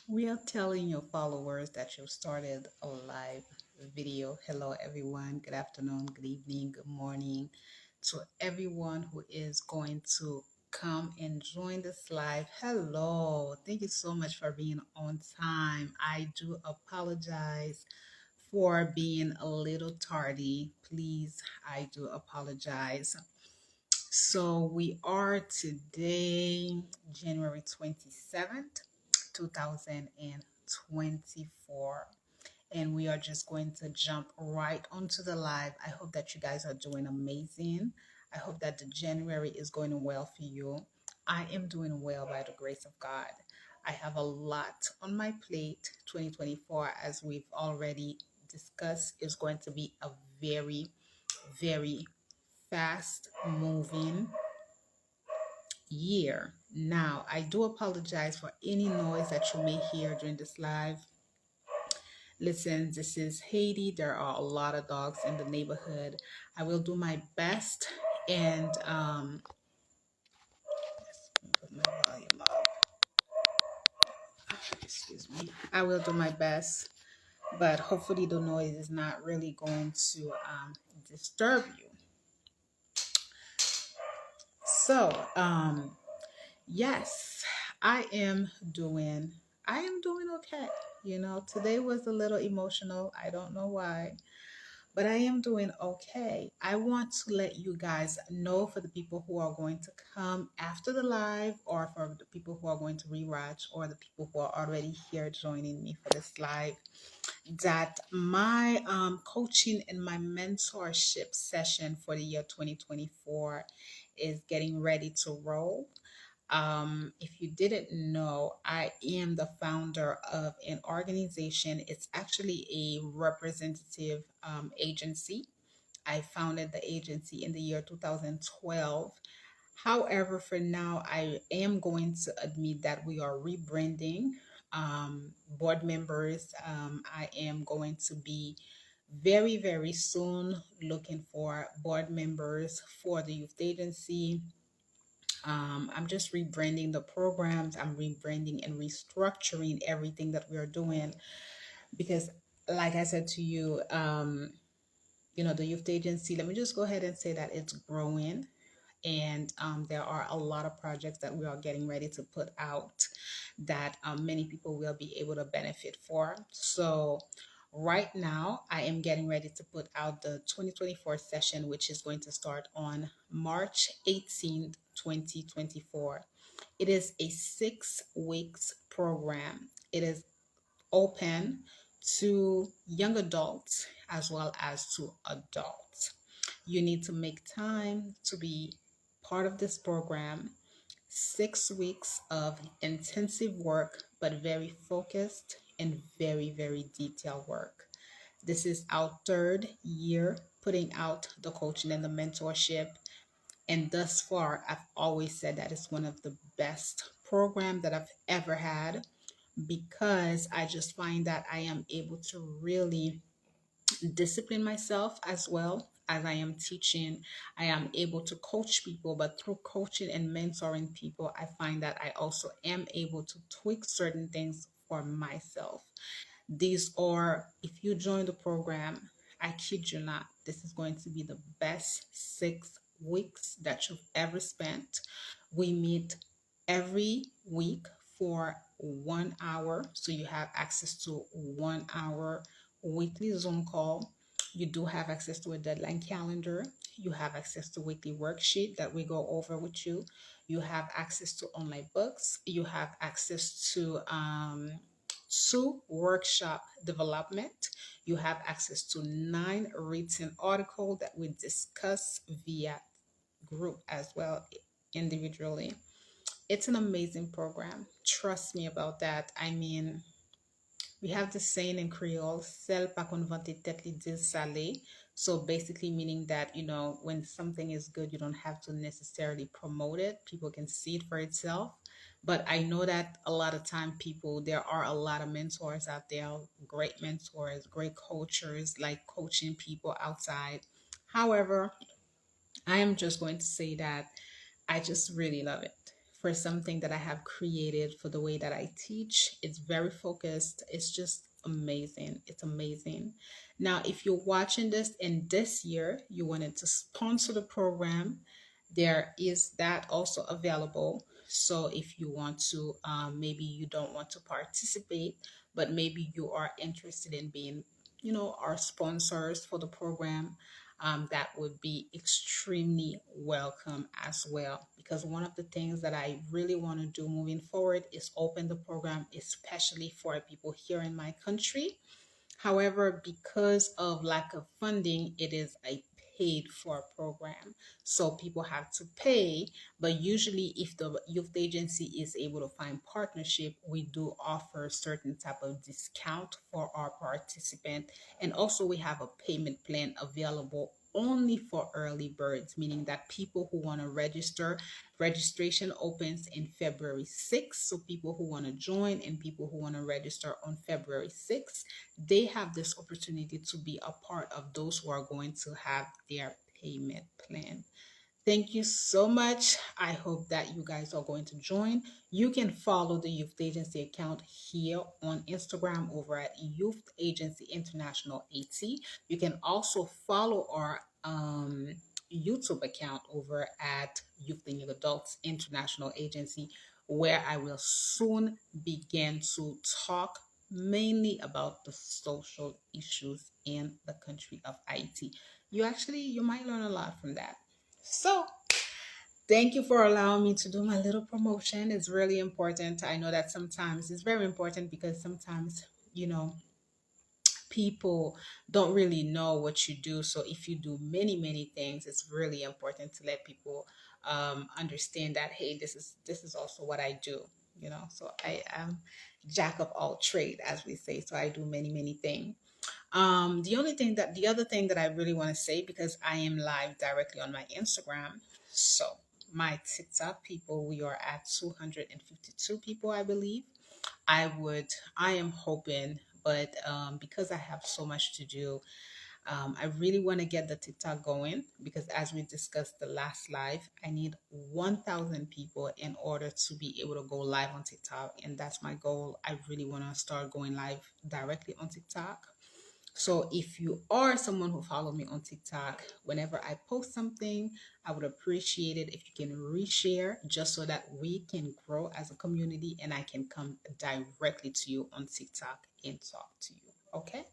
We are telling your followers that you started a live video. Hello, everyone. Good afternoon, good evening, good morning to everyone who is going to come and join this live. Hello. Thank you so much for being on time. I do apologize for being a little tardy. Please, I do apologize. So we are today, January 27th, 2024. And we are just going to jump right onto the live. I hope that you guys are doing amazing. I hope that the January is going well for you. I am doing well by the grace of God. I have a lot on my plate. 2024, as we've already discussed, is going to be a very, very fast moving year. Now, I do apologize for any noise that you may hear during this live. Listen, this is Haiti. There are a lot of dogs in the neighborhood. I will do my best and put my volume up. Excuse me. I will do my best, but hopefully the noise is not really going to disturb you. So, yes, I am doing I am doing okay. Today was a little emotional. I don't know why, but I am doing okay. I want to let you guys know, for the people who are going to come after the live, or for the people who are going to rewatch, or the people who are already here joining me for this live, that my coaching and my mentorship session for the year 2024 is getting ready to roll. If you didn't know, I am the founder of an organization. It's actually a representative agency. I founded the agency in the year 2012. However, for now, I am going to admit that we are rebranding board members. I am going to be very, very soon looking for board members for the youth agency. I'm just rebranding the programs. I'm rebranding and restructuring everything that we are doing because, like I said to you, the youth agency, let me just go ahead and say that it's growing. And there are a lot of projects that we are getting ready to put out that many people will be able to benefit for. So, right now, I am getting ready to put out the 2024 session, which is going to start on March 18th, 2024. It is a 6 weeks program. It is open to young adults as well as to adults. You need to make time to be part of this program. 6 weeks of intensive work, but very focused and very, very detailed work. This is our third year putting out the coaching and the mentorship. And thus far, I've always said that it's one of the best programs that I've ever had, because I just find that I am able to really discipline myself as well as I am teaching. I am able to coach people, but through coaching and mentoring people, I find that I also am able to tweak certain things for myself. These are, if you join the program, I kid you not, this is going to be the best 6 weeks that you've ever spent. We meet every week for 1 hour. So you have access to 1 hour weekly Zoom call. You do have access to a deadline calendar. You have access to weekly worksheet that we go over with you. You have access to online books. You have access to workshop development. You have access to 9 written articles that we discuss via group as well, individually. It's an amazing program. Trust me about that. I mean, we have the saying in Creole, "Sel pa kon vante tet li dil sale." So basically meaning that, when something is good, you don't have to necessarily promote it. People can see it for itself. But I know that a lot of time there are a lot of mentors out there, great mentors, great coaches, like coaching people outside. However, I am just going to say that I just really love it. for something that I have created for the way that I teach. It's very focused. It's just amazing. It's amazing. Now, if you're watching this and this year you wanted to sponsor the program, there is that also available. So if you want to, maybe you don't want to participate, but maybe you are interested in being, our sponsors for the program, that would be extremely welcome as well. Because one of the things that I really want to do moving forward is open the program, especially for people here in my country. However, because of lack of funding, it is a paid for program. So people have to pay, but usually if the youth agency is able to find partnership, we do offer certain type of discount for our participant. And also we have a payment plan available only for early birds, meaning that people who want to register, registration opens in February 6th. So people who want to join and people who want to register on February 6th, they have this opportunity to be a part of those who are going to have their payment plan. Thank you so much. I hope that you guys are going to join. You can follow the Youth Agency account here on Instagram over at Youth Agency International AT. You can also follow our YouTube account over at Youth and Young Adults International Agency, where I will soon begin to talk mainly about the social issues in the country of Haiti. You might learn a lot from that. So, thank you for allowing me to do my little promotion. It's really important. I know that sometimes it's very important because sometimes, people don't really know what you do. So, if you do many, many things, it's really important to let people understand that, hey, this is also what I do. So I am jack of all trade, as we say. So I do many, many things. The other thing that I really want to say, because I am live directly on my Instagram, so my TikTok people, we are at 252 people, I believe. I am hoping, but because I have so much to do, I really want to get the TikTok going because, as we discussed the last live, I need 1,000 people in order to be able to go live on TikTok, and that's my goal. I really want to start going live directly on TikTok. So if you are someone who follow me on TikTok, whenever I post something, I would appreciate it if you can reshare just so that we can grow as a community and I can come directly to you on TikTok and talk to you. Okay?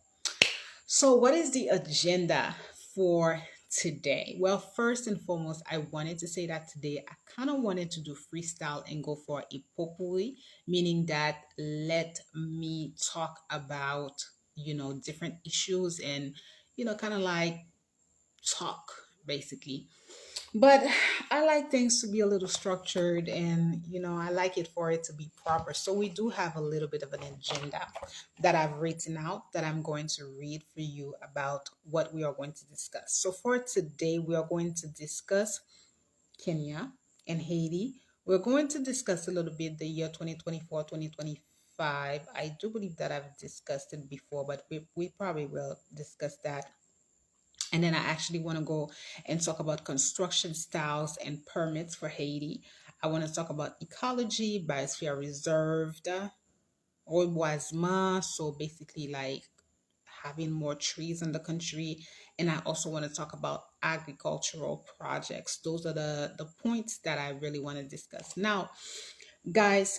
So what is the agenda for today? Well, first and foremost, I wanted to say that today I kind of wanted to do freestyle and go for a potpourri, meaning that let me talk about, different issues and, kind of like talk basically. But I like things to be a little structured and, I like it for it to be proper. So we do have a little bit of an agenda that I've written out that I'm going to read for you about what we are going to discuss. So for today, we are going to discuss Kenya and Haiti. We're going to discuss a little bit the year 2024, 2025. I do believe that I've discussed it before, but we probably will discuss that. And then I actually want to go and talk about construction styles and permits for Haiti. I want to talk about ecology, biosphere reserved, reboisement, so basically like having more trees in the country. And I also want to talk about agricultural projects. Those are the points that I really want to discuss. Now, guys,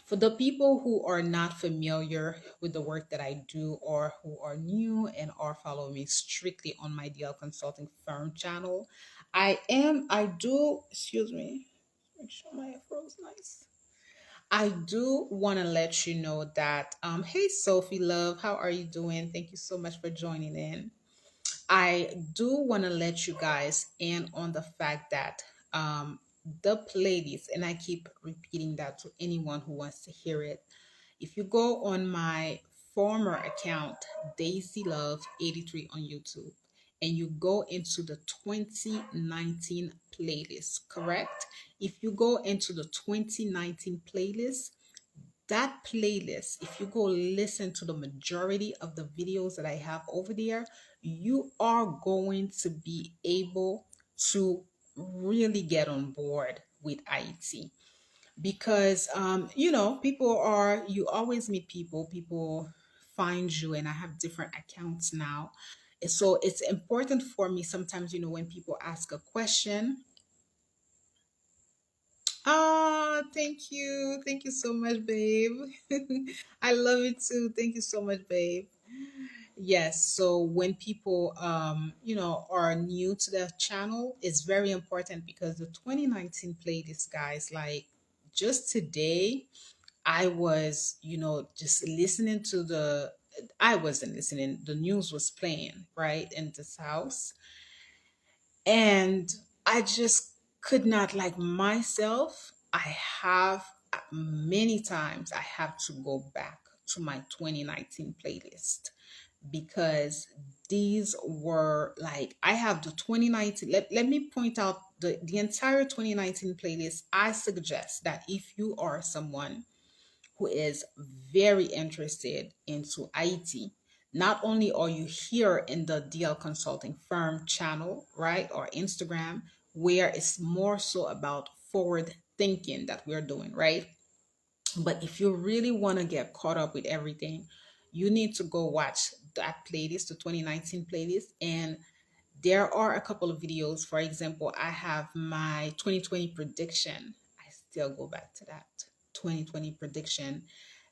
for the people who are not familiar with the work that I do or who are new and are following me strictly on my DL Consulting Firm channel, excuse me, make sure my afro's nice. I do want to let you know that, hey, Sophie Love, how are you doing? Thank you so much for joining in. I do want to let you guys in on the fact that the playlist, and I keep repeating that to anyone who wants to hear it. If you go on my former account, Daisy Love 83 on YouTube, and you go into the 2019 playlist, correct? If you go into the 2019 playlist, that playlist, if you go listen to the majority of the videos that I have over there, you are going to be able to really get on board with Ayiti. Because you always meet people find you, and I have different accounts now. So it's important for me sometimes, when people ask a question. Oh, thank you so much, babe. I love it too. Thank you so much, babe. Yes, so when people are new to the channel, it's very important because the 2019 playlist, guys, like just today I was, just listening to I wasn't listening, the news was playing, right, in this house. And I just could not, like, myself. I have many times I have to go back to my 2019 playlist because these were like, I have the 2019. Let me point out the entire 2019 playlist. I suggest that if you are someone who is very interested into IT. Not only are you here in the DL Consulting Firm channel, right, or Instagram, where it's more so about forward thinking that we're doing, right? But if you really want to get caught up with everything, you need to go watch that playlist, the 2019 playlist. And there are a couple of videos. For example, I have my 2020 prediction. I still go back to that 2020 prediction.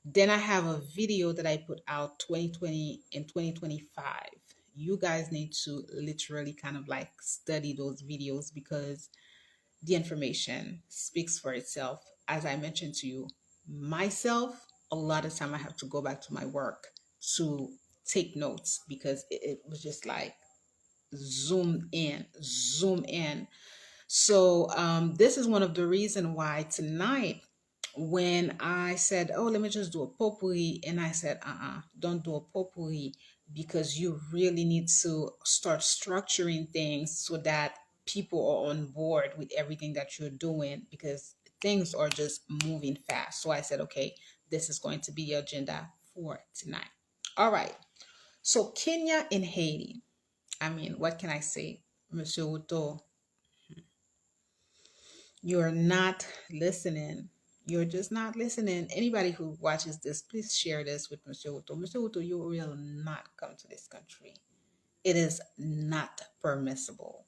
Then I have a video that I put out 2020 and 2025. You guys need to literally kind of like study those videos because the information speaks for itself. As I mentioned to you, myself, a lot of time I have to go back to my work to take notes because it was just like zoom in. So this is one of the reason why tonight, when I said, "Oh, let me just do a potpourri," and I said, don't do a potpourri because you really need to start structuring things so that people are on board with everything that you're doing because things are just moving fast. So I said, okay, this is going to be the agenda for tonight. All right. So Kenya and Haiti. I mean, what can I say, Monsieur Uto? You're not listening. You're just not listening. Anybody who watches this, please share this with Monsieur Uto. Monsieur Uto, you will not come to this country. It is not permissible.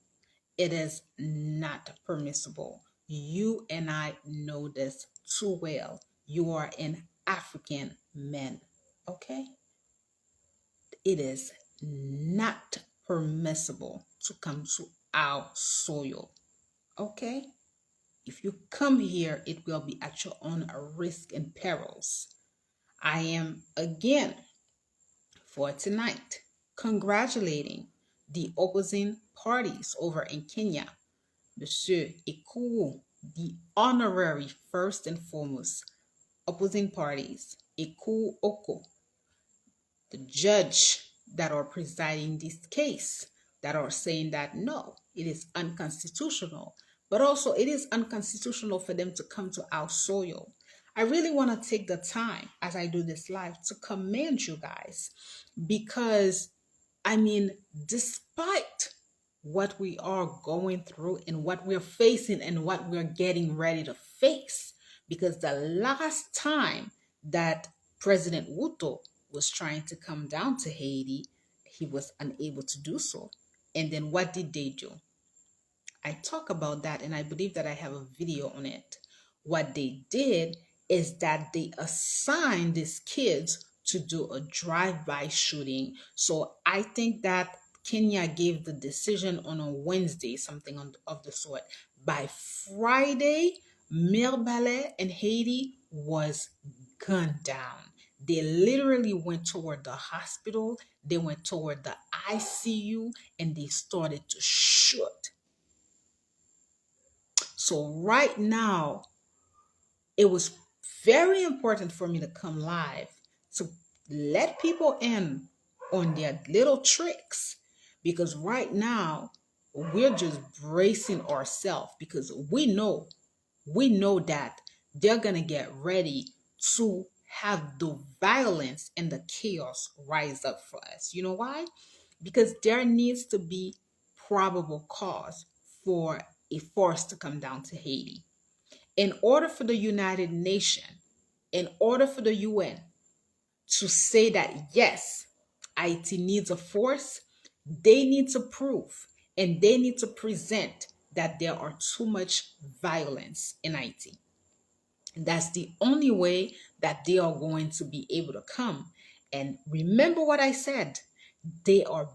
It is not permissible. You and I know this too well. You are an African man. Okay? It is not permissible to come to our soil. Okay? If you come here, it will be at your own risk and perils. I am again for tonight congratulating the opposing parties over in Kenya. Monsieur Ekuu, the honorary first and foremost opposing parties, Ekuu Oko, the judge that are presiding this case, that are saying that no, it is unconstitutional, but also it is unconstitutional for them to come to our soil. I really want to take the time as I do this live to commend you guys because I mean, despite what we are going through and what we're facing and what we're getting ready to face, because the last time that President Wuto was trying to come down to Haiti, he was unable to do so. And then what did they do? I talk about that and I believe that I have a video on it. What they did is that they assigned these kids to do a drive-by shooting. So I think that Kenya gave the decision on a Wednesday, something of the sort. By Friday, Ballet in Haiti was gunned down. They literally went toward the hospital, they went toward the ICU, and they started to shoot. So right now, it was very important for me to come live to let people in on their little tricks because right now we're just bracing ourselves because we know that they're going to get ready to have the violence and the chaos rise up for us. You know why? Because there needs to be probable cause for a force to come down to Haiti. In order for the United Nations, in order for the UN to say that yes, Haiti needs a force, they need to prove and they need to present that there are too much violence in Haiti. That's the only way that they are going to be able to come. And remember what I said. They are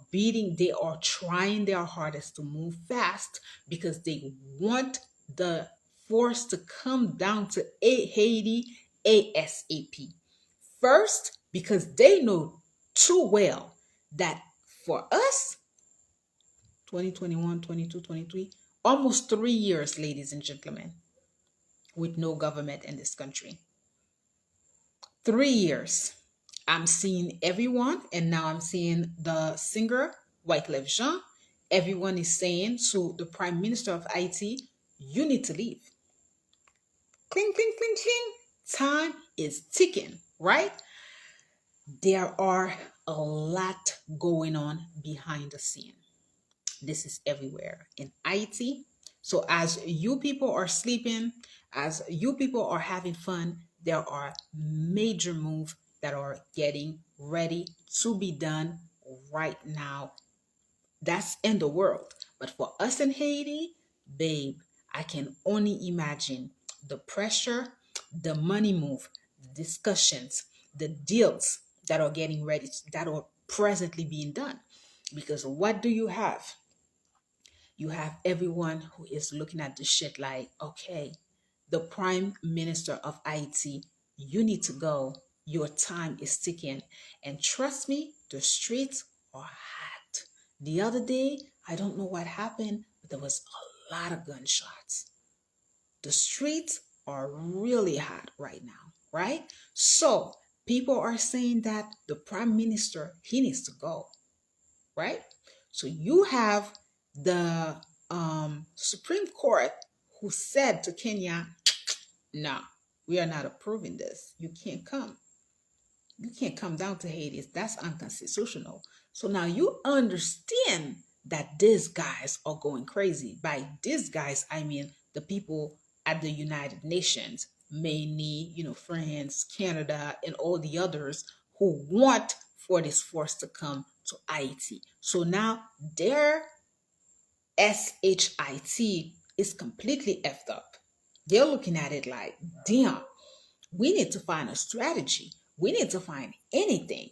trying their hardest to move fast because they want the force to come down to Haiti ASAP. First, because they know too well that for us, 2021, 22, 23, almost 3 years, ladies and gentlemen, with no government in this country. 3 years. I'm seeing everyone, and now I'm seeing the singer, Wyclef Jean. Everyone is saying to the Prime Minister of Haiti, you need to leave. Cling, cling, cling, cling. Time is ticking, right? There are a lot going on behind the scene. This is everywhere in Haiti. So as you people are sleeping, as you people are having fun, there are major moves that are getting ready to be done right now. That's in the world. But for us in Haiti, babe, I can only imagine the pressure, the money move, the discussions, the deals that are getting ready, that are presently being done. Because what do you have? You have everyone who is looking at the shit like, okay, the Prime Minister of Haiti, you need to go. Your time is ticking. And trust me, the streets are hot. The other day, I don't know what happened, but there was a lot of gunshots. The streets are really hot right now, right? So people are saying that the Prime Minister, he needs to go, right? So you have the Supreme Court who said to Kenya, no, we are not approving this. You can't come. You can't come down to Haiti. That's unconstitutional. So now you understand that these guys are going crazy. By these guys, I mean the people at the United Nations, mainly, France, Canada, and all the others who want for this force to come to Haiti. So now their SHIT is completely effed up. They're looking at it like, damn, we need to find a strategy. We need to find anything.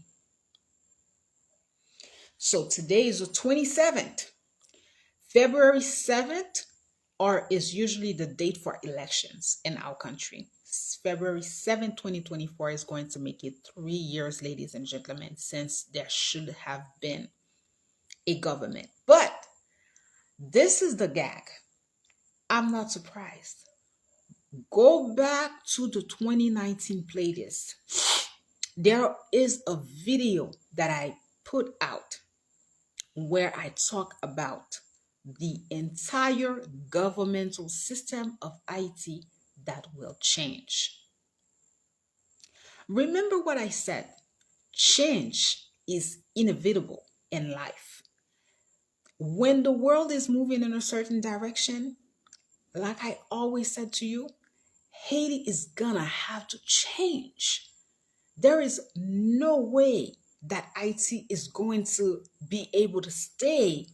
So today is the 27th. February 7th is usually the date for elections in our country. February 7th, 2024 is going to make it 3 years, ladies and gentlemen, since there should have been a government. But this is the gag. I'm not surprised. Go back to the 2019 playlist. There is a video that I put out where I talk about the entire governmental system of Haiti that will change. Remember what I said. Change is inevitable in life. When the world is moving in a certain direction, like I always said to you, Haiti is gonna have to change. There is no way that Haiti is going to be able to stay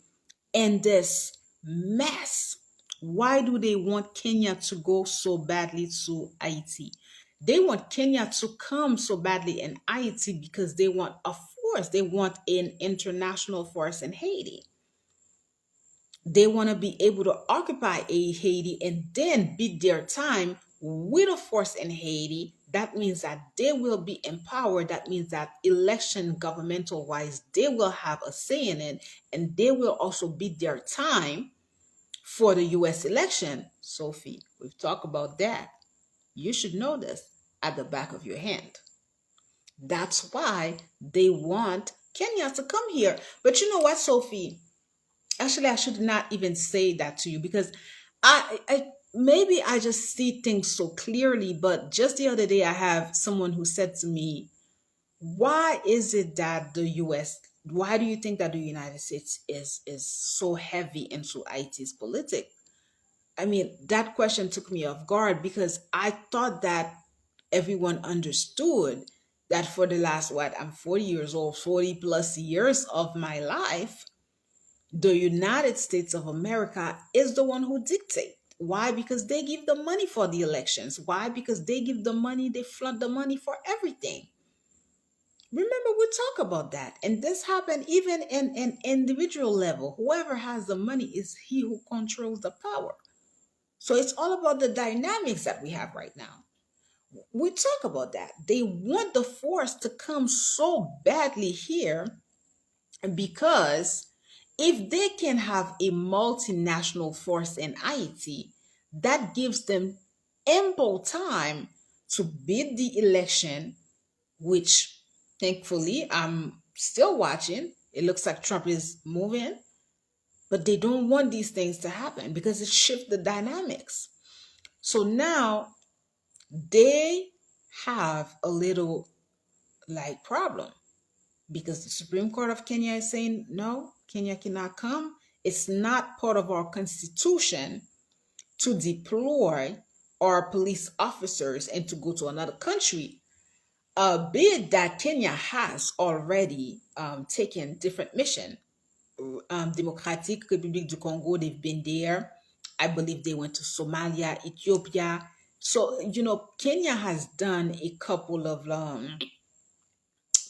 in this mess. Why do they want Kenya to go so badly to Haiti? They want Kenya to come so badly in Haiti because they want a force. They want an international force in Haiti. They want to be able to occupy Haiti and then bid their time with a force in Haiti. That means that they will be empowered. That means that election governmental wise, they will have a say in it, and they will also bid their time for the US election. Sophie, we've talked about that. You should know this at the back of your hand. That's why they want Kenya to come here. But you know what, Sophie? Actually, I should not even say that to you because I maybe I just see things so clearly. But just the other day, I have someone who said to me, "Why is it that the U.S. Why do you think that the United States is so heavy into IT's politics?" I mean, that question took me off guard because I thought that everyone understood that for the last, what, I'm 40 years old, 40 plus years of my life, the United States of America is the one who dictate. Why? Because they give the money for the elections. Why? Because they give the money, they flood the money for everything. Remember, we talk about that. And this happened even in an individual level. Whoever has the money is he who controls the power. So it's all about the dynamics that we have right now. We talk about that. They want the force to come so badly here because if they can have a multinational force in Haiti, that gives them ample time to bid the election, which thankfully I'm still watching. It looks like Trump is moving, but they don't want these things to happen because it shifts the dynamics. So now they have a little like problem because the Supreme Court of Kenya is saying no, Kenya cannot come. It's not part of our constitution to deploy our police officers and to go to another country. A bid that Kenya has already taken different mission. Democratic Republic du Congo, they've been there. I believe they went to Somalia, Ethiopia. So, Kenya has done a couple of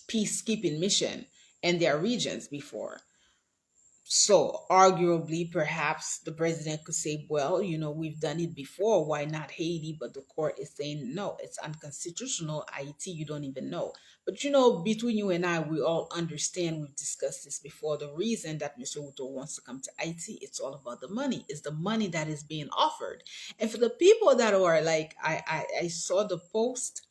peacekeeping mission in their regions before. So, arguably, perhaps the president could say, well, we've done it before. Why not Haiti? But the court is saying, no, it's unconstitutional. Haiti, you don't even know. But, between you and I, we all understand, we've discussed this before. The reason that Mr. Uto wants to come to Haiti, it's all about the money. It's the money that is being offered. And for the people that are like, I saw the post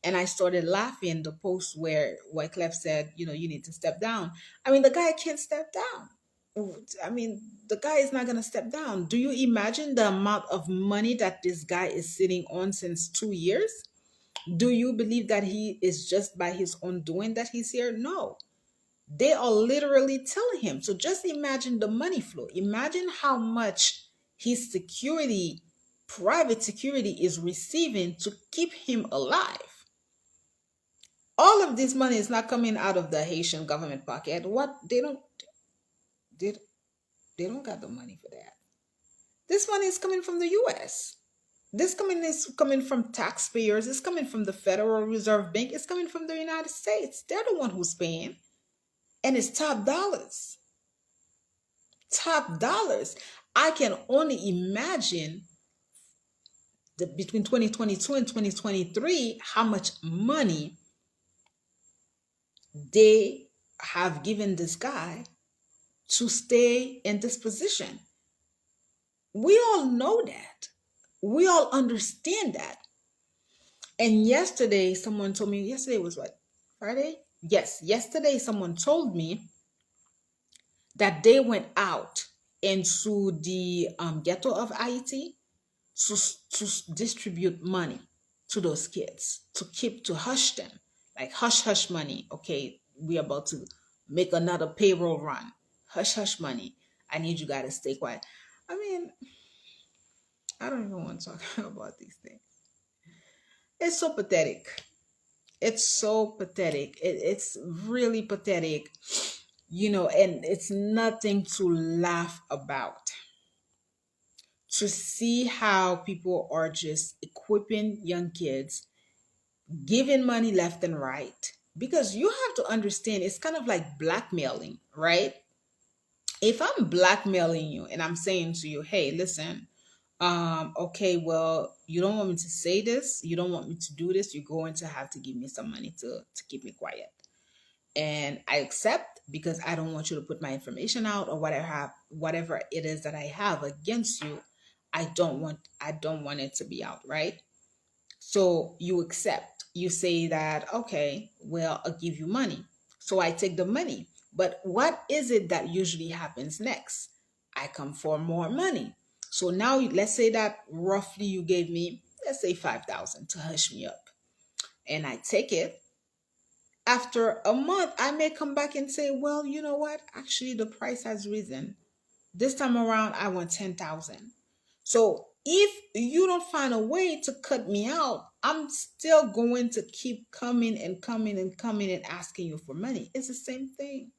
and I started laughing, the post where Wyclef said, you need to step down. I mean, the guy can't step down. I mean, the guy is not going to step down. Do you imagine the amount of money that this guy is sitting on since 2 years? Do you believe that he is just by his own doing that he's here? No. They are literally telling him. So just imagine the money flow. Imagine how much his security, private security, is receiving to keep him alive. All of this money is not coming out of the Haitian government pocket. What? They, they don't got the money for that. This money is coming from the US. This coming is coming from taxpayers. It's coming from the Federal Reserve Bank. It's coming from the United States. They're the one who's paying. And it's top dollars. Top dollars. I can only imagine between 2022 and 2023 how much money they have given this guy to stay in this position. We all know that. We all understand that. And yesterday, someone told me, yesterday was what? Friday? Yes, yesterday someone told me that they went out into the ghetto of Ayiti to distribute money to those kids, to hush them, like hush hush money. Okay, we're about to make another payroll run. Hush hush money. I need you guys to stay quiet. I mean, I don't even want to talk about these things. It's so pathetic. It's so pathetic. It's really pathetic, and it's nothing to laugh about. To see how people are just equipping young kids, giving money left and right. Because you have to understand, it's kind of like blackmailing, right? If I'm blackmailing you and I'm saying to you, hey, listen, okay, well, you don't want me to say this, you don't want me to do this, you're going to have to give me some money to keep me quiet. And I accept because I don't want you to put my information out or whatever it is that I have against you. I don't want it to be out, right? So you accept. You say that, okay, well, I'll give you money. So I take the money. But what is it that usually happens next? I come for more money. So now let's say that roughly you gave me, let's say 5,000 to hush me up. And I take it. After a month, I may come back and say, well, you know what? Actually, the price has risen. This time around, I want 10,000. So if you don't find a way to cut me out, I'm still going to keep coming and coming and coming and asking you for money. It's the same thing.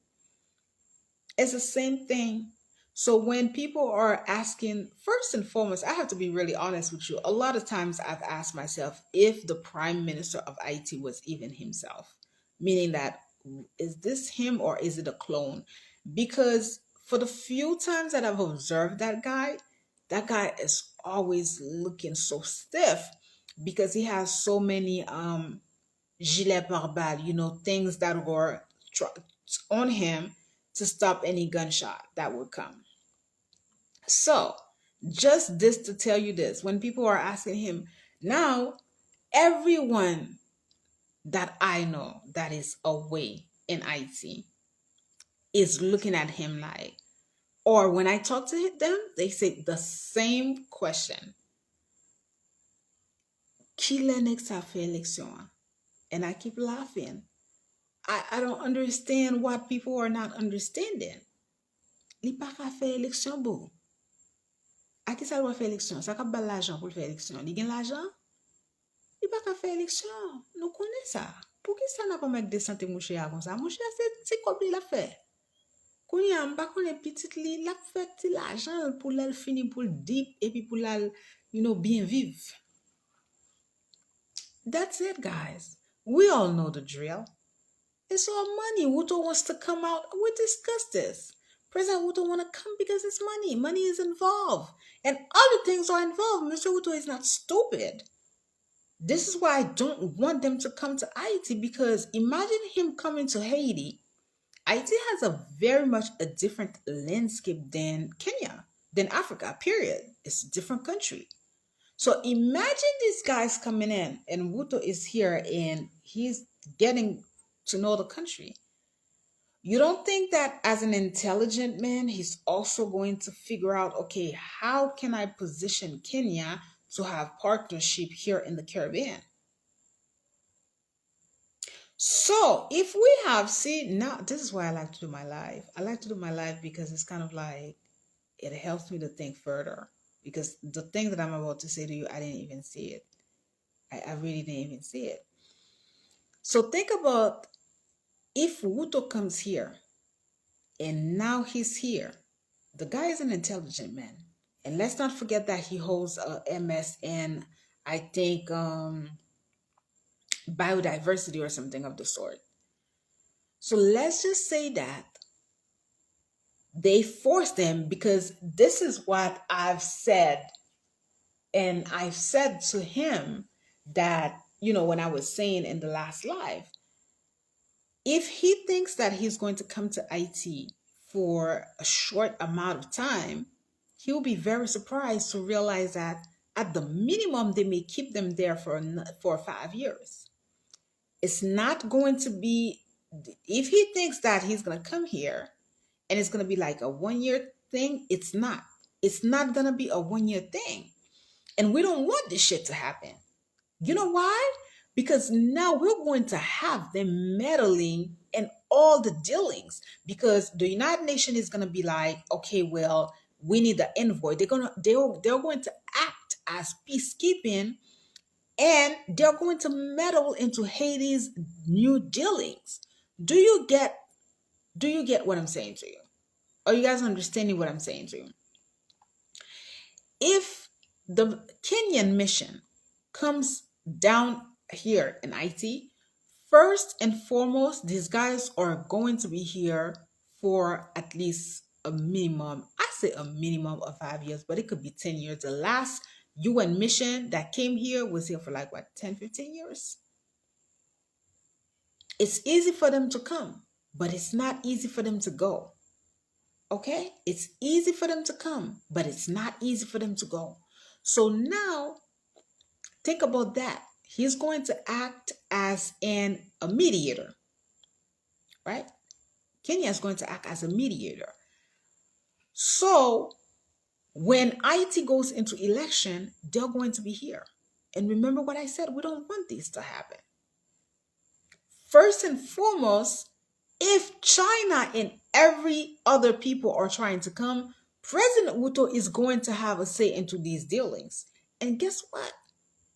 It's the same thing. So when people are asking, first and foremost, I have to be really honest with you. A lot of times I've asked myself if the prime minister of Haiti was even himself, meaning that is this him or is it a clone? Because for the few times that I've observed that guy is always looking so stiff because he has so many gilet pare-balles, things that were on him to stop any gunshot that would come. So, just this to tell you this, when people are asking him, now everyone that I know that is away in IT is looking at him like, or when I talk to them, they say the same question. Qui le next fait election? And I keep laughing. I don't understand what people are not understanding. Li pa ka fè eleksyon bo. A ki sa lwa fè eleksyon? Sa ka bal l'ajan pou fè eleksyon? Li gen l'ajan? Li pa ka fè eleksyon. Nou konen sa. Pou ki sa nan pa mek de sante mouche a kon sa? Mouche a se kop li la fè. Koun ya mba konen pitit li la fè ti l'ajan pou lèl fini pou l'dip epi pou lèl, bien viv. That's it, guys. We all know the drill. It's all money. Wuto wants to come out. We discussed this. President Wuto want to come because it's money. Money is involved. And other things are involved. Mr. Wuto is not stupid. This is why I don't want them to come to Haiti, because imagine him coming to Haiti. Haiti has a very much a different landscape than Kenya, than Africa, period. It's a different country. So imagine these guys coming in and Wuto is here and he's getting to know the country. You don't think that as an intelligent man, he's also going to figure out, okay, how can I position Kenya to have partnership here in the Caribbean? So if we have, see, now this is why I like to do my live. I like to do my live because it's kind of like, it helps me to think further. Because the thing that I'm about to say to you, I didn't even see it. I really didn't even see it. So think about if Wuto comes here and now he's here. The guy is an intelligent man. And let's not forget that he holds a MS in, I think, biodiversity or something of the sort. So let's just say that they forced him, because this is what I've said. And I've said to him that, when I was saying in the last live, if he thinks that he's going to come to IT for a short amount of time, he'll be very surprised to realize that at the minimum, they may keep them there for 5 years. It's not going to be, if he thinks that he's going to come here and it's going to be like a 1-year thing, it's not. It's not going to be a 1-year thing. And we don't want this shit to happen. You know why? Because now we're going to have them meddling in all the dealings, because the United Nations is going to be like, okay, well, we need the envoy. They're going to act as peacekeeping, and they're going to meddle into Haiti's new dealings. Do you get what I'm saying to you? Are you guys understanding what I'm saying to you? If the Kenyan mission comes down here in IT, first and foremost, these guys are going to be here for at least a minimum, I say a minimum of 5 years, but it could be 10 years. The last UN mission that came here was here for like, 10, 15 years? It's easy for them to come, but it's not easy for them to go. Okay? It's easy for them to come, but it's not easy for them to go. So now, think about that. He's going to act as a mediator, right? Kenya is going to act as a mediator. So when IT goes into election, they're going to be here. And remember what I said, we don't want this to happen. First and foremost, if China and every other people are trying to come, President Ruto is going to have a say into these dealings. And guess what?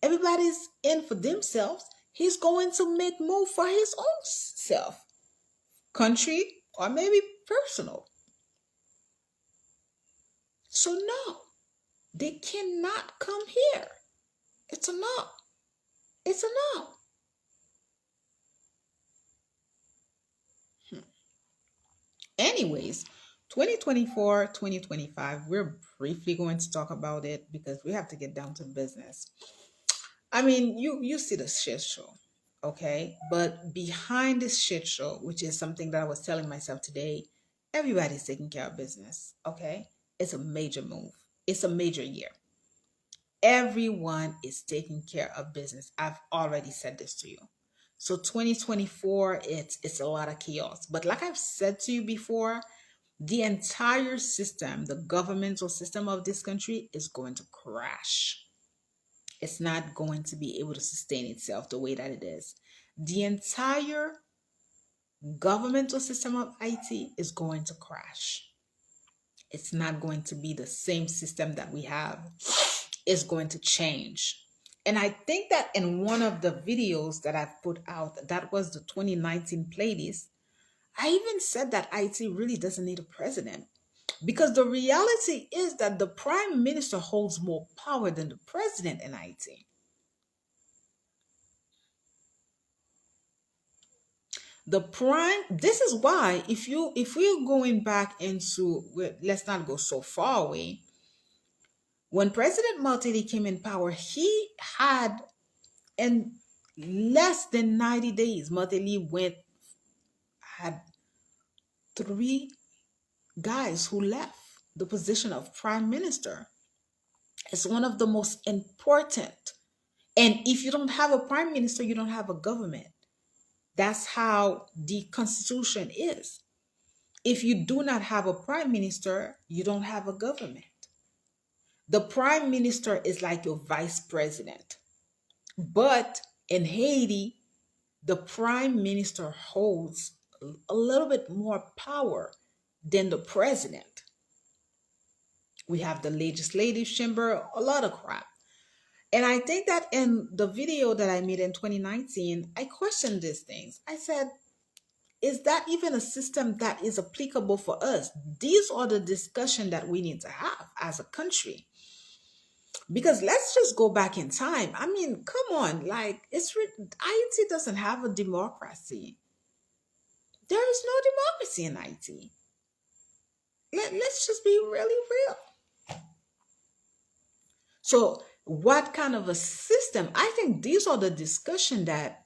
Everybody's in for themselves. He's going to make move for his own self, country, or maybe personal. So no, they cannot come here. It's a no. It's a no. Anyways, 2024, 2025, we're briefly going to talk about it because we have to get down to business. I mean, you see the shit show, okay? But behind this shit show, which is something that I was telling myself today, everybody's taking care of business, okay? It's a major move. It's a major year. Everyone is taking care of business. I've already said this to you. So 2024, it's a lot of chaos. But like I've said to you before, the entire system, the governmental system of this country is going to crash. It's not going to be able to sustain itself the way that it is. The entire governmental system of Haiti is going to crash. It's not going to be the same system that we have. It's going to change. And I think that in one of the videos that I've put out, that was the 2019 playlist, I even said that Haiti really doesn't need a president. Because the reality is that the prime minister holds more power than the president in Haiti. This is why if we're going back into, let's not go so far away. When President Martelly came in power, he had, in less than 90 days, Martelly had three guys who left the position of prime minister. It's one of the most important. And if you don't have a prime minister, you don't have a government. That's how the constitution is. If you do not have a prime minister, you don't have a government. The prime minister is like your vice president. But in Haiti, the prime minister holds a little bit more power than the president. We have the legislative chamber, a lot of crap. And I think that in the video that I made in 2019, I questioned these things. I said, is that even a system that is applicable for us? These are the discussion that we need to have as a country. Because let's just go back in time. I mean, come on, like Haiti doesn't have a democracy. There is no democracy in Haiti. Let's just be really real. So, what kind of a system? I think these are the discussion that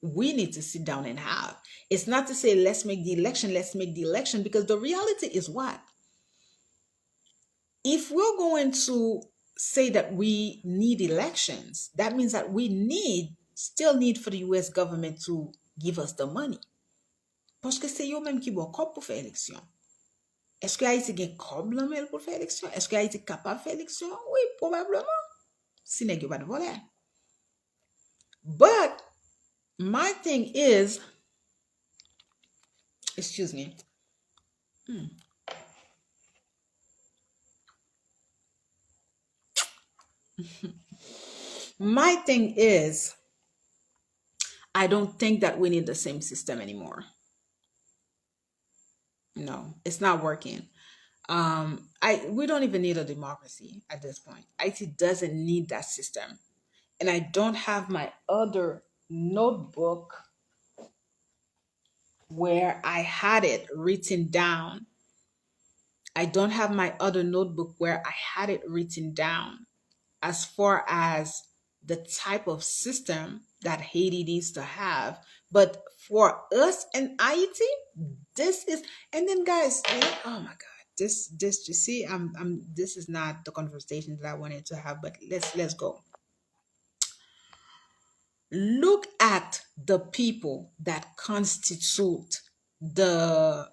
we need to sit down and have. It's not to say let's make the election, because the reality is what? If we're going to say that we need elections, that means that still need for the US government to give us the money. Parce que c'est yo même qui bon kop pour faire élection. Est-ce que Haïti gen kob lan men pour faire élection? Est-ce que Haïti capable faire élection? Oui, probablement. Si nèg yo pas de voler. But my thing is, excuse me. My thing is, I don't think that we need the same system anymore. No, it's not working. We don't even need a democracy at this point. IT doesn't need that system. And I don't have my other notebook where I had it written down. I don't have my other notebook where I had it written down as far as the type of system that Haiti needs to have. But for us in Haiti, this is, and then guys, oh my God, this you see, this is not the conversation that I wanted to have, but let's go. Look at the people that constitute the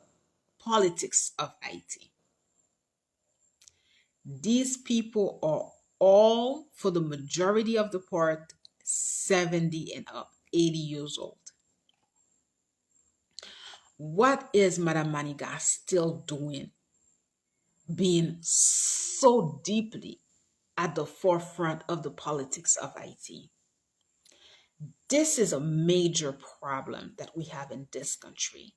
politics of Haiti. These people are all, for the majority of the part, 70 and up, 80 years old. What is Madame Maniga still doing being so deeply at the forefront of the politics of IT. This is a major problem that we have in this country.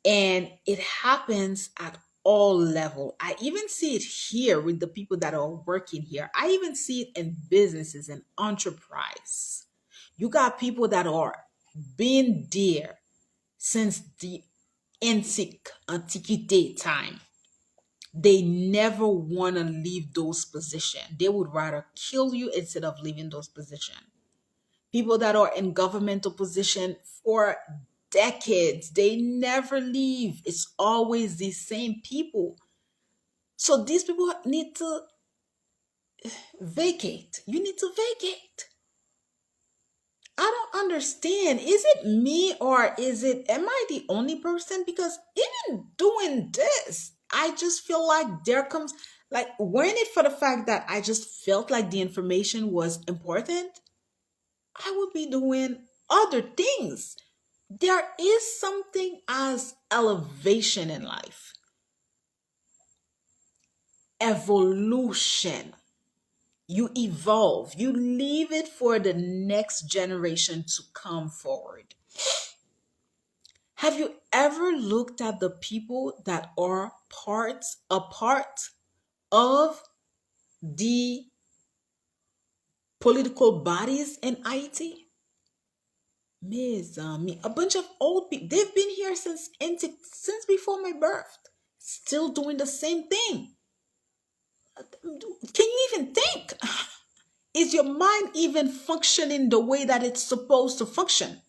And it happens at all level. I even see it here with the people that are working here. I even see it in businesses and enterprise. You got people that are been there since the antiquity time. They never want to leave those positions. They would rather kill you instead of leaving those positions. People that are in governmental position for decades, they never leave. It's always the same people. So these people need to vacate. You need to vacate. I don't understand. Is it me or am I the only person? Because even doing this, I just feel like there comes, like, weren't it for the fact that I just felt like the information was important, I would be doing other things. There is something as elevation in life, evolution. You evolve, you leave it for the next generation to come forward. Have you ever looked at the people that are a part of the political bodies in IT? Miss me, a bunch of old people. They've been here since before my birth, still doing the same thing. Can you even think? Is your mind even functioning the way that it's supposed to function?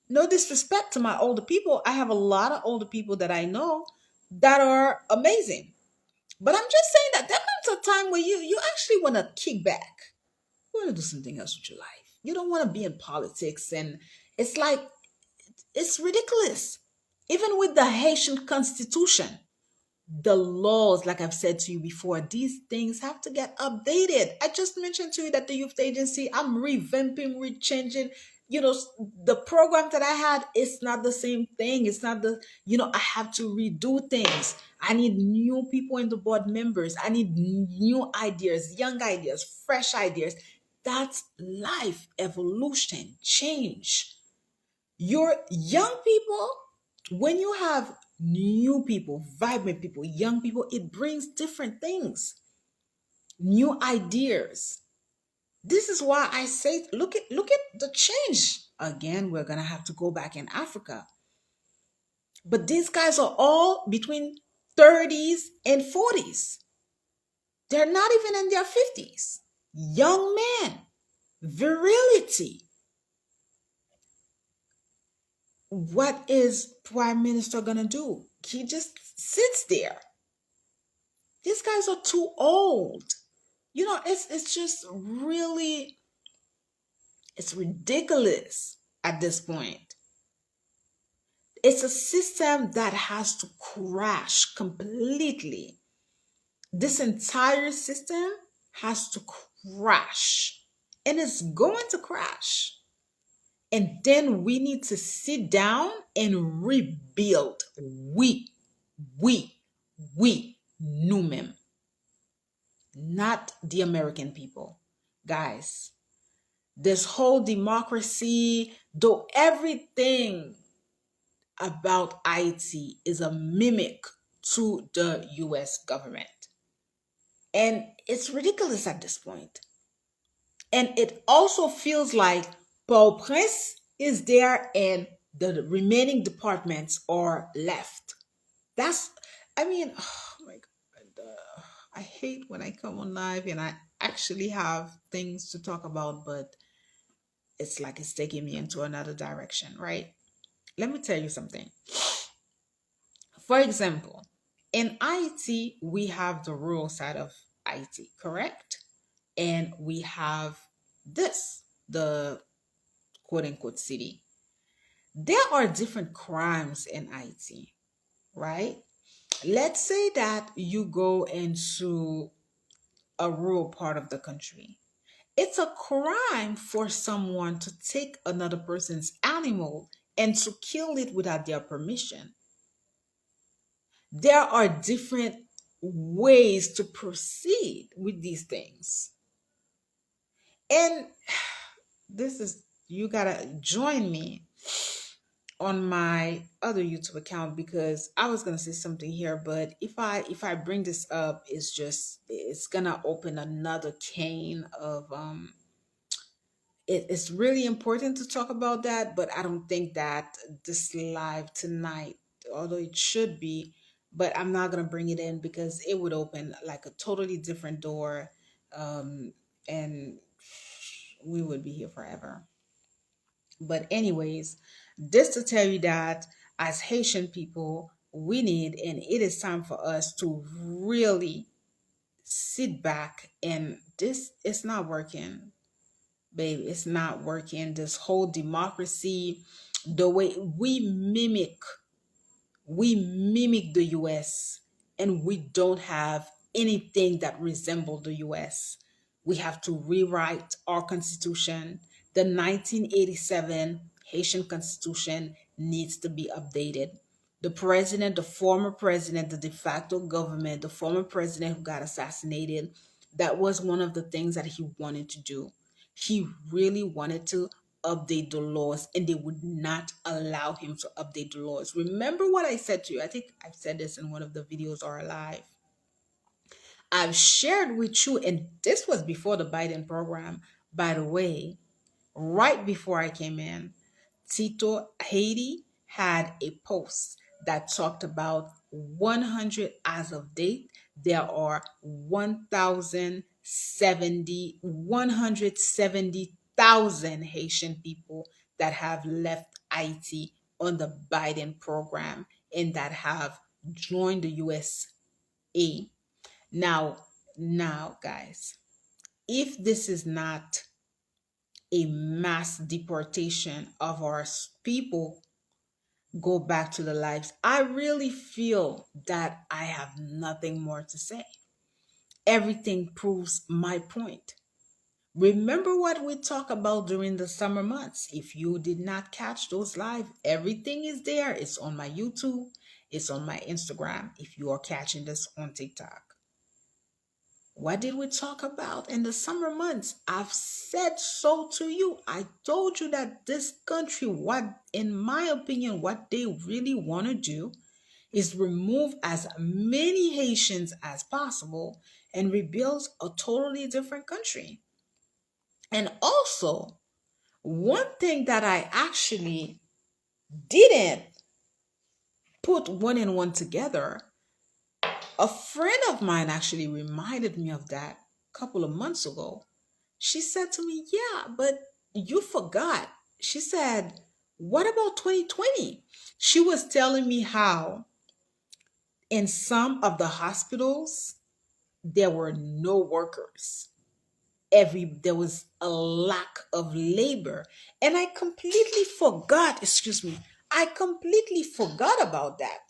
No disrespect to my older people. I have a lot of older people that I know that are amazing. But I'm just saying that there comes a time where you actually want to kick back. You want to do something else with your life. You don't want to be in politics. And it's like, it's ridiculous. Even with the Haitian constitution, the laws, like I've said to you before, these things have to get updated. I just mentioned to you that the youth agency, I'm revamping, rechanging. The program that I had, it's not the same thing. It's not I have to redo things. I need new people in the board members. I need new ideas, young ideas, fresh ideas. That's life, evolution, change. Your young people, when you have new people, vibrant people, young people, it brings different things, new ideas. This is why I say, look at the change. Again, we're gonna have to go back in Africa. But these guys are all between 30s and 40s. They're not even in their 50s. Young men, virility. What is Prime Minister gonna do? He just sits there. These guys are too old. It's just really, it's ridiculous at this point. It's a system that has to crash completely. This entire system has to crash, and it's going to crash. And then we need to sit down and rebuild. We, Numem, not the American people. Guys, this whole democracy, though everything about IT is a mimic to the US government. And it's ridiculous at this point. And it also feels like Paul Prince is there and the remaining departments are left. That's, I mean, oh my God. I hate when I come on live and I actually have things to talk about, but it's like it's taking me into another direction, right? Let me tell you something. For example, in IT, we have the rural side of IT, correct? And we have the quote unquote city. There are different crimes in IT, right? Let's say that you go into a rural part of the country. It's a crime for someone to take another person's animal and to kill it without their permission. There are different ways to proceed with these things. And this is, you gotta join me on my other YouTube account, because I was gonna say something here, but if I bring this up, it's gonna open another cane of it's really important to talk about that, but I don't think that this live tonight, although it should be, but I'm not gonna bring it in because it would open like a totally different door, and we would be here forever. But anyways, this to tell you that as Haitian people, we need, and it is time for us to really sit back, and this is not working, babe. It's not working. This whole democracy, the way we mimic the US, and we don't have anything that resembles the US. We have to rewrite our constitution. The 1987 Haitian constitution needs to be updated. The president, the former president, the de facto government, the former president who got assassinated, that was one of the things that he wanted to do. He really wanted to update the laws, and they would not allow him to update the laws. Remember what I said to you? I think I've said this in one of the videos or live. I've shared with you, and this was before the Biden program, by the way, right before I came in. Tito Haiti had a post that talked about 100 as of date. There are 170,000 Haitian people that have left Haiti on the Biden program and that have joined the USA. Now, guys, if this is not a mass deportation of our people go back to the lives, I really feel that I have nothing more to say. Everything proves my point. Remember what we talked about during the summer months. If you did not catch those live, everything is there. It's on my YouTube, it's on my Instagram if you are catching this on TikTok. What did we talk about in the summer months? I've said so to you. I told you that this country, what, in my opinion, what they really want to do is remove as many Haitians as possible and rebuild a totally different country. And also, one thing that I actually didn't put one and one together, a friend of mine actually reminded me of that a couple of months ago. She said to me, "Yeah, but you forgot." She said, "What about 2020?" She was telling me how in some of the hospitals there were no workers. There was a lack of labor. And I completely forgot, excuse me, I completely forgot about that.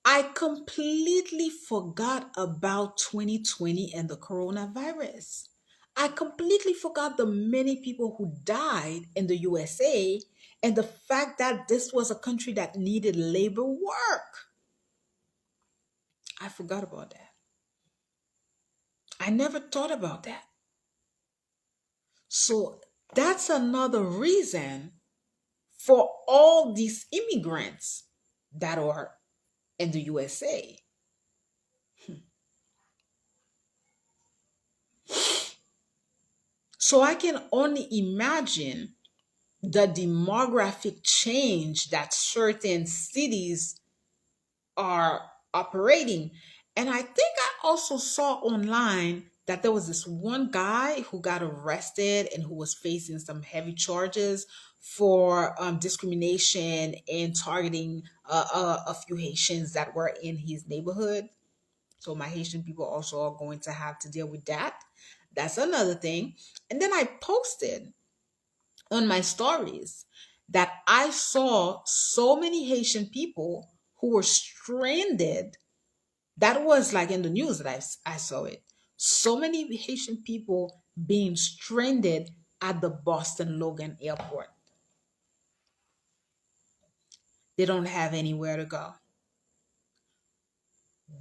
I completely forgot about 2020 and the coronavirus. I completely forgot the many people who died in the USA and the fact that this was a country that needed labor work. I forgot about that. I never thought about that. So that's another reason for all these immigrants that are in the USA. So I can only imagine the demographic change that certain cities are operating. And I think I also saw online that there was this one guy who got arrested and who was facing some heavy charges for discrimination and targeting a few Haitians that were in his neighborhood. So my Haitian people also are going to have to deal with that. That's another thing. And then I posted on my stories that I saw so many Haitian people who were stranded. That was like in the news that I saw it. So many Haitian people being stranded at the Boston Logan airport. They don't have anywhere to go.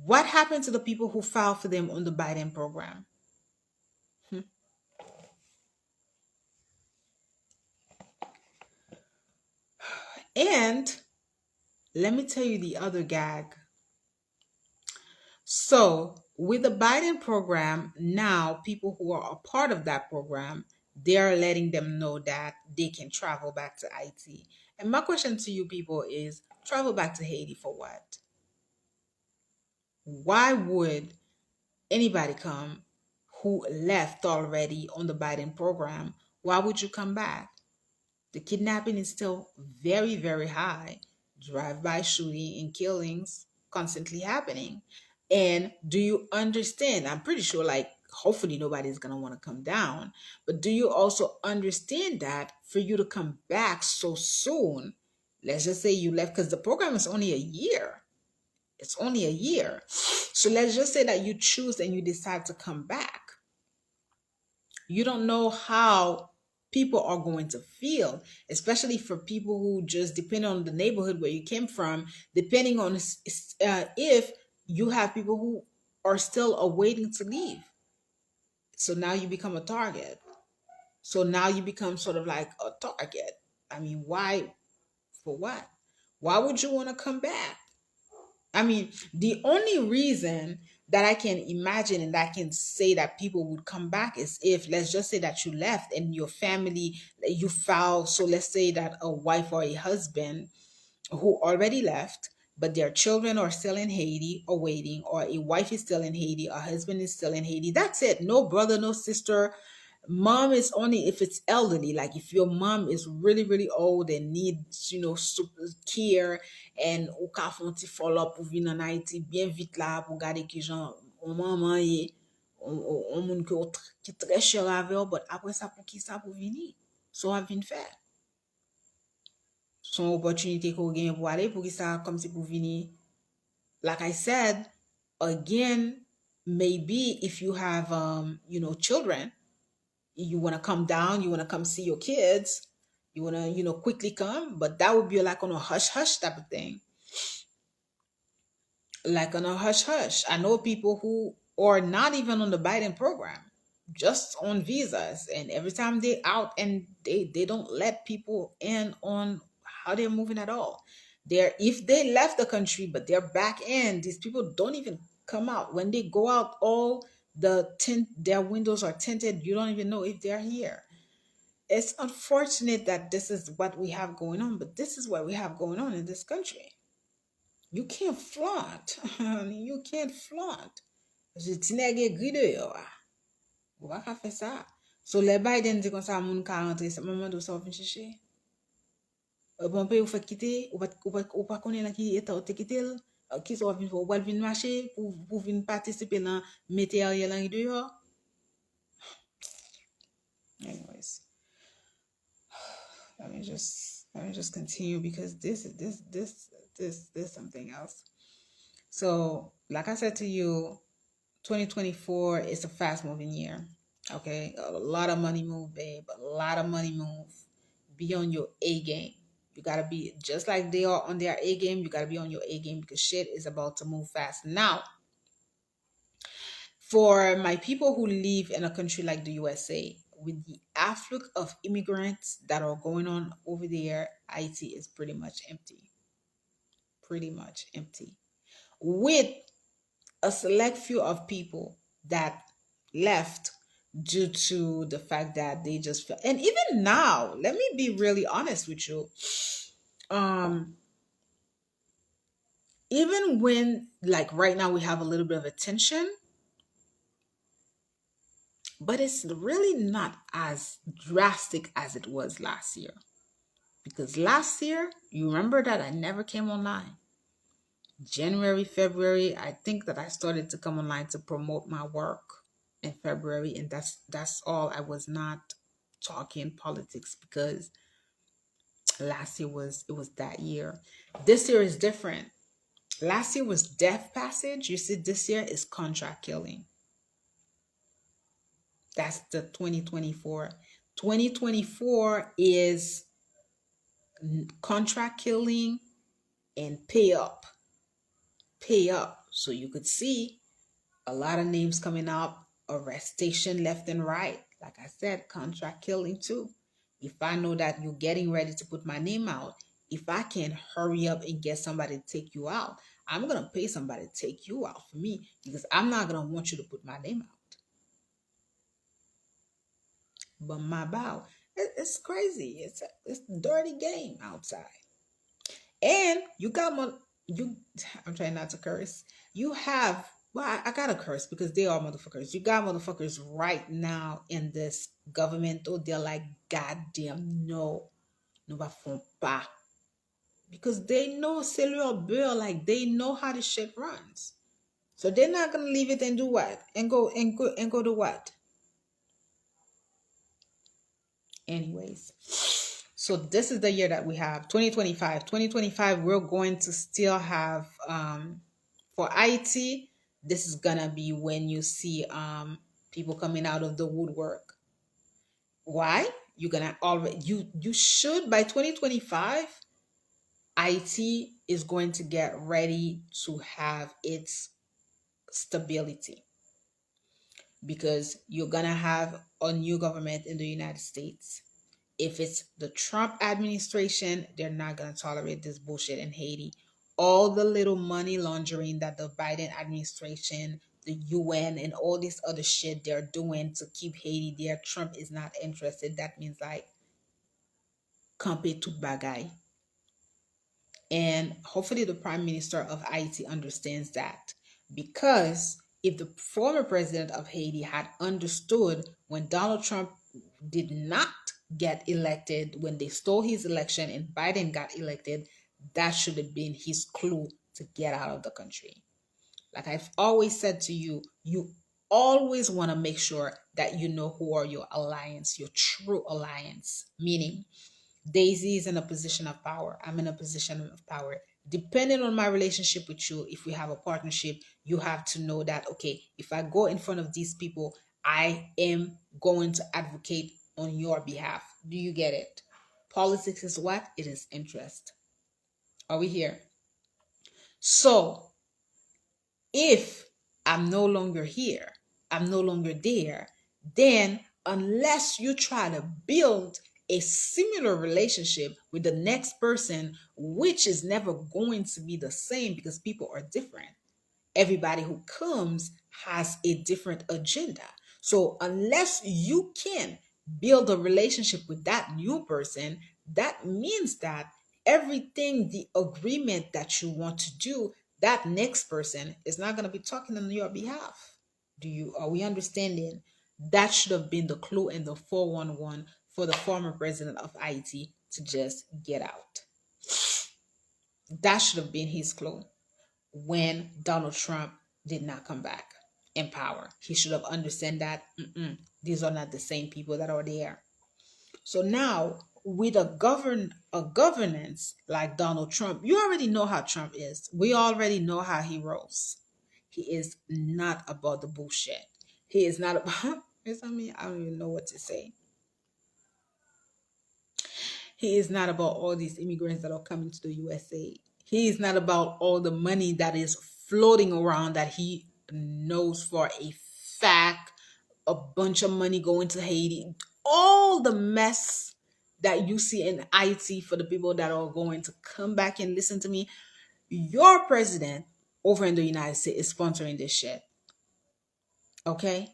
What happened to the people who filed for them on the Biden program? Hmm. And let me tell you the other gag. So, with the Biden program, now people who are a part of that program, they're letting them know that they can travel back to Haiti. And my question to you people is travel back to Haiti for what? Why would anybody come who left already on the Biden program? Why would you come back? The kidnapping is still very, very high. Drive-by shooting and killings constantly happening. And do you understand? I'm pretty sure, like, hopefully nobody's gonna want to come down. But do you also understand that for you to come back so soon, let's just say you left because the program is only a year. It's only a year. So let's just say that you choose and you decide to come back. You don't know how people are going to feel, especially for people who just depend on the neighborhood where you came from, depending on if you have people who are still awaiting to leave. So now you become a target. So now you become sort of like a target. I mean, why? For what? Why would you want to come back? I mean, the only reason that I can imagine and I can say that people would come back is if, let's just say that you left and your family, you filed. So let's say that a wife or a husband who already left, but their children are still in Haiti or waiting, or a wife is still in Haiti, a husband is still in Haiti. That's it. No brother, no sister. Mom is only if it's elderly. Like if your mom is really, really old and needs, super care, and ou ka fon ti follow up pou vin nan Haiti bien vite la pou gade ki jan on maman ye, on moun ki tre cher ave yo, but apre sa pou ki sa pou vini. So a vin fè. Son opportunity ko gen pou ale pou ki sa kom si pou vini. Like I said, again, maybe if you have children, you want to come down, you want to come see your kids, you want to quickly come, but that would be like on a hush hush type of thing. Like on a hush hush. I know people who are not even on the Biden program, just on visas, and every time they out and they don't let people in on how they're moving at all. They're if they left the country but they're back in, these people don't even come out. When they go out, all their windows are tinted. You don't even know if they're here. It's unfortunate that this is what we have going on, but this is what we have going on in this country. You can't flaunt. You can't flaunt. Je tinege gride yo. Ou pa ka fe sa. So le Biden di kon sa moun ka rentre, se maman do sa ou vin chèche. Bon pe ou fè kite, ou pa konen la ki eta ou te kite l. Ki sa ou vin fò, ou wal vin mache pou vin participe nan mete a yel an ide yo. Anyways. Let me just continue because this something else. So, like I said to you, 2024 is a fast moving year. Okay, a lot of money move, babe. A lot of money move. Be on your A game. You gotta be just like they are on their A game. You gotta be on your A game because shit is about to move fast. Now, for my people who live in a country like the USA, with the afflux of immigrants that are going on over there, Haiti is pretty much empty. Pretty much empty. With a select few of people that left due to the fact that they just felt, and even now, let me be really honest with you. Um, Even when, like right now, we have a little bit of a tension, but it's really not as drastic as it was last year. Because last year, you remember that I never came online. January, February, I think that I started to come online to promote my work in February, and that's all. I was not talking politics because last year was that year. This year is different. Last year was death passage. You see, this year is contract killing. That's the 2024. 2024 is contract killing and pay up. Pay up. So you could see a lot of names coming up, arrestation left and right. Like I said, contract killing too. If I know that you're getting ready to put my name out, if I can hurry up and get somebody to take you out, I'm gonna pay somebody to take you out for me because I'm not gonna want you to put my name out. But my bow, it's crazy. It's a dirty game outside. And you got you. I'm trying not to curse. You have. Well, I gotta curse because they are motherfuckers. You got motherfuckers right now in this government. Oh, they're like, goddamn, no, ne va font pas, because they know c'est leur beurre. Like they know how this shit runs. So they're not gonna leave it and do what and go to what. Anyways, so this is the year that we have 2025. 2025, we're going to still have for Ayiti, this is gonna be when you see people coming out of the woodwork. Why? You're gonna already you should by 2025, Ayiti is going to get ready to have its stability, because you're gonna have a new government in the United States. If it's the Trump administration, they're not going to tolerate this bullshit in Haiti. All the little money laundering that the Biden administration, the UN, and all this other shit they're doing to keep Haiti there, Trump is not interested. That means like, campe tout bagay. And hopefully the prime minister of Haiti understands that. Because if the former president of Haiti had understood when Donald Trump did not get elected, when they stole his election and Biden got elected, that should have been his clue to get out of the country. Like I've always said to you, you always want to make sure that you know who are your alliance, your true alliance. Meaning, Daisy is in a position of power. I'm in a position of power. Depending on my relationship with you, if we have a partnership, you have to know that, okay, if I go in front of these people, I am going to advocate on your behalf. Do you get it? Politics is what? It is interest. Are we here? So if I'm no longer here, I'm no longer there, then unless you try to build a similar relationship with the next person, which is never going to be the same because people are different. Everybody who comes has a different agenda. So unless you can build a relationship with that new person, that means that everything, the agreement that you want to do, that next person is not going to be talking on your behalf. Are we understanding? That should have been the clue in the 411 for the former president of Haiti to just get out. That should have been his clue when Donald Trump did not come back in power. He should have understood that these are not the same people that are there. So now, with a governance like Donald Trump, you already know how Trump is. We already know how he rolls. He is not about the bullshit. He is not about. I don't even know what to say. He is not about all these immigrants that are coming to the USA. He is not about all the money that is floating around that he knows for a fact, a bunch of money going to Haiti. All the mess that you see in IT, for the people that are going to come back and listen to me, your president over in the United States is sponsoring this shit. Okay?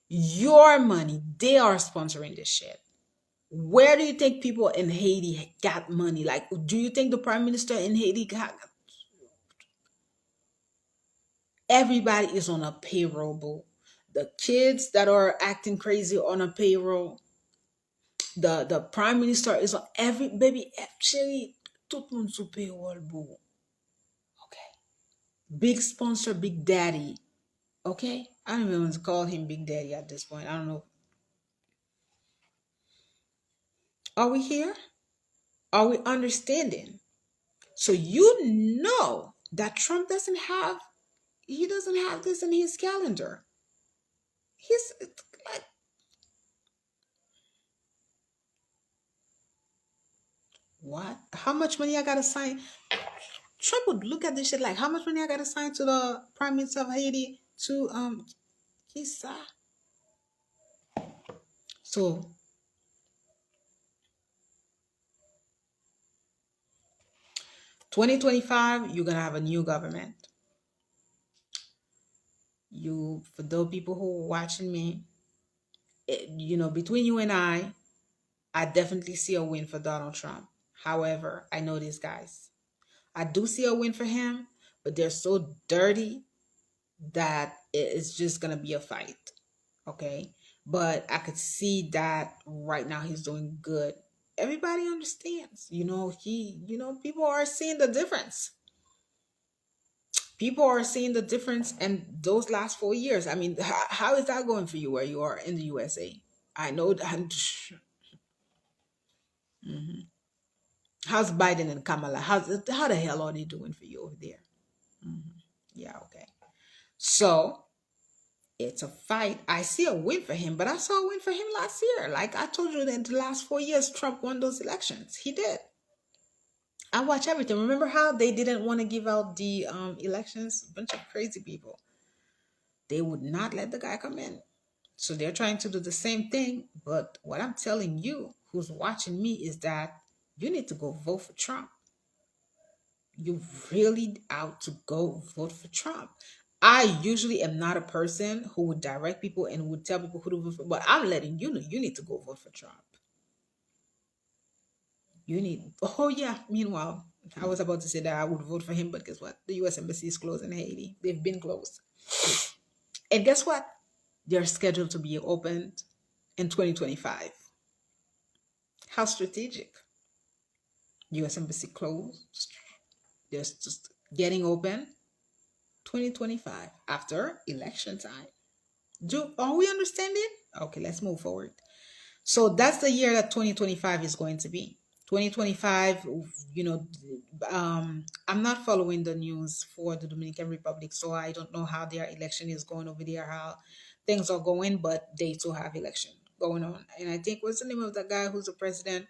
Your money, they are sponsoring this shit. Where do you think people in Haiti got money? Like, do you think the prime minister in Haiti got? Everybody is on a payroll, boo. The kids that are acting crazy on a payroll. The prime minister is on every baby. Actually, tout le monde sous payroll, boo. Okay. Big sponsor, big daddy. Okay. I don't even want to call him Big Daddy at this point. I don't know. Are we here? Are we understanding? So you know that Trump doesn't have this in his calendar. He's like, what? How much money I gotta sign? Trump would look at this shit like, how much money I gotta sign to the Prime Minister of Haiti to Kisa. So 2025, you're gonna have a new government. You, for those people who are watching me, between you and I definitely see a win for Donald Trump. However, I know these guys. I do see a win for him, but they're so dirty that it's just gonna be a fight. Okay. But I could see that right now he's doing good. Everybody understands. People are seeing the difference. People are seeing the difference in those last 4 years. I mean, how is that going for you where you are in the USA? I know that. Mhm. How's Biden and Kamala? How the hell are they doing for you over there? Mhm. Yeah, okay. So it's a fight. I see a win for him, but I saw a win for him last year. Like I told you, in the last 4 years, Trump won those elections. He did. I watch everything. Remember how they didn't want to give out the elections? A bunch of crazy people. They would not let the guy come in. So they're trying to do the same thing. But what I'm telling you, who's watching me, is that you need to go vote for Trump. You really out to go vote for Trump. I usually am not a person who would direct people and would tell people who to vote for, but I'm letting you know you need to go vote for Trump. You need, oh yeah, meanwhile, I was about to say that I would vote for him, but guess what? The US Embassy is closed in Haiti. They've been closed. And guess what? They're scheduled to be opened in 2025. How strategic. US Embassy closed. They're just getting open 2025 after election time. Are we understanding? Okay, let's move forward. So that's the year that 2025 is going to be. 2025, I'm not following the news for the Dominican Republic, so I don't know how their election is going over there, how things are going, but they too have election going on. And I think, what's the name of the guy who's the president?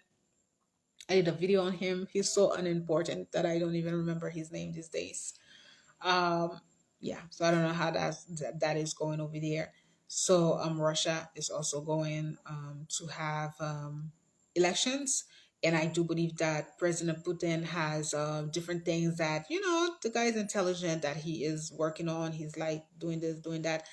I did a video on him. He's so unimportant that I don't even remember his name these days. Um, yeah, so I don't know how that is going over there. So Russia is also going to have elections, and I do believe that President Putin has different things that the guy is intelligent, that he is working on. He's like doing this, doing that,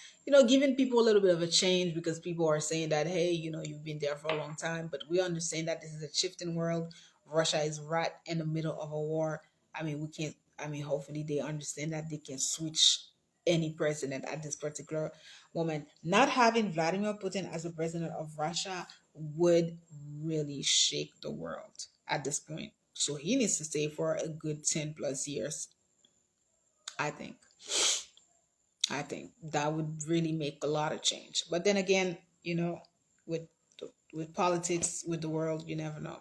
giving people a little bit of a change, because people are saying that, hey, you've been there for a long time, but we understand that this is a shifting world. Russia is right in the middle of a war. I mean, we can't. I mean, hopefully they understand that they can switch any president at this particular moment. Not having Vladimir Putin as the president of Russia would really shake the world at this point. So he needs to stay for a good 10 plus years. I think. I think that would really make a lot of change. But then again, with with politics, with the world, you never know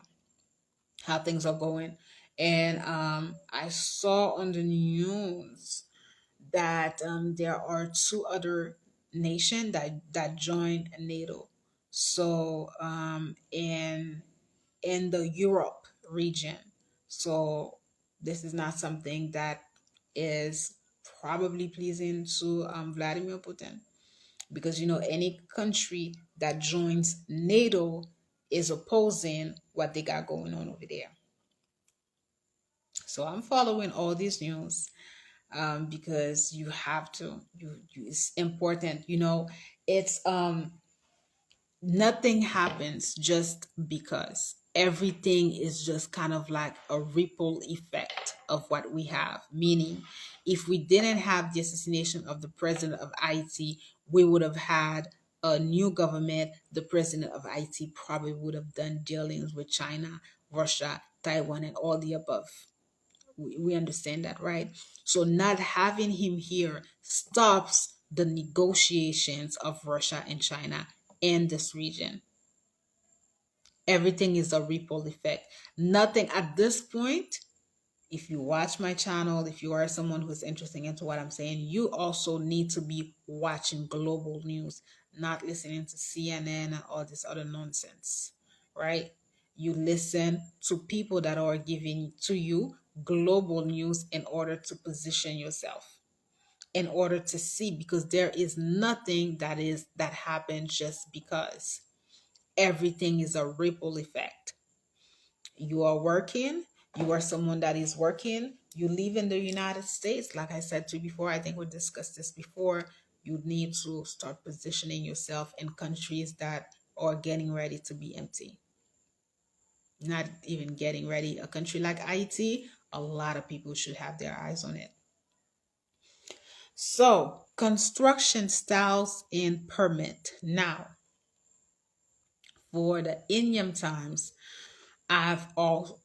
how things are going. And I saw on the news that there are two other nations that joined NATO. So in the Europe region. So this is not something that is probably pleasing to Vladimir Putin, because any country that joins NATO is opposing what they got going on over there. So I'm following all these news because you have to. It's important. It's nothing happens just because. Everything is just kind of like a ripple effect of what we have. Meaning, if we didn't have the assassination of the president of Haiti, we would have had a new government. The president of Haiti probably would have done dealings with China, Russia, Taiwan, and all the above. We understand that, right? So not having him here stops the negotiations of Russia and China in this region. Everything is a ripple effect. Nothing at this point. If you watch my channel, if you are someone who's interested into what I'm saying, you also need to be watching global news, not listening to CNN and all this other nonsense, right? You listen to people that are giving to you global news in order to position yourself, in order to see, because there is nothing that happens just because. Everything is a ripple effect. You are working, you are someone that is working, you live in the United States, like I said to you before, I think we discussed this before. You need to start positioning yourself in countries that are getting ready to be empty. Not even getting ready. A country like Haiti, a lot of people should have their eyes on it. So, construction styles and permit. Now, for the Indian times, also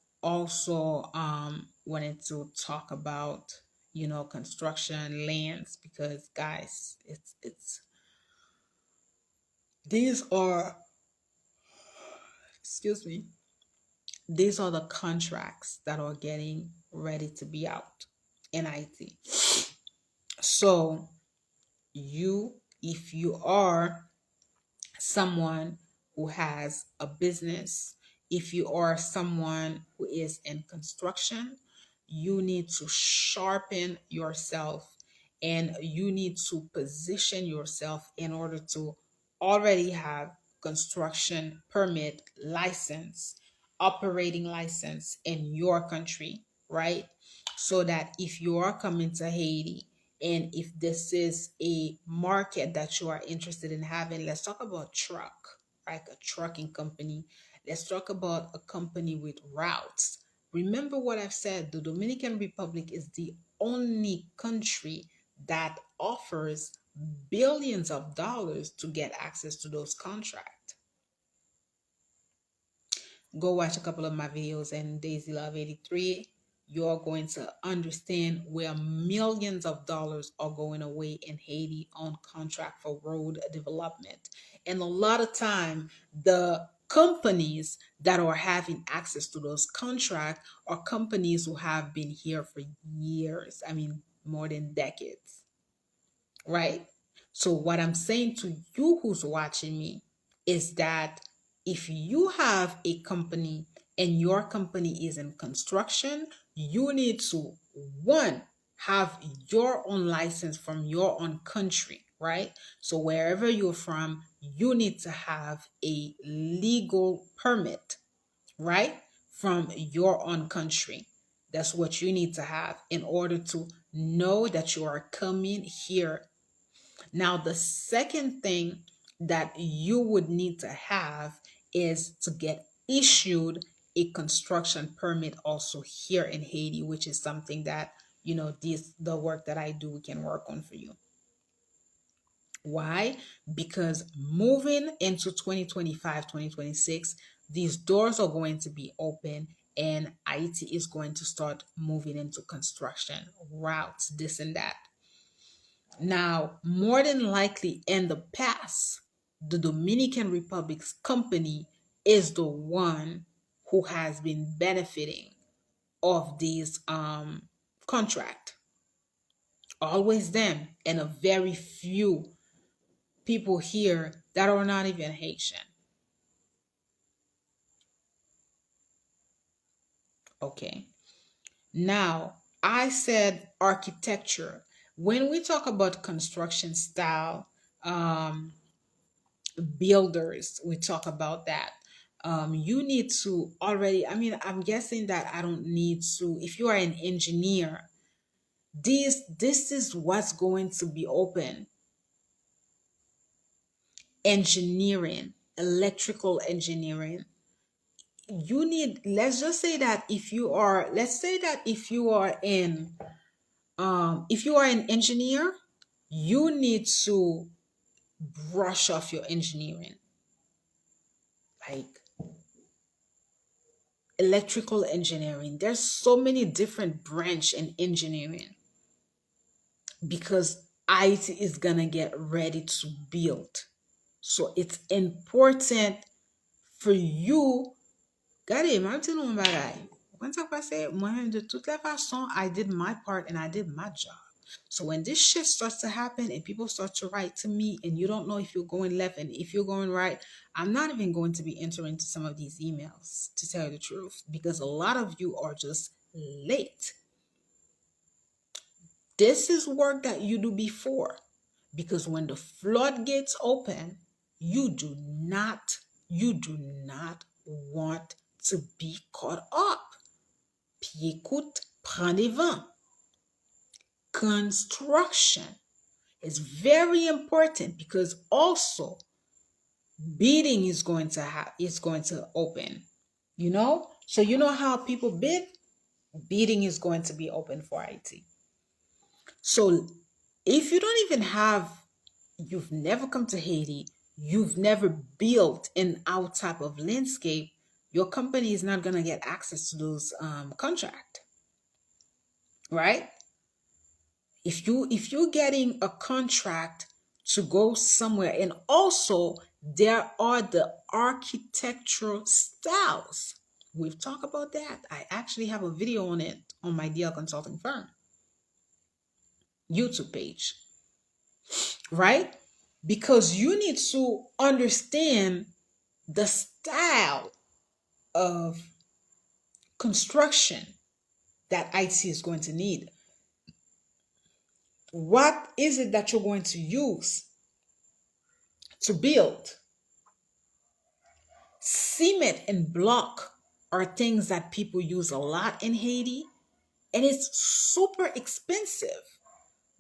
wanted to talk about, construction lands, because guys, it's these are, excuse me, these are the contracts that are getting ready to be out in IT. So if you are someone who has a business, if you are someone who is in construction, you need to sharpen yourself and you need to position yourself in order to already have construction permit license, operating license in your country, right? So that if you are coming to Haiti, and if this is a market that you are interested in having, let's talk about truck, like a trucking company. Let's talk about a company with routes. Remember what I've said, the Dominican Republic is the only country that offers billions of dollars to get access to those contracts. Go watch a couple of my videos and Daisy Love 83. You're going to understand where millions of dollars are going away in Haiti on contract for road development. And a lot of time, the companies that are having access to those contracts are companies who have been here for years. I mean, more than decades, right? So what I'm saying to you who's watching me is that if you have a company and your company is in construction, you need to, one, have your own license from your own country, right? So wherever you're from, you need to have a legal permit, right? From your own country. That's what you need to have in order to know that you are coming here. Now, the second thing that you would need to have is to get issued a construction permit also here in Haiti, which is something that, the work that I do, we can work on for you. Why? Because moving into 2025, 2026, these doors are going to be open and IT is going to start moving into construction routes, this and that. Now, more than likely in the past, the Dominican Republic's company is the one who has been benefiting of these contract. Always them, and a very few people here that are not even Haitian. Okay. Now, I said architecture. When we talk about construction style, builders, we talk about that. You need to already, I mean, I'm guessing that I don't need to, if you are an engineer, this is what's going to be open. Engineering, electrical engineering. You need, let's just say that if you are, let's say that if you are an engineer, you need to brush off your engineering. Like electrical engineering, there's so many different branch in engineering, because IT is gonna get ready to build. So it's important for you. Gade, mwen ti nou bagay. When sa pase, mwen de toute la façon, I did my part and I did my job. So when this shit starts to happen and people start to write to me and you don't know if you're going left and if you're going right, I'm not even going to be entering into some of these emails, to tell you the truth, because a lot of you are just late. This is work that you do before, because when the floodgates open, you do not you do not want to be caught up. Puis écoute, prends des vents. Construction is very important, because also bidding is going to open. So you know how people bid? Bidding is going to be open for IT. So if you don't even have, you've never come to Haiti, you've never built in our type of landscape, your company is not going to get access to those contract, right? If you're getting a contract to go somewhere, and also there are the architectural styles. We've talked about that. I actually have a video on it on my DL consulting firm YouTube page, right? Because you need to understand the style of construction that IT is going to need. What is it that you're going to use to build? Cement and block are things that people use a lot in Haiti, and it's super expensive.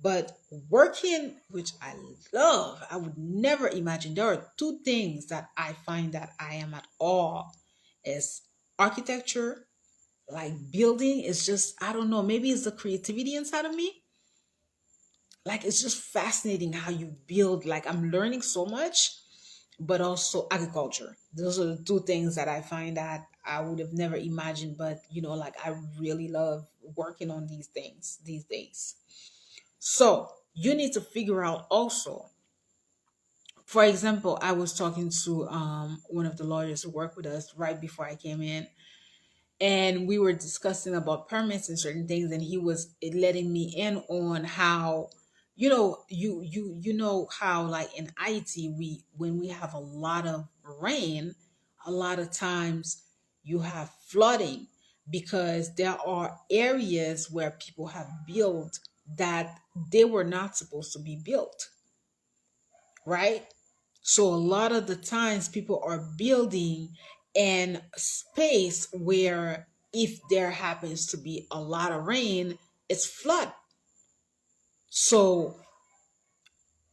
But working, which I love, I would never imagine. There are two things that I find that I am at awe is architecture, like building is just, I don't know, maybe it's the creativity inside of me. Like it's just fascinating how you build. Like I'm learning so much, but also agriculture. Those are the two things that I find that I would have never imagined. But like I really love working on these things these days. So you need to figure out also. For example, I was talking to one of the lawyers who worked with us right before I came in, and we were discussing about permits and certain things, and he was letting me in on how you know how, like in Haiti, we when we have a lot of rain, a lot of times you have flooding, because there are areas where people have built that they were not supposed to be built, right? So a lot of the times people are building in space where if there happens to be a lot of rain, it's flood. So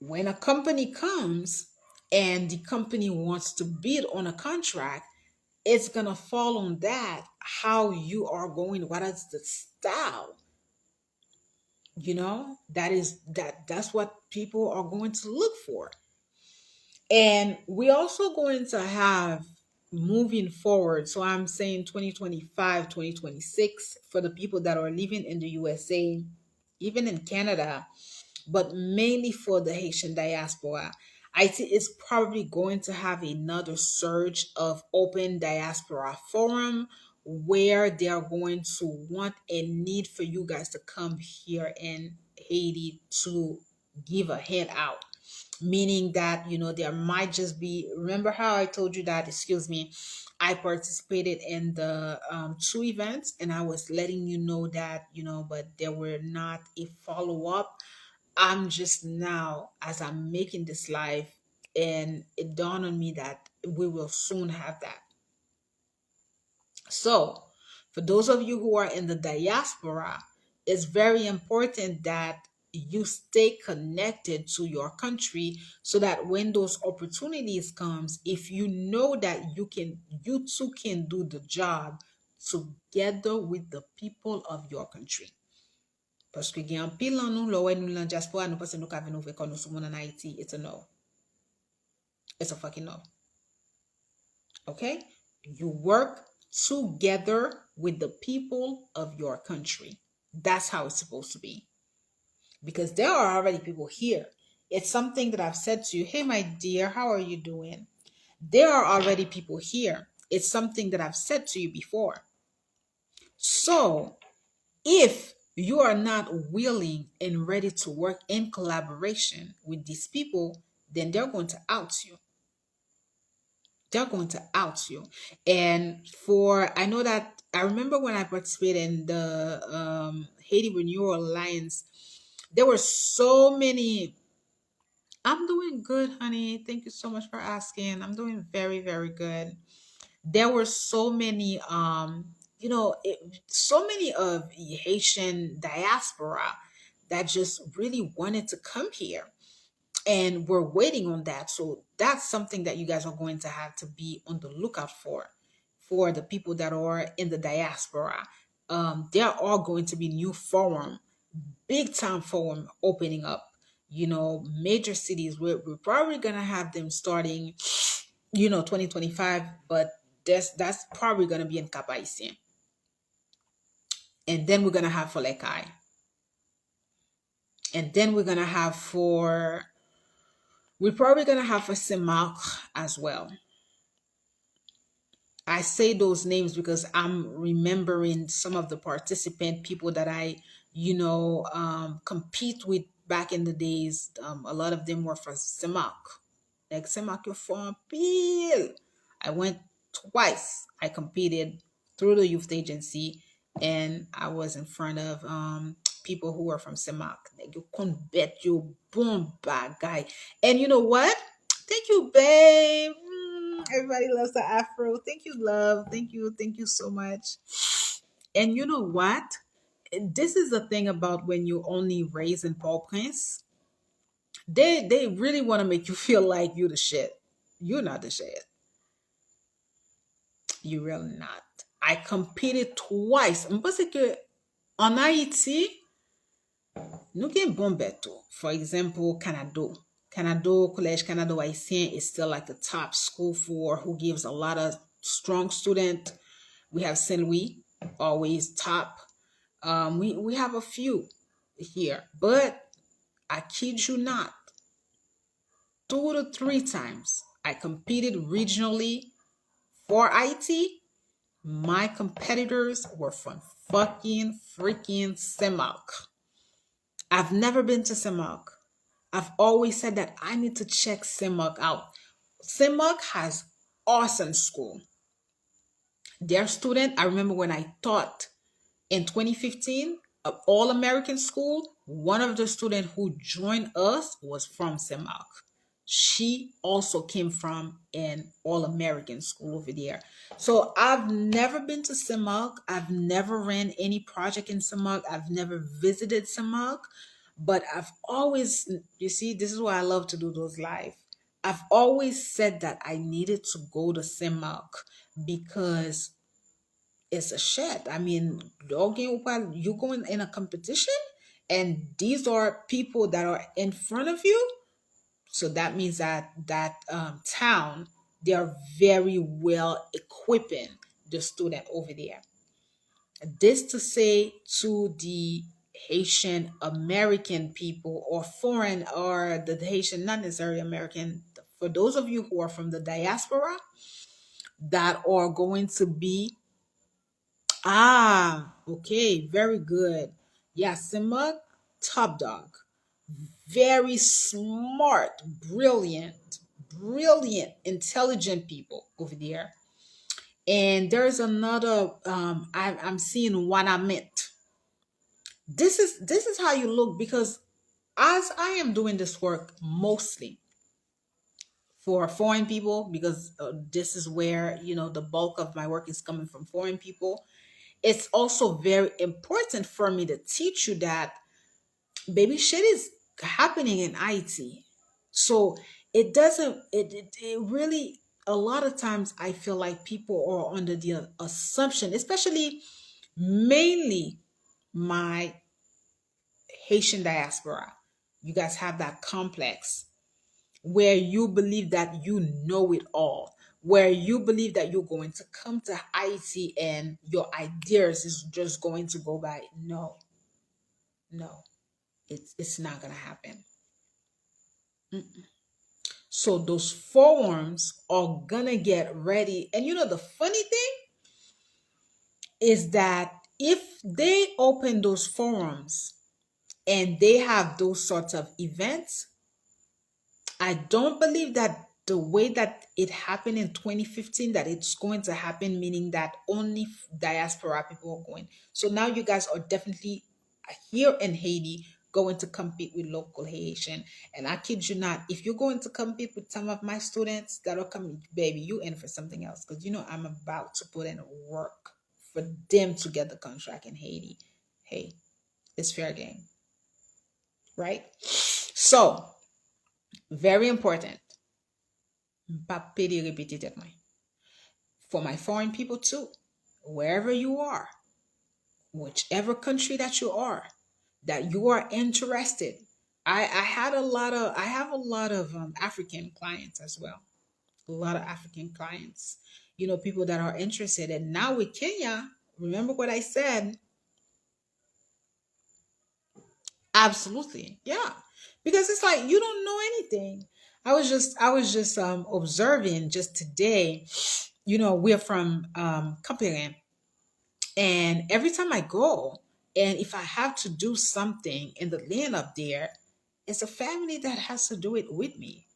when a company comes and the company wants to bid on a contract, it's gonna fall on that, how you are going, what is the style, that's what people are going to look for. And we also going to have, moving forward, so I'm saying 2025, 2026, for the people that are living in the USA, even in Canada, but mainly for the Haitian diaspora. IT is probably going to have another surge of open diaspora forum, where they are going to want and need for you guys to come here in Haiti to give a hand out. Meaning that, there might just be, remember how I told you that, excuse me, I participated in the two events, and I was letting you know that, but there were not a follow up. I'm just now, as I'm making this live, and it dawned on me that we will soon have that. So, for those of you who are in the diaspora, it's very important that you stay connected to your country, so that when those opportunities comes, if you know that you too can do the job together with the people of your country. Paske gen an pil nan nou, lo wè nou lan diaspora, nou pase nou ka ven nou ve kon nou sou moun an Haiti. It's a no. It's a fucking no. Okay? You work together with the people of your country. That's how it's supposed to be. Because there are already people here. It's something that I've said to you. Hey, my dear, how are you doing? There are already people here. It's something that I've said to you before. So, if you are not willing and ready to work in collaboration with these people, then they're going to out you. They're going to out you. And I know that I remember when I participated in the Haiti Renewal Alliance, there were so many. I'm doing good, honey. Thank you so much for asking. I'm doing very, very good. There were so many, so many of Haitian diaspora that just really wanted to come here, and we're waiting on that. So that's something that you guys are going to have to be on the lookout for the people that are in the diaspora. There are going to be new forum, big time forum opening up. Major cities. We're probably gonna have them starting, 2025, but that's probably gonna be in Cap Haitien, and then we're gonna have for Lekai, and then we're probably gonna have for Semak as well. I say those names because I'm remembering some of the participant people that I, compete with back in the days. A lot of them were from Semak. Like Semak, you're from Peel. I went twice. I competed through the youth agency, and I was in front of people who were from Semak. Like, you can't bet you boom bad guy. And you know what? Thank you, babe. Everybody loves the afro. Thank you, love. Thank you so much. And you know what? This is the thing about when you only raise in Paul Prince. They really want to make you feel like you the shit. You're not the shit. You really not. I competed twice. Parce que en Haïti, nous gen bon beto. For example, Canado. Canado, Collège Canado Haïtien is still like the top school for who gives a lot of strong student. We have Saint Louis, always top. We have a few here, but I kid you not, 2 to 3 times I competed regionally for IT. My competitors were from fucking freaking Semak. I've never been to Semak. I've always said that I need to check Semak out. Semak has awesome school. Their student, I remember when I taught in 2015, All American School, one of the students who joined us was from Semak. She also came from an All American School over there. So I've never been to Semak. I've never ran any project in Semak. I've never visited Semak. But I've always, you see, this is why I love to do those live. I've always said that I needed to go to Semak because it's a shit. I mean, you going in a competition, and these are people that are in front of you. So that means that town, they are very well equipping the student over there. This to say to the Haitian American people or foreign, or the Haitian, not necessarily American, for those of you who are from the diaspora that are going to be. Okay, very good. Yeah, Simba, top dog. Very smart, brilliant, intelligent people over there. And there's another, I'm seeing what I meant. This is how you look, because as I am doing this work mostly for foreign people, because this is where the bulk of my work is coming from foreign people. It's also very important for me to teach you that baby shit is happening in IT. So it doesn't it really, a lot of times I feel like people are under the assumption, especially mainly my Haitian diaspora. You guys have that complex where you believe that you know it all, where you believe that you're going to come to IT and your ideas is just going to go by. No, no, it's not gonna happen. So those forums are gonna get ready. And the funny thing is that if they open those forums and they have those sorts of events, I don't believe that the way that it happened in 2015, that it's going to happen, meaning that only diaspora people are going. So now you guys are definitely here in Haiti going to compete with local Haitian. And I kid you not, if you're going to compete with some of my students that are coming, baby, you in for something else. Because you know I'm about to put in work for them to get the contract in Haiti. Hey, it's fair game, right? So, very important. Pas pédi répéter tête moi. For my foreign people too, wherever you are, whichever country that you are, that you are interested. I have a lot of African clients as well. A lot of African clients. You know, people that are interested. And now with Kenya, remember what I said? Absolutely. Yeah. Because it's like you don't know anything. I was just observing just today. You know, we're from Kapere. And every time I go, and if I have to do something in the land up there, it's a family that has to do it with me.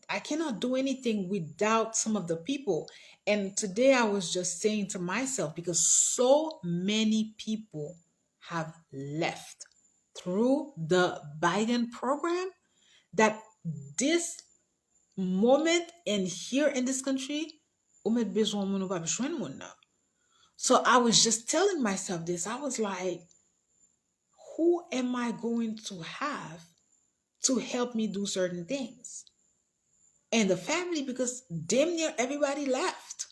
I cannot do anything without some of the people. And today I was just saying to myself, because so many people have left through the Biden program, that this moment and here in this country, on met besoin moun nou pa jwenn moun nan. So I was just telling myself this. I was like, who am I going to have to help me do certain things? And the family, because damn near everybody left.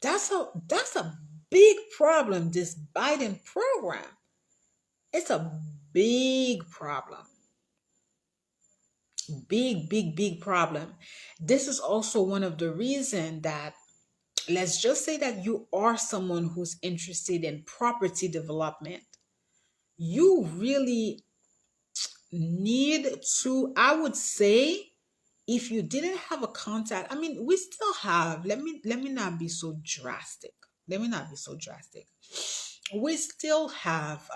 That's a big problem, this Biden program. It's a big problem. Big, big, big problem. This is also one of the reasons that, let's just say that you are someone who's interested in property development. You really need to, I would say, if you didn't have a contact, I mean, we still have, let me not be so drastic. Let me not be so drastic. We still have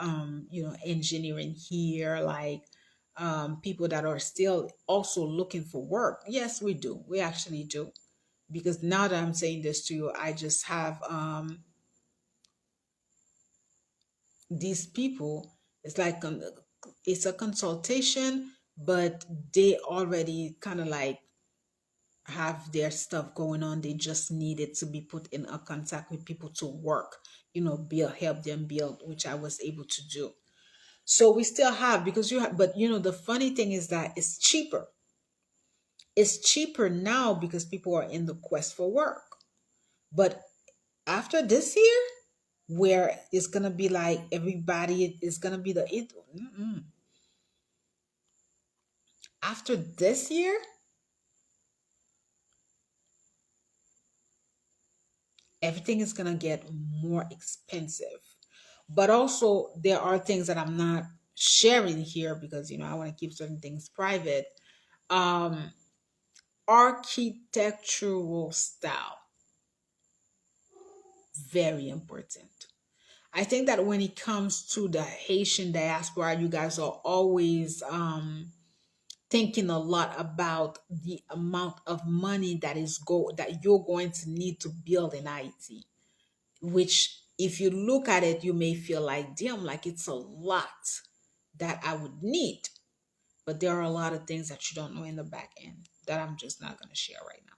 engineering here, like people that are still also looking for work. Yes, we do. We actually do. Because now that I'm saying this to you, I just have these people. It's like it's a consultation, but they already kind of like have their stuff going on. They just needed to be put in a contact with people to work, build, help them build, which I was able to do. So we still have, because you have, but the funny thing is that it's cheaper. It's cheaper now because people are in the quest for work. But after this year, where it's gonna be like everybody is gonna be after this year, everything is gonna get more expensive. But also there are things that I'm not sharing here because I want to keep certain things private. Um, Architectural style, very important. I think that when it comes to the Haitian diaspora, you guys are always thinking a lot about the amount of money that you're going to need to build an IT, which if you look at it, you may feel like, damn, like it's a lot that I would need. But there are a lot of things that you don't know in the back end that I'm just not going to share right now.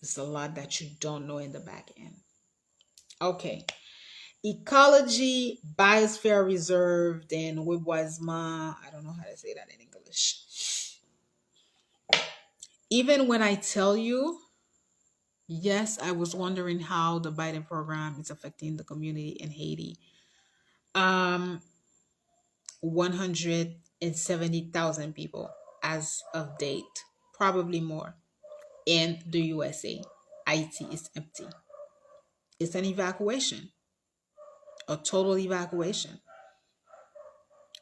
It's a lot that you don't know in the back end. Okay. Ecology, biosphere reserve, then Webwasma. I don't know how to say that in English. Even when I tell you, yes, I was wondering how the Biden program is affecting the community in Haiti. 170,000 people as of date, probably more, in the USA. Haiti is empty. It's an evacuation, a total evacuation,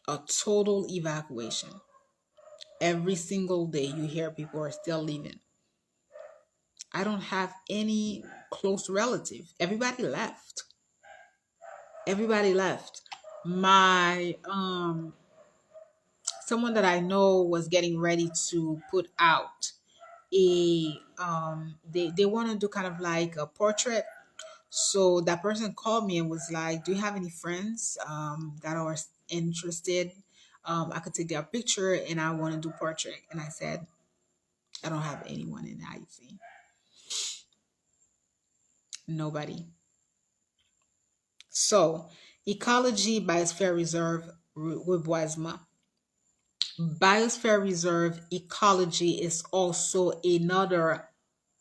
a total evacuation. Every single day, you hear people are still leaving. I don't have any close relative. Everybody left. Everybody left. My someone that I know was getting ready to put out a they want to do kind of like a portrait. So that person called me and was like, "Do you have any friends that are interested? I could take their picture and I want to do portrait." And I said, "I don't have anyone in Haiti. Nobody." So, ecology, biosphere reserve, Reboisement. Biosphere reserve ecology is also another,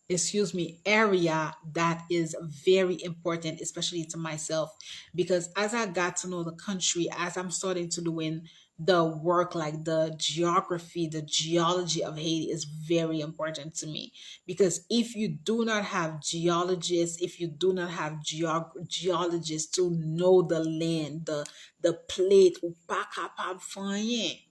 excuse me, area that is very important, especially to myself, because as I got to know the country, as I'm starting to doing the work, like the geography, the geology of Haiti is very important to me. Because if you do not have geologists, if you do not have geologists to know the land, the plate, ou pa kapab fanyen.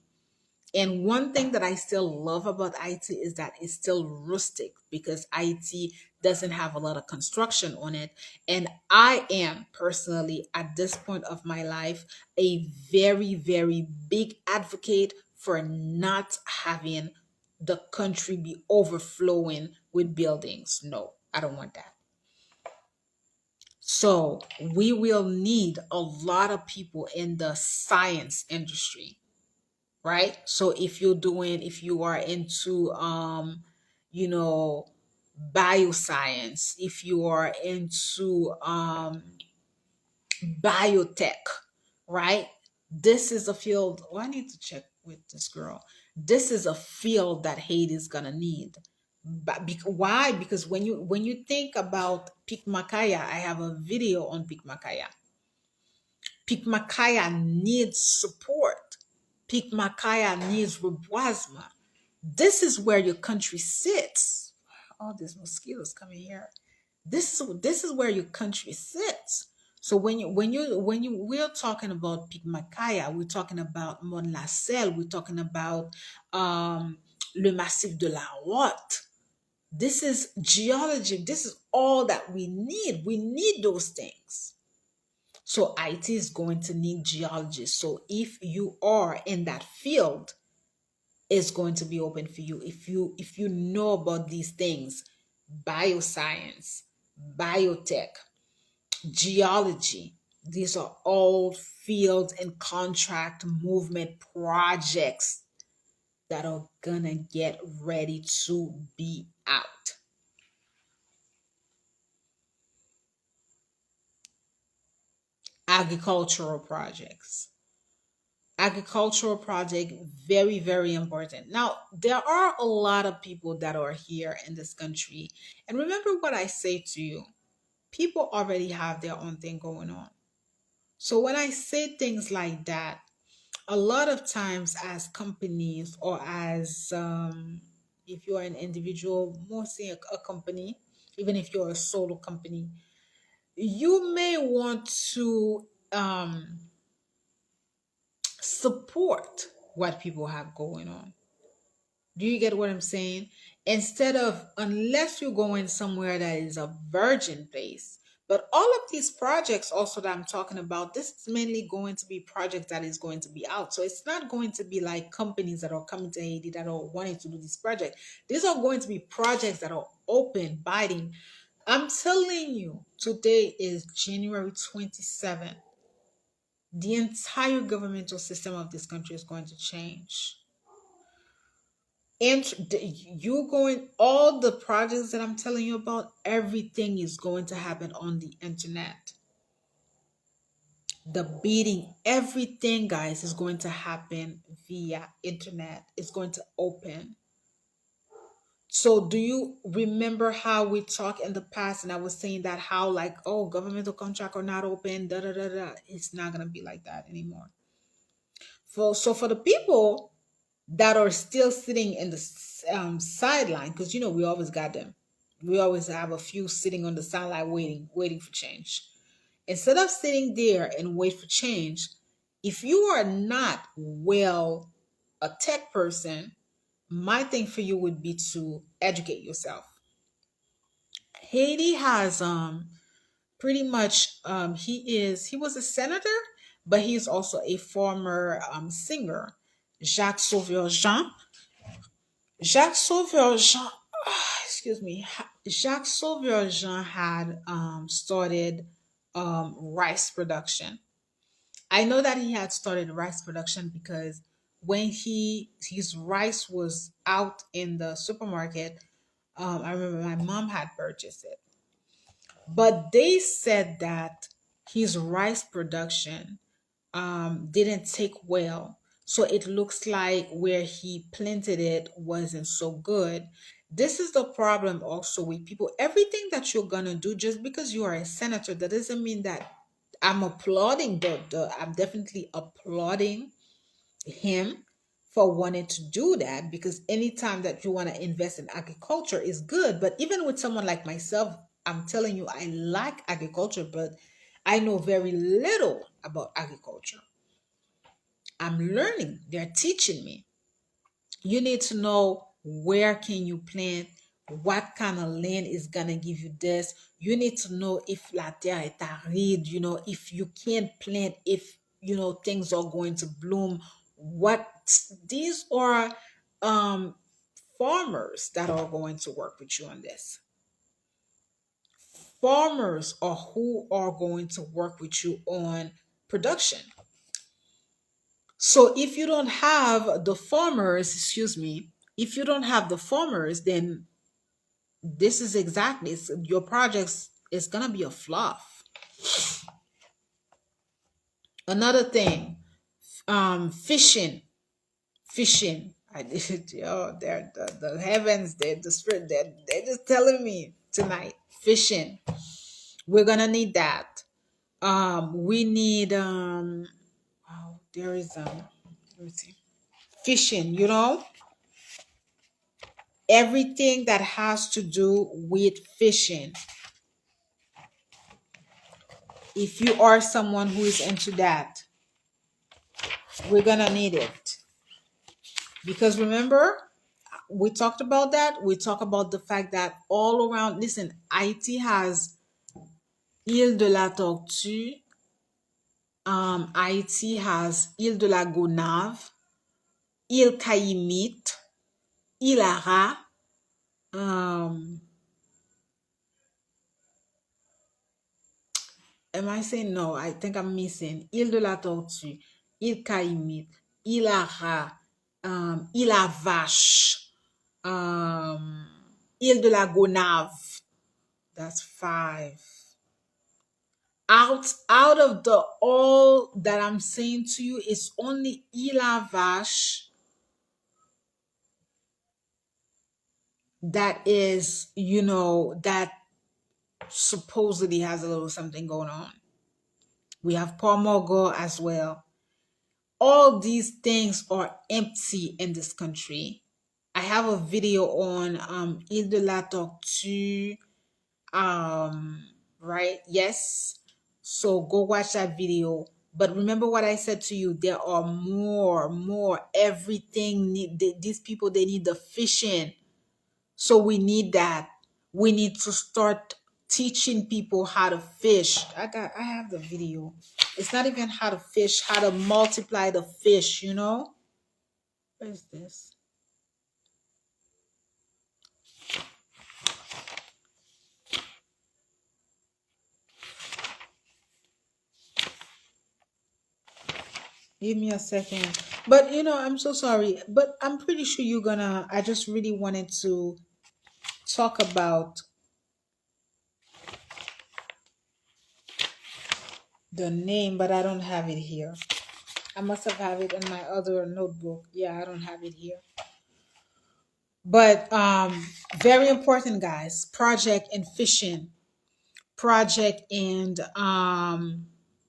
And one thing that I still love about IT is that it's still rustic, because IT doesn't have a lot of construction on it. And I am personally, at this point of my life, a very, very big advocate for not having the country be overflowing with buildings. No, I don't want that. So we will need a lot of people in the science industry, right? So if you are into you know bioscience, if you are into biotech, right? This is a field. Oh, I need to check with this girl. This is a field that Haiti is gonna need. But why? Because when you think about Pikmakaya, I have a video on Pikmakaya. Pikmakaya needs support. Pikmakaya needs reboisement. This is where your country sits. All these mosquitoes coming here. This is where your country sits. So when you we're talking about Pikmakaya, we're talking about Mont Lacelle, we're talking about Le Massif de la Rotte. This is geology. This is all that we need. We need those things. So IT is going to need geologists. So if you are in that field, it's going to be open for you. If you know about these things, bioscience, biotech, geology, these are all fields and contract movement projects that are gonna get ready to be out. Agricultural projects. Agricultural project, very, very important. Now there are a lot of people that are here in this country, and remember what I say to you, people already have their own thing going on. So when I say things like that, a lot of times as companies, or as if you're an individual, mostly a company, even if you're a solo company, you may want to support what people have going on. Do you get what I'm saying? Instead of, unless you're going somewhere that is a virgin place. But all of these projects also that I'm talking about, this is mainly going to be projects that is going to be out. So it's not going to be like companies that are coming to Haiti that are wanting to do this project. These are going to be projects that are open, biting. I'm telling you, today is January 27th. The entire governmental system of this country is going to change. And you going, all the projects that I'm telling you about, everything is going to happen on the internet. The bidding, everything, guys, is going to happen via internet. It's going to open. So do you remember how we talked in the past, and I was saying that how, like, oh, governmental contract are not open, da da da da. It's not gonna be like that anymore. For the people that are still sitting in the sideline, because we always got them. We always have a few sitting on the sideline waiting for change. Instead of sitting there and wait for change, if you are not well a tech person, my thing for you would be to educate yourself. Haiti has pretty much he was a senator, but he's also a former singer. Jacques Sauveur Jean. Jacques Sauveur Jean, excuse me, Jacques Sauveur Jean had started rice production. I know that he had started rice production because when his rice was out in the supermarket, I remember my mom had purchased it. But they said that his rice production didn't take well. So it looks like where he planted it wasn't so good. This is the problem also with people. Everything that you're gonna do, just because you are a senator, that doesn't mean that I'm applauding the I'm definitely applauding him for wanting to do that, because anytime that you want to invest in agriculture is good. But even with someone like myself, I'm telling you, I like agriculture, but I know very little about agriculture. I'm learning. They're teaching me. You need to know where can you plant, what kind of land is gonna give you this. You need to know if la terre est aride, if you can't plant, if things are going to bloom. What these are um farmers that are going to work with you on this. Farmers are who are going to work with you on production. So if you don't have the farmers, excuse me, if you don't have the farmers, then this is exactly your projects is gonna be a fluff. Another thing, fishing. I did, they're the heavens, they're the spirit, they're just telling me tonight, fishing. We're gonna need that. We need wow, there is let me see, fishing. Everything that has to do with fishing. If you are someone who is into that, we're gonna need it. Because remember, we talked about that. We talked about the fact that all around, listen, Haiti has Île de la Tortue, Haiti has Île de la Gonave, Île Caïmite, Île Ara, um, am I saying no? I think I'm missing Île de la Tortue, Île Caïmite, Île Ara, Île à Vache, um, Île de la Gonave. That's five. Out of the all that I'm saying to you, it's only Île à Vache that is, that supposedly has a little something going on. We have Palmogo as well. All these things are empty in this country. I have a video on Île de la Tortue. Right? Yes. So go watch that video. But remember what I said to you. There are more. Everything these people, they need the fishing. So we need that. We need to start teaching people how to fish. I have the video. It's not even how to fish, how to multiply the fish. What is this? Give me a second. But I'm so sorry. But I'm pretty sure I just really wanted to talk about the name, but I don't have it here. I must have it in my other notebook. Yeah, I don't have it here. But very important, guys. Project and fishing. Project and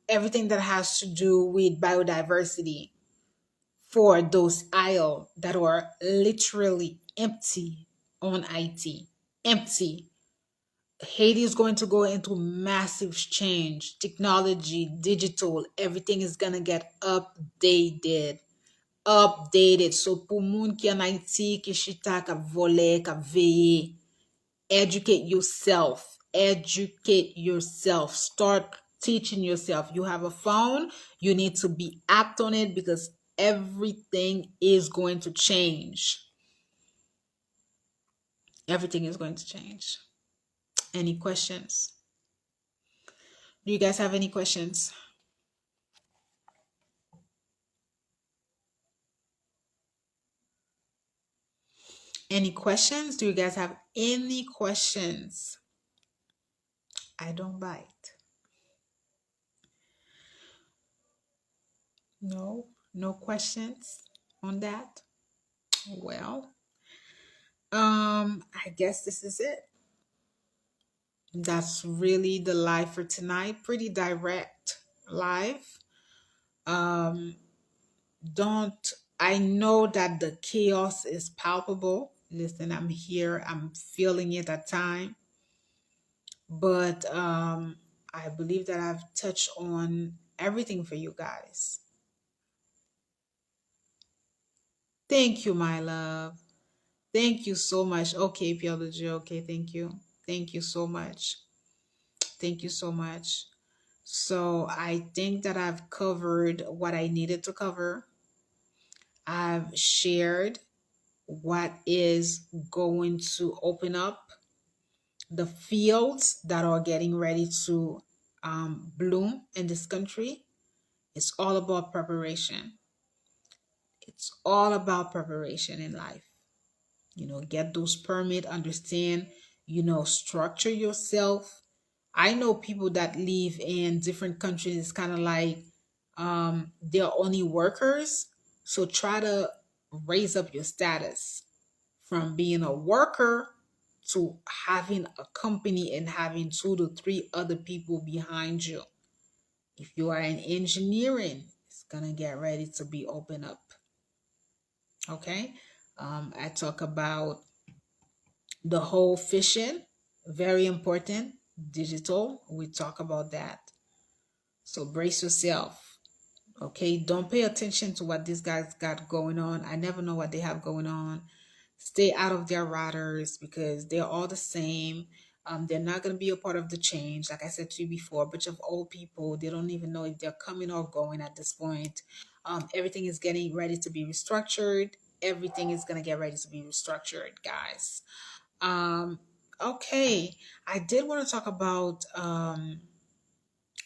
everything that has to do with biodiversity for those isles that are literally empty on Haiti. Empty. Haiti is going to go into massive change. Technology, digital, everything is gonna get updated. Updated. So pour moun ki an Haiti, ki chita, ka vole, ka veye, educate yourself. Educate yourself. Start teaching yourself. You have a phone, you need to be apt on it, because everything is going to change. Everything is going to change. Any questions? Do you guys have any questions? Any questions? Do you guys have any questions? I don't bite. No, no questions on that. Well, I guess this is it. That's really the live for tonight. Pretty direct live. Um, don't I know that the chaos is palpable. Listen, I'm here. I'm feeling it at time. But I believe that I've touched on everything for you guys. Thank you, my love. Thank you so much. Okay, Piology. Okay, thank you. Thank you so much. Thank you so much. So I think that I've covered what I needed to cover. I've shared what is going to open up the fields that are getting ready to bloom in this country. It's all about preparation. It's all about preparation in life. Get those permit, understand, structure yourself. I know people that live in different countries, kind of like they're only workers. So try to raise up your status from being a worker to having a company and having 2 to 3 other people behind you. If you are in engineering, it's gonna get ready to be open up. Okay. I talk about the whole fishing, very important. Digital, we talk about that. So brace yourself. Okay, don't pay attention to what these guys got going on. I never know what they have going on. Stay out of their radars because they're all the same. They're not going to be a part of the change. Like I said to you before, a bunch of old people, they don't even know if they're coming or going at this point. Everything is getting ready to be restructured. Everything is going to get ready to be restructured, guys. Um, okay, I did want to talk about.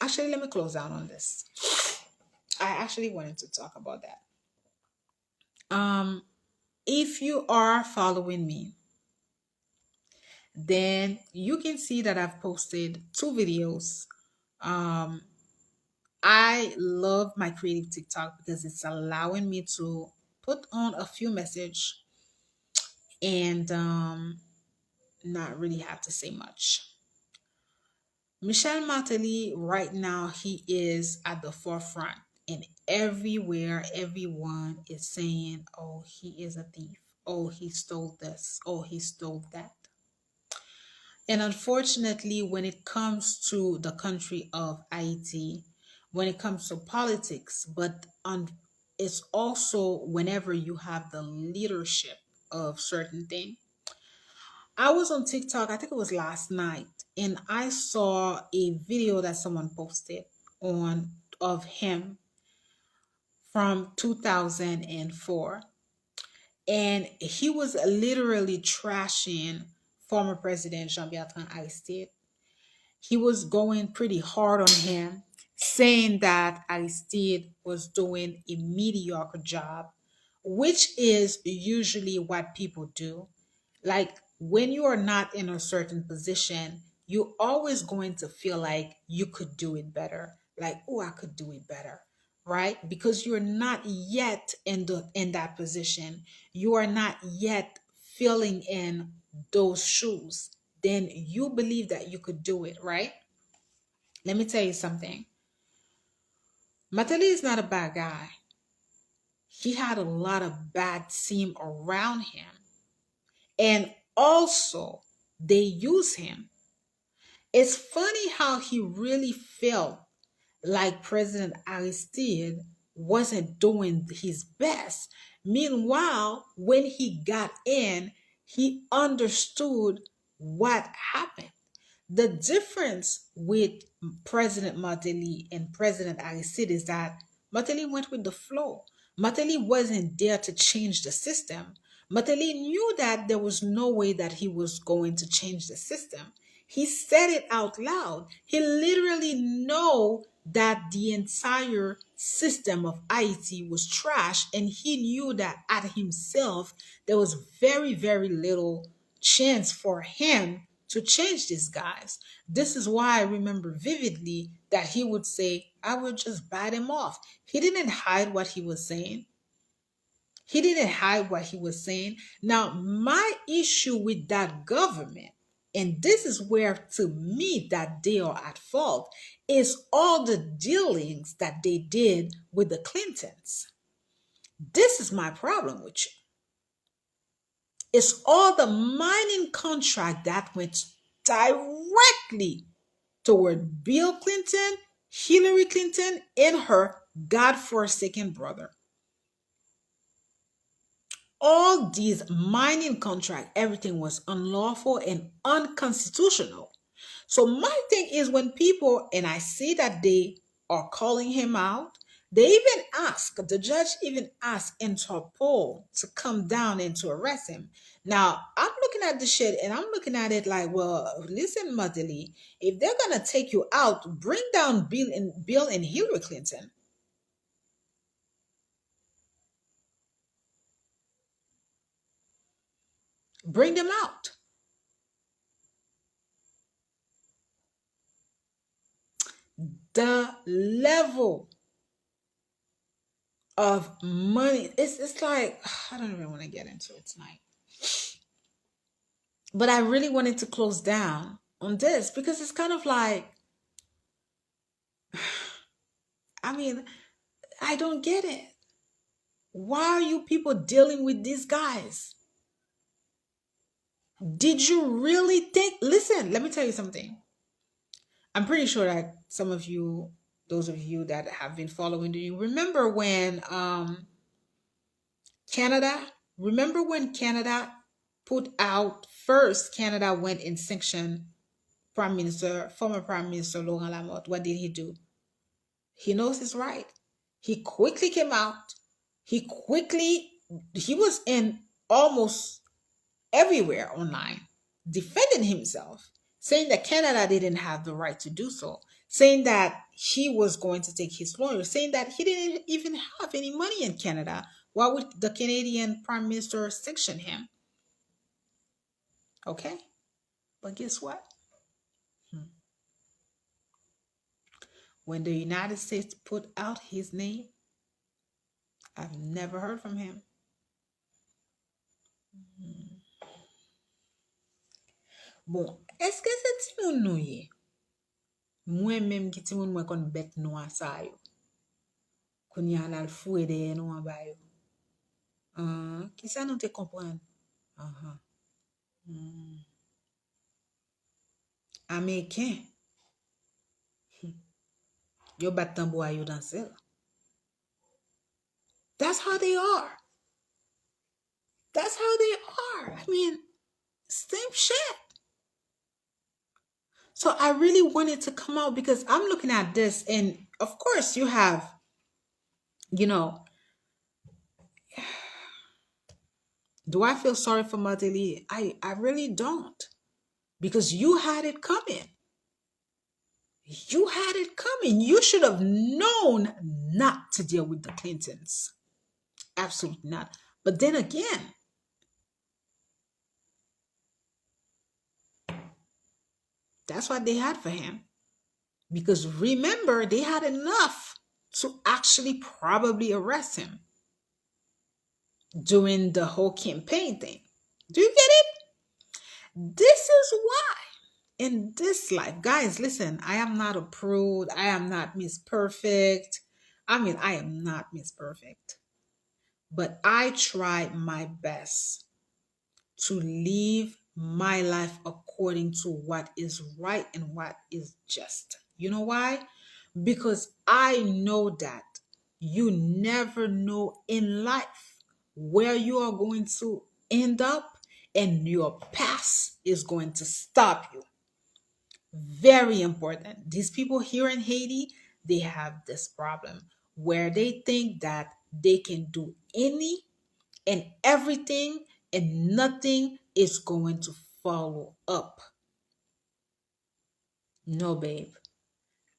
Actually, let me close down on this. I actually wanted to talk about that. If you are following me, then you can see that I've posted 2 videos. Um, I love my creative TikTok because it's allowing me to put on a few message and not really have to say much. Michel Martelly, right now, he is at the forefront, and everywhere, everyone is saying, oh, he is a thief. Oh, he stole this. Oh, he stole that. And unfortunately, when it comes to the country of Haiti, when it comes to politics, it's also whenever you have the leadership of certain things. I was on TikTok, I think it was last night, and I saw a video that someone posted on of him from 2004. And he was literally trashing former President Jean-Bertrand Aristide. He was going pretty hard on him, saying that Aristide was doing a mediocre job, which is usually what people do. Like when you are not in a certain position, you're always going to feel like you could do it better. Like, oh, I could do it better, right? Because you're not yet in that position. You are not yet filling in those shoes. Then you believe that you could do it, right? Let me tell you something. Matali is not a bad guy. He had a lot of bad team around him. And also, they use him. It's funny how he really felt like President Aristide wasn't doing his best. Meanwhile, when he got in, he understood what happened. The difference with President Martelly and President Aristide is that Martelly went with the flow. Mateli wasn't there to change the system. Mateli knew that there was no way that he was going to change the system. He said it out loud. He literally know that the entire system of Haiti was trash, and he knew that at himself there was very, very little chance for him to change these guys. This is why I remember vividly that he would say, I will just bite him off. He didn't hide what he was saying. He didn't hide what he was saying. Now, my issue with that government, and this is where to me that they are at fault, is all the dealings that they did with the Clintons. This is my problem with you. It's all the mining contract that went directly toward Bill Clinton, Hillary Clinton, and her God-forsaken brother. All these mining contract, everything was unlawful and unconstitutional. So my thing is when people, and I see that they are calling him out, they even ask, the judge even asked Interpol to come down and to arrest him. Now, I'm looking at the shit and I'm looking at it like, well, listen, Madeli, if they're gonna take you out, bring down Bill and Hillary Clinton. Bring them out. The level of money, it's like I don't even want to get into it tonight. But I really wanted to close down on this because it's kind of like, I mean, I don't get it. Why are you people dealing with these guys? Did you really think? Listen, let me tell you something. I'm pretty sure that some of you, those of you that have been following, do you remember when Canada? Remember when Canada put out first? Canada went in sanction former Prime Minister Laurent Lamotte. What did he do? He knows his right. He quickly came out. He quickly, he was in almost everywhere online defending himself, saying that Canada didn't have the right to do so, saying that he was going to take his lawyer, saying that he didn't even have any money in Canada. Why would the Canadian Prime Minister sanction him? Okay. But guess what? When the United States put out his name, I've never heard from him. Bon, eske se ti moun nou ye? Mwen menm ki ti moun mwen kon bet nou sa yo. Kon yan al fouye de nou an bayo. Ki sa nou te kompran? Uh-huh. Ameriken, yo bat tambo a yo danse. That's how they are. That's how they are. I mean, same shit. So I really wanted to come out because I'm looking at this, and of course, you have, you know, do I feel sorry for Madeli? I really don't. Because you had it coming. You had it coming. You should have known not to deal with the Clintons. Absolutely not. But then again, that's what they had for him. Because remember, they had enough to actually probably arrest him during the whole campaign thing. Do you get it? This is why in this life, guys, listen, I am not a prude. I am not Miss Perfect. I mean, I am not Miss Perfect. But I try my best to live my life according to what is right and what is just. You know why? Because I know that you never know in life where you are going to end up, and your past is going to stop you. Very important. These people here in Haiti, they have this problem where they think that they can do any and everything, and nothing is going to follow up. No, babe.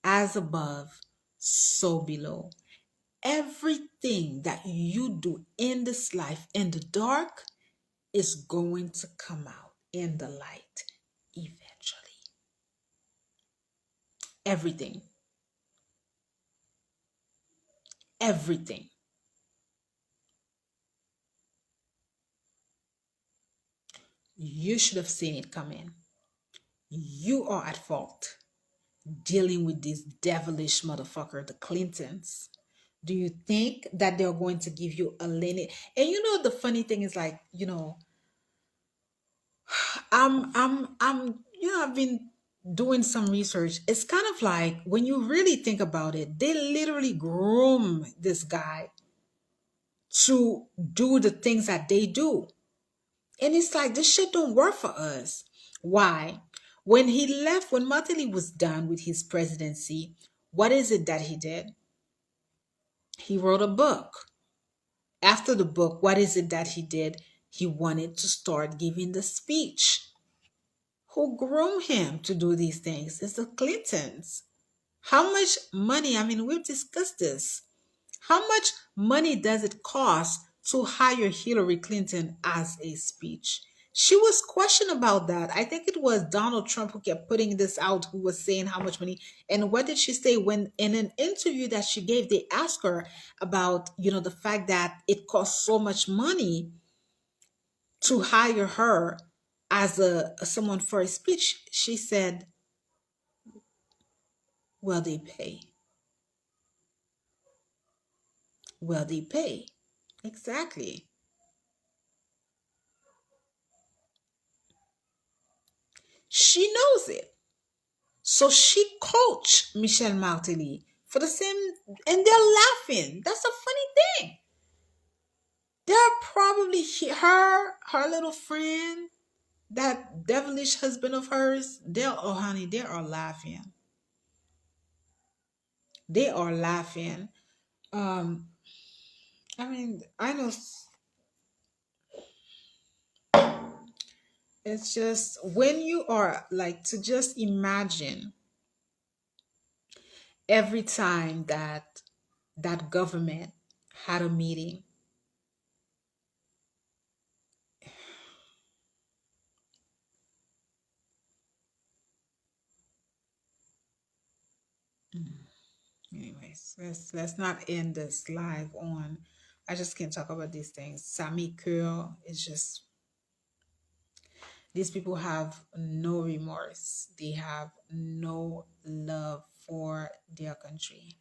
As above, so below. Everything that you do in this life in the dark is going to come out in the light eventually. Everything. Everything. You should have seen it coming. You are at fault dealing with this devilish motherfucker, the Clintons. Do you think that they're going to give you a lineage? And you know the funny thing is, like, I've been doing some research. It's kind of like, when you really think about it, they literally groom this guy to do the things that they do. And it's like, this shit don't work for us. Why? When he left, when Martelly was done with his presidency, what is it that he did? He wrote a book. After the book, what is it that he did? He wanted to start giving the speech. Who groomed him to do these things? It's the Clintons. How much money? I mean, we've discussed this. How much money does it cost to hire Hillary Clinton as a speech? She was questioned about that. I think it was Donald Trump who kept putting this out, who was saying how much money. And what did she say when, in an interview that she gave, they asked her about, the fact that it costs so much money to hire her as a someone for a speech. She said, well, they pay. Well, they pay. Exactly. She knows it. So she coached Michelle Martelly for the same, and they're laughing. That's a funny thing. They're probably her little friend, that devilish husband of hers. Oh honey, they are laughing. They are laughing. Um, I mean, I know it's just, when you are like, to just imagine every time that that government had a meeting. Anyways, let's not end this live on. I just can't talk about these things. Sami Curl is just, these people have no remorse. They have no love for their country.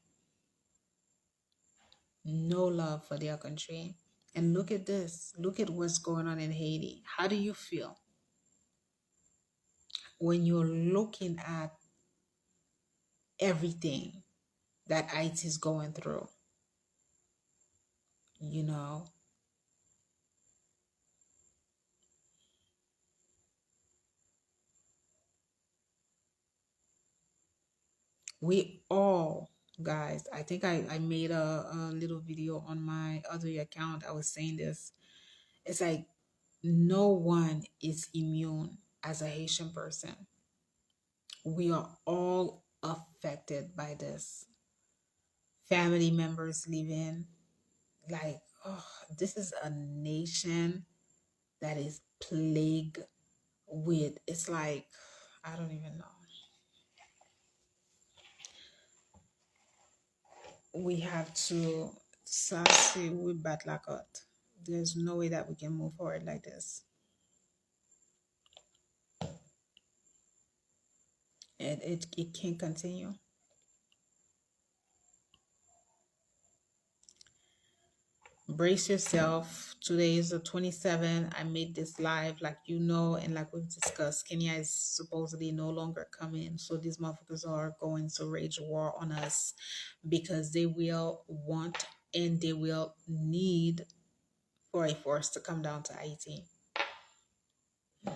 No love for their country. And look at this. Look at what's going on in Haiti. How do you feel when you're looking at everything that Ayiti is going through? You know, we all, guys, I think I made a little video on my other account. I was saying this. It's like, no one is immune as a Haitian person. We are all affected by this. Family members living, like, oh, this is a nation that is plagued with, it's like, I don't even know. We have to sassy with bad luck out. There's no way that we can move forward like this. It can't continue. Brace yourself. Today is the 27th. I made this live, like, and like we've discussed, Kenya is supposedly no longer coming. So these motherfuckers are going to rage war on us, because they will want and they will need for a force to come down to Haiti. I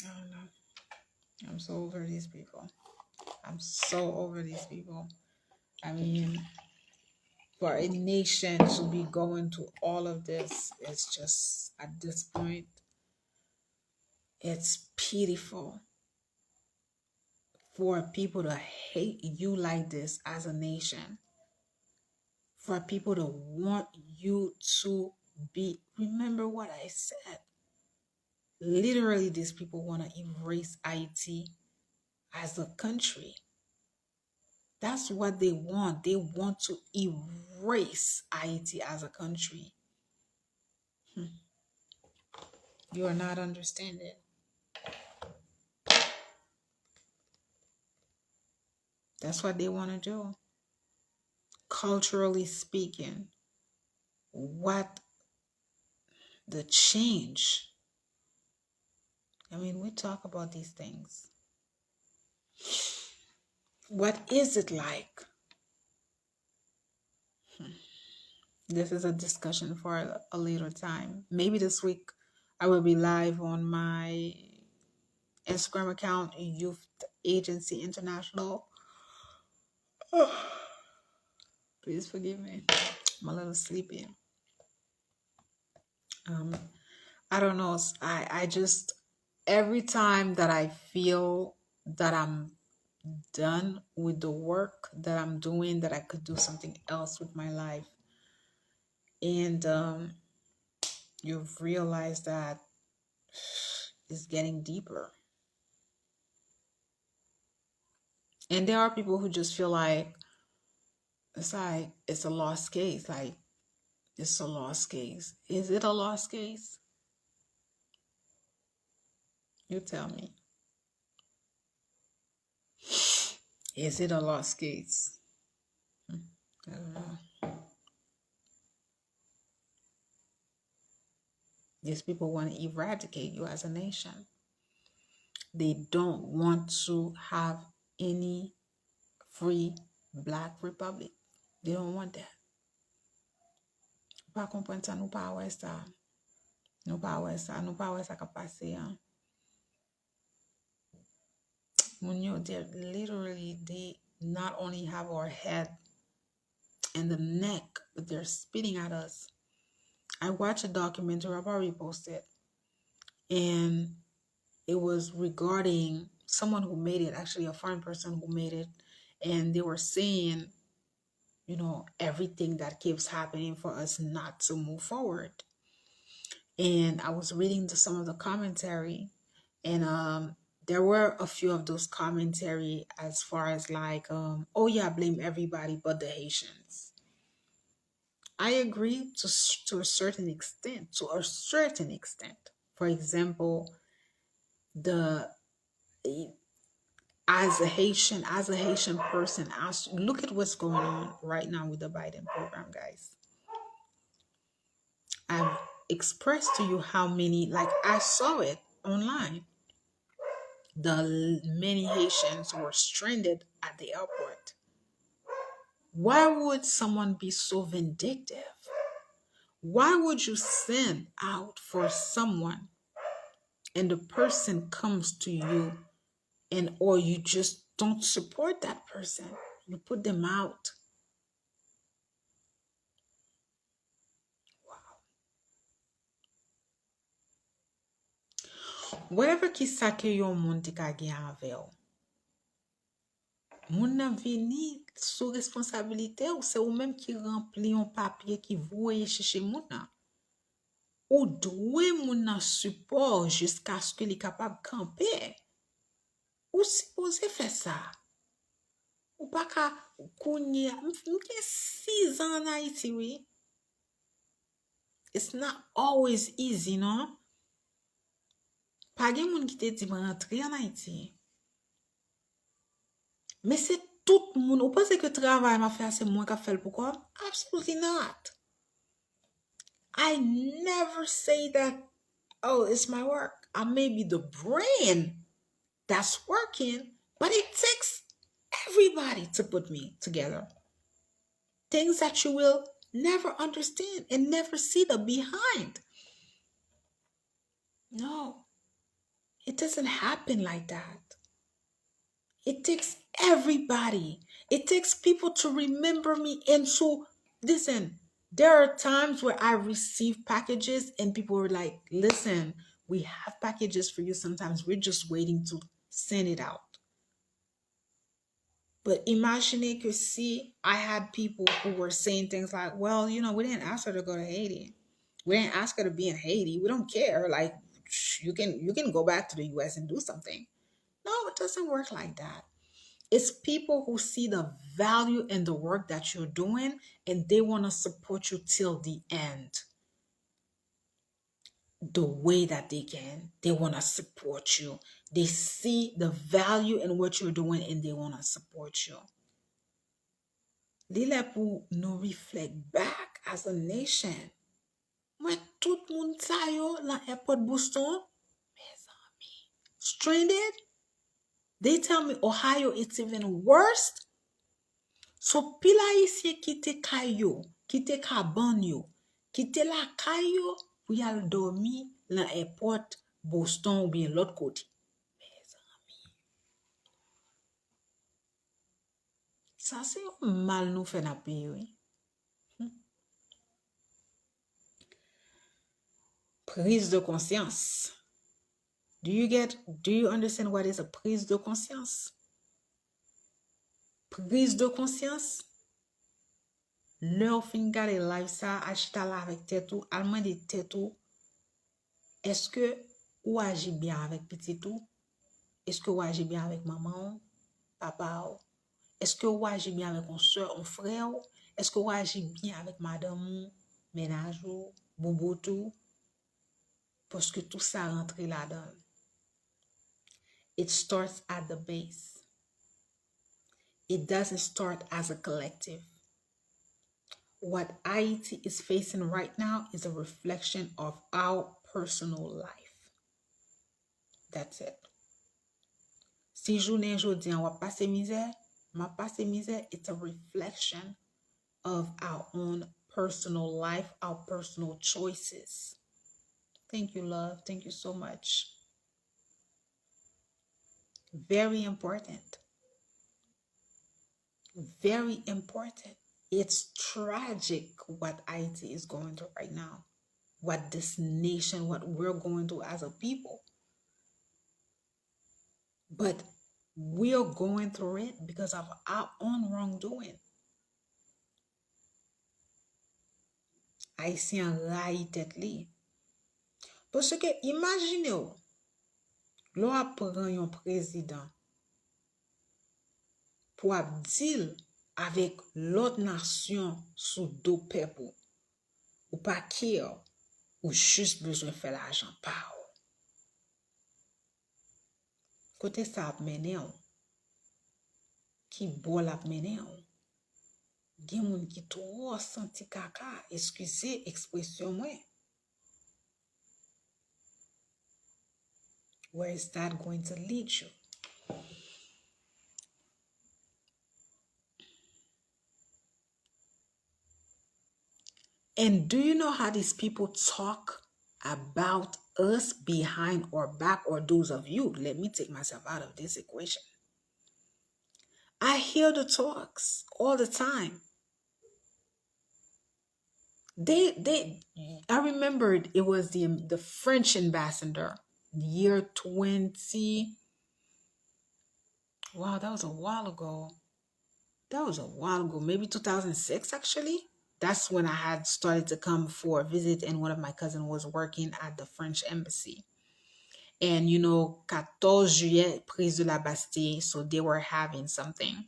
don't know. I'm so over these people. I'm so over these people. I mean, For a nation to be going to all of this, it's just at this point, it's pitiful for people to hate you like this as a nation, for people to want you to be. Remember what I said. Literally, these people want to erase Haiti as a country. That's what they want. They want to erase Haiti as a country. You are not understanding. That's what they want to do. Culturally speaking, what the change. I mean, we talk about these things. What is it like? This is a discussion for a later time. Maybe this week I will be live on my Instagram account, Youth Agency International. Please forgive me. I'm a little sleepy. I don't know. I just, every time that I feel that I'm done with the work that I'm doing, that I could do something else with my life, and you've realized that it's getting deeper. And there are people who just feel like it's a lost case. Like, it's a lost case. Is it a lost case? You tell me. Is it a lost case? I don't know. These people want to eradicate you as a nation. They don't want to have any free Black Republic. They don't want that. Pa kompren sa, nou pa wè sa. Nou pa wè sa. Nou pa wè sa ka pase. Moun yo, literally, they not only have our head and the neck, but they're spitting at us. I watched a documentary, I've already posted, and it was regarding someone who made it, actually a foreign person who made it, and they were saying, you know, everything that keeps happening for us not to move forward. And I was reading some of the commentary, and there were a few of those commentary as far as like, oh yeah, blame everybody but the Haitians. I agree to a certain extent. To a certain extent. For example, the as a Haitian person, look at what's going on right now with the Biden program, guys. I've expressed to you how many, like I saw it online. The many Haitians were stranded at the airport. Why would someone be so vindictive? Why would you send out for someone and the person comes to you, and or you just don't support that person? You put them out. Whatever ki sa ke yon moun te ka gen ave ou, moun nan vini sou responsabilite ou, se ou même ki rempli yon papye ki voye cheche moun nan. Ou dwe moun nan support jusqu'à ce que li kapab kampe. Ou supposé fè sa. Ou pa ka kounye, mke 6 ans en Haïti, oui. It's not always easy, non? Pa gen moun ki te di mwen rentre en Haïti. Mais c'est tout moun. Ou pense que travail m'a fait assez moins qu'a fait pourquoi? Absolutely not. I never say that, oh, it's my work. I may be the brain that's working, but it takes everybody to put me together. Things that you will never understand and never see the behind. No, it doesn't happen like that. It takes everybody. It takes people to remember me and to Listen, there are times where I receive packages and people were like, listen, we have packages for you. Sometimes we're just waiting to send it out. But imagine que see, I had people who were saying things like, well, we didn't ask her to go to Haiti. We didn't ask her to be in Haiti. We don't care. Like, you can go back to the US and do something. No, it doesn't work like that. It's people who see the value in the work that you're doing and they want to support you till the end. The way that they can. They want to support you. They see the value in what you're doing and they want to support you. Li la pou nou reflect back as a nation. Mwen tout moun sa yo lan airport Boston, mes amis, stranded. They tell me Ohio it's even worse. So pila isye kite kayo, kite kaban yo, kite la kayo pou yal dormi lan airport Boston ou bien l'autre côté. Mes amis. Ça c'est un mal nou fè na pays oui. Prise de conscience. Do you understand what is a prise de conscience? Prise de conscience. Leur fin gade live ça, achita la avec tête ou, alman de tête ou, est-ce que ou agit bien avec petit ou? Est-ce que ou agit bien avec maman, papa ou? Est-ce que ou agit bien avec un soeur, un frère ou? Est-ce que ou agit bien avec madame ou, ménage ou, bouboutou? Parce que tout ça rentre là-dedans. It starts at the base. It doesn't start as a collective. What Ayiti is facing right now is a reflection of our personal life. That's it. Si jounen jodi an wap pase misère, ma pase misère, it's a reflection of our own personal life, our personal choices. Thank you, love. Thank you so much. Very important. Very important. It's tragic what Ayiti is going through right now. What this nation, what we're going through as a people. But we are going through it because of our own wrongdoing. Haïtien raï tèt li. Parce que imaginez ou, l'on apprend yon président pour ap deal avec l'autre nation sous deux peuples. Ou pas qui ou juste besoin faire l'argent pa ou. Côté ça ap mené ou. Qui bol ap mené ou. Gen moun ki trop senti kaka, excusez expression moi. Where is that going to lead you? And do you know how these people talk about us behind our back, or those of you? Let me take myself out of this equation. I hear the talks all the time. I remembered it was the French ambassador, year 20. Wow, that was a while ago. Maybe 2006 actually. That's when I had started to come for a visit, and one of my cousins was working at the French embassy. And 14 juillet, prise de la Bastille, so they were having something.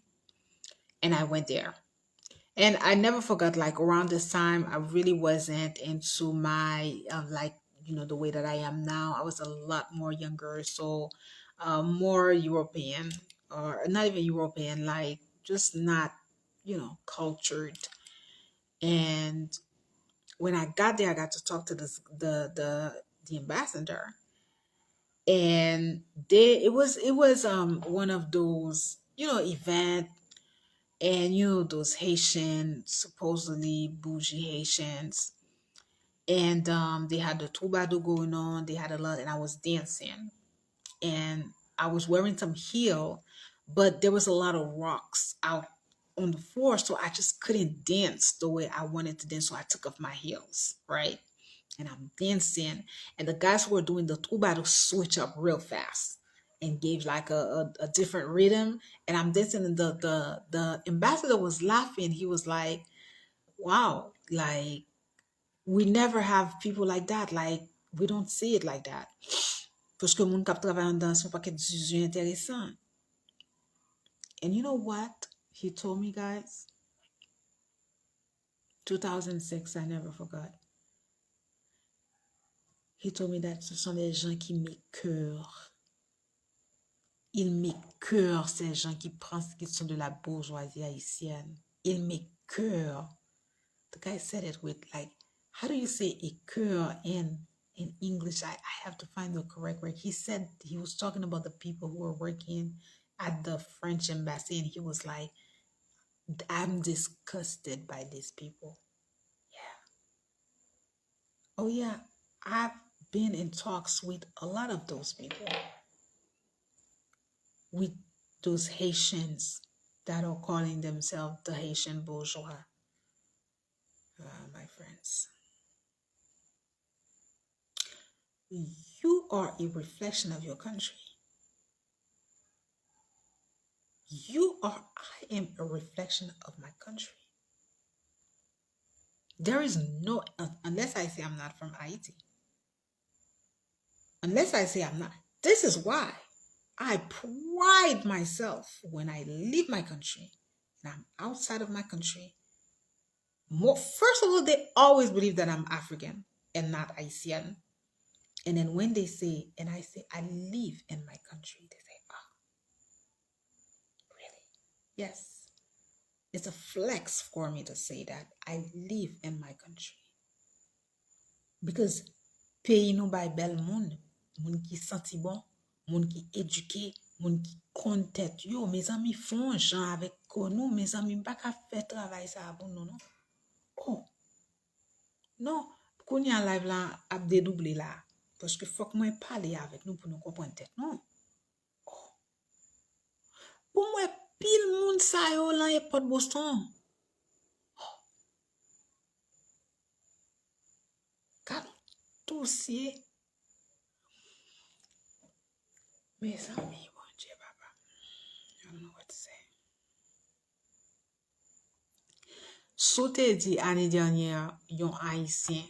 And I went there. And I never forgot, like around this time, I really wasn't into my, the way that I am now. I was a lot more younger, so more European, or not even European, like just not, cultured. And when I got there, I got to talk to the ambassador, and it was one of those event. And those Haitian, supposedly bougie Haitians, and they had the troubadour going on. They had a lot, and I was dancing, and I was wearing some heel, but there was a lot of rocks out on the floor, so I just couldn't dance the way I wanted to dance. So I took off my heels, right? And I'm dancing, and the guys who were doing the troubadour switch up real fast and gave like a different rhythm. And I'm dancing, and the ambassador was laughing. He was like, "Wow, like we never have people like that. Like we don't see it like that." Parce que moun kap travay an dans son paquet de intéressant. And you know what he told me, guys? 2006, I never forgot. He told me that ce sont des gens qui m'écœurent. Ils m'écœurent, ces gens qui pensent qu'ils sont de la bourgeoisie haïtienne. Ils m'écœurent. The guy said it with like, how do you say écœur in English? I have to find the correct word. He said he was talking about the people who were working at the French embassy, and he was like, I'm disgusted by these people. Yeah. Oh yeah, I've been in talks with a lot of those people, with those Haitians that are calling themselves the Haitian bourgeois. My friends, you are a reflection of your country. I am a reflection of my country. There is no, unless I say I'm not from Haiti. Unless I say I'm not. This is why I pride myself when I leave my country and I'm outside of my country. First of all, they always believe that I'm African and not Haitian. And then when they say, and I say, I live in my country, they say, oh, really? Yes. It's a flex for me to say that I live in my country. Because pays nou bay bel moun ki senti bon, moun ki éduqué, moun ki kontet yo, mes amis font jan avec nous, mes amis pas ka faire travail ça pour nous non. Oh. Non, qu'on y a live là a dédoubler là parce que faut que moi parler avec nous pour nous comprendre tête non. Oh. Pour moi pile moun sa yo là et pas de Boston. Oh. Car dossier. Mes amis, bon Dieu, papa. I don't know what to say. Sote dit année dernière, yon haïtien,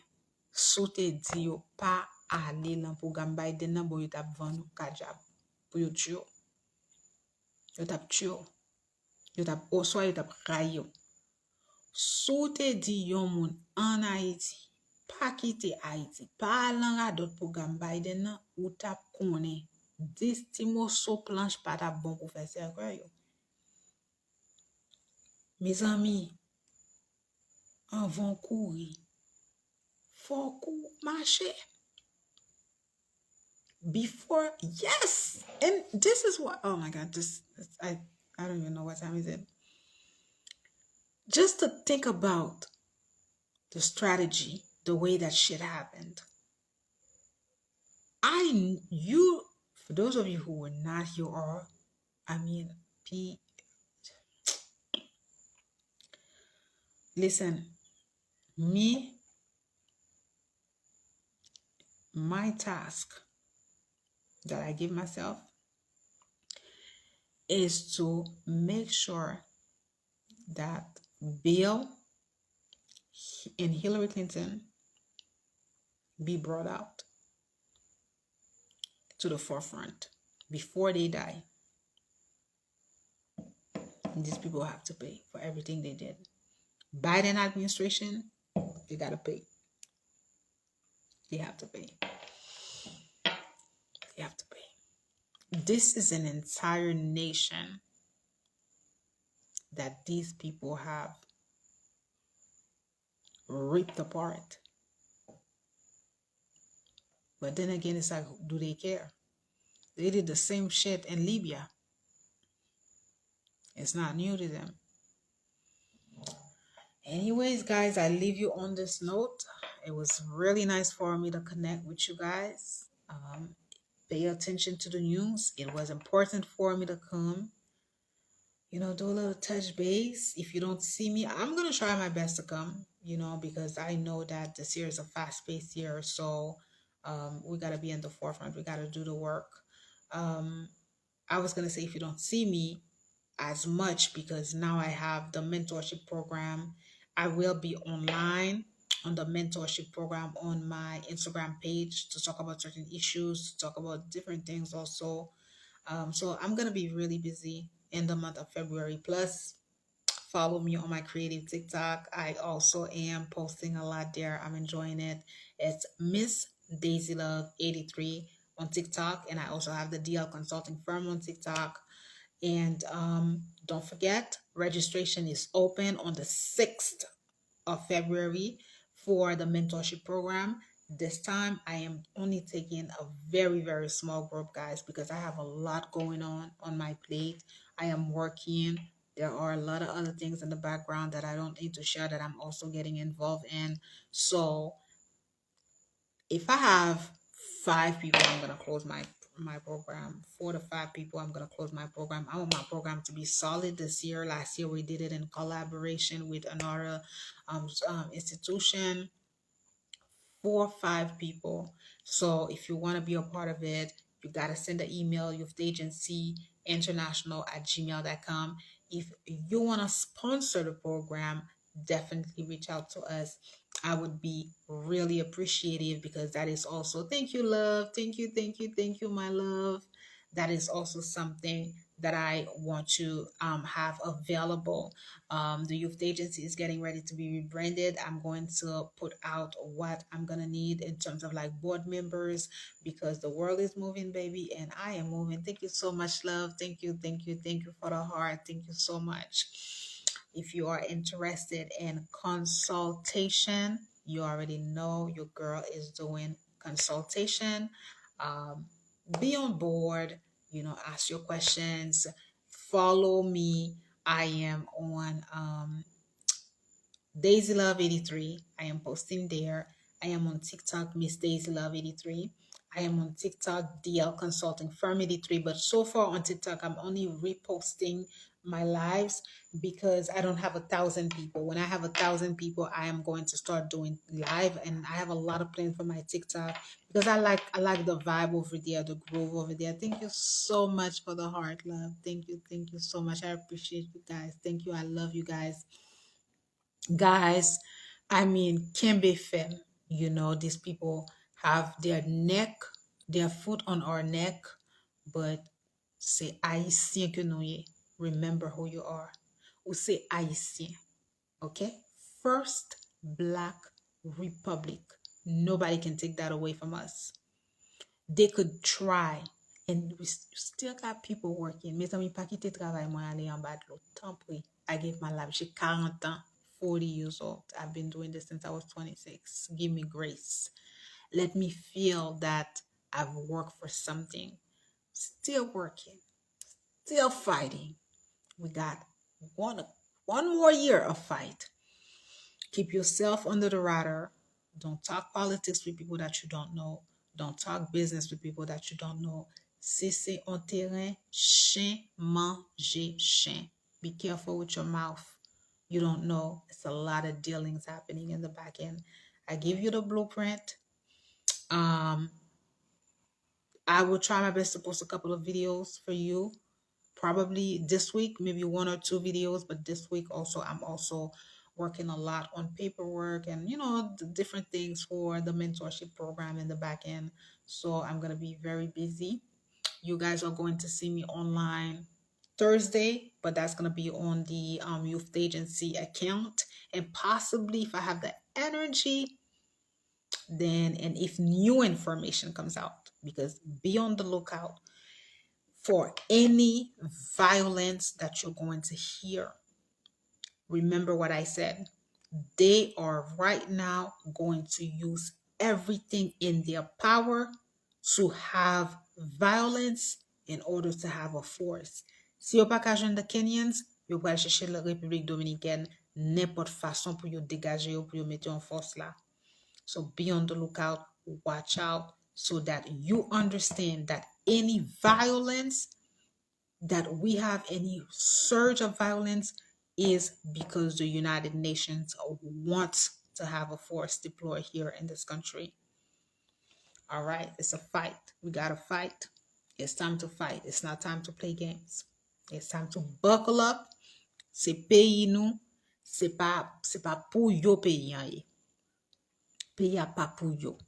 sote dit yo pas aller dans programme Biden nan bon yo tap vend nou kajab pour yo tuyo. Yo tap tuyo. Yo tap soit yo tap ray yo. Sote dit yon moun en Haïti, pas quitter Haïti, pas lan d'autres programme Biden nan ou tap konnen 10 timo so planche pas tap bon pour faire cercle yo. Mes amis, en vont courir. Faut marcher. Before, yes. And this is what, oh my God, I don't even know what time is it. Just to think about the strategy, the way that shit happened. For those of you who were not here, or, listen, my task that I give myself is to make sure that Bill and Hillary Clinton be brought out to the forefront before they die. And these people have to pay for everything they did. Biden administration, they gotta pay. They have to pay. They have to pay. This is an entire nation that these people have ripped apart. But then again, it's like, do they care? They did the same shit in Libya. It's not new to them. Anyways, guys, I leave you on this note. It was really nice for me to connect with you guys. Pay attention to the news. It was important for me to come, do a little touch base. If you don't see me, I'm gonna try my best to come, because I know that this year is a fast-paced year, so we gotta be in the forefront. We gotta do the work. Um, I was gonna say if you don't see me as much because now I have the mentorship program. I will be online on the mentorship program on my Instagram page to talk about certain issues, to talk about different things also. So I'm gonna be really busy in the month of February. Plus, follow me on my creative TikTok. I also am posting a lot there. I'm enjoying it. It's Miss Daisy Love 83 on TikTok, and I also have the DL Consulting Firm on TikTok. And don't forget, registration is open on the 6th of February for the mentorship program. This time, I am only taking a very, very small group, guys, because I have a lot going on my plate. I am working. There are a lot of other things in the background that I don't need to share that I'm also getting involved in. So if I have 5 people, I'm gonna close my program. 4 to 5 people, I'm gonna close my program. I want my program to be solid this year. Last year we did it in collaboration with another institution. 4 or 5 people. So if you want to be a part of it, you got to send an email, youth agency international at gmail.com. If you want to sponsor the program, definitely reach out to us. I would be really appreciative because that is also, thank you, love. Thank you, thank you, thank you, my love. That is also something that I want to have available. The youth agency is getting ready to be rebranded. I'm going to put out what I'm going to need in terms of like board members because the world is moving, baby, and I am moving. Thank you so much, love. Thank you, thank you, thank you for the heart. Thank you so much. If you are interested in consultation, you already know your girl is doing consultation. Um, be on board, ask your questions, follow me. I am on Daisy Love 83. I am posting there. I am on TikTok, Miss Daisy Love 83. I am on TikTok, DL Consulting Firm 83. But so far on TikTok, I'm only reposting my lives because I don't have 1,000 people. When I have 1,000 people, I am going to start doing live, and I have a lot of plans for my TikTok because I like the vibe over there, the groove over there. Thank you so much for the heart, love. Thank you so much. I appreciate you guys. Thank you. I love you guys. Guys, I mean, can be fem. These people have their foot on our neck, but c'est haïtien que nous y. Remember who you are. Ou c'est haïtien, okay? First Black Republic. Nobody can take that away from us. They could try, and we still got people working. Mes amis, pas quitter travail, moi aller en bas de l'eau. Tant pis. I gave my life. J'ai 40 ans, 40 years old. I've been doing this since I was 26. Give me grace. Let me feel that I've worked for something. Still working, still fighting. We got one one more year of fight. Keep yourself under the radar. Don't talk politics with people that you don't know. Don't talk business with people that you don't know. Si c'est un terrain, chien mange chien. Be careful with your mouth. You don't know. It's a lot of dealings happening in the back end. I give you the blueprint. Um, I will try my best to post a couple of videos for you. Probably this week, maybe 1 or 2 videos, but this week also I'm also working a lot on paperwork and the different things for the mentorship program in the back end. So I'm gonna be very busy. You guys are going to see me online Thursday, but that's gonna be on the youth agency account, and possibly if I have the energy, then and if new information comes out, because be on the lookout for any violence that you're going to hear. Remember what I said. They are right now going to use everything in their power to have violence in order to have a force. Si yo pa ka jwen de Kenyans, yo pral chèche la République Dominicaine n'importe façon pour yo dégager yo, pour yo mette en force là. So be on the lookout, watch out, so that you understand that any violence that we have any surge of violence is because the United Nations wants to have a force deployed here in this country. All right, it's a fight. We gotta fight. It's time to fight. It's not time to play games. It's time to buckle up. C'est pays nous. C'est pas pour yo pays an ye. Pays a pas pour yo.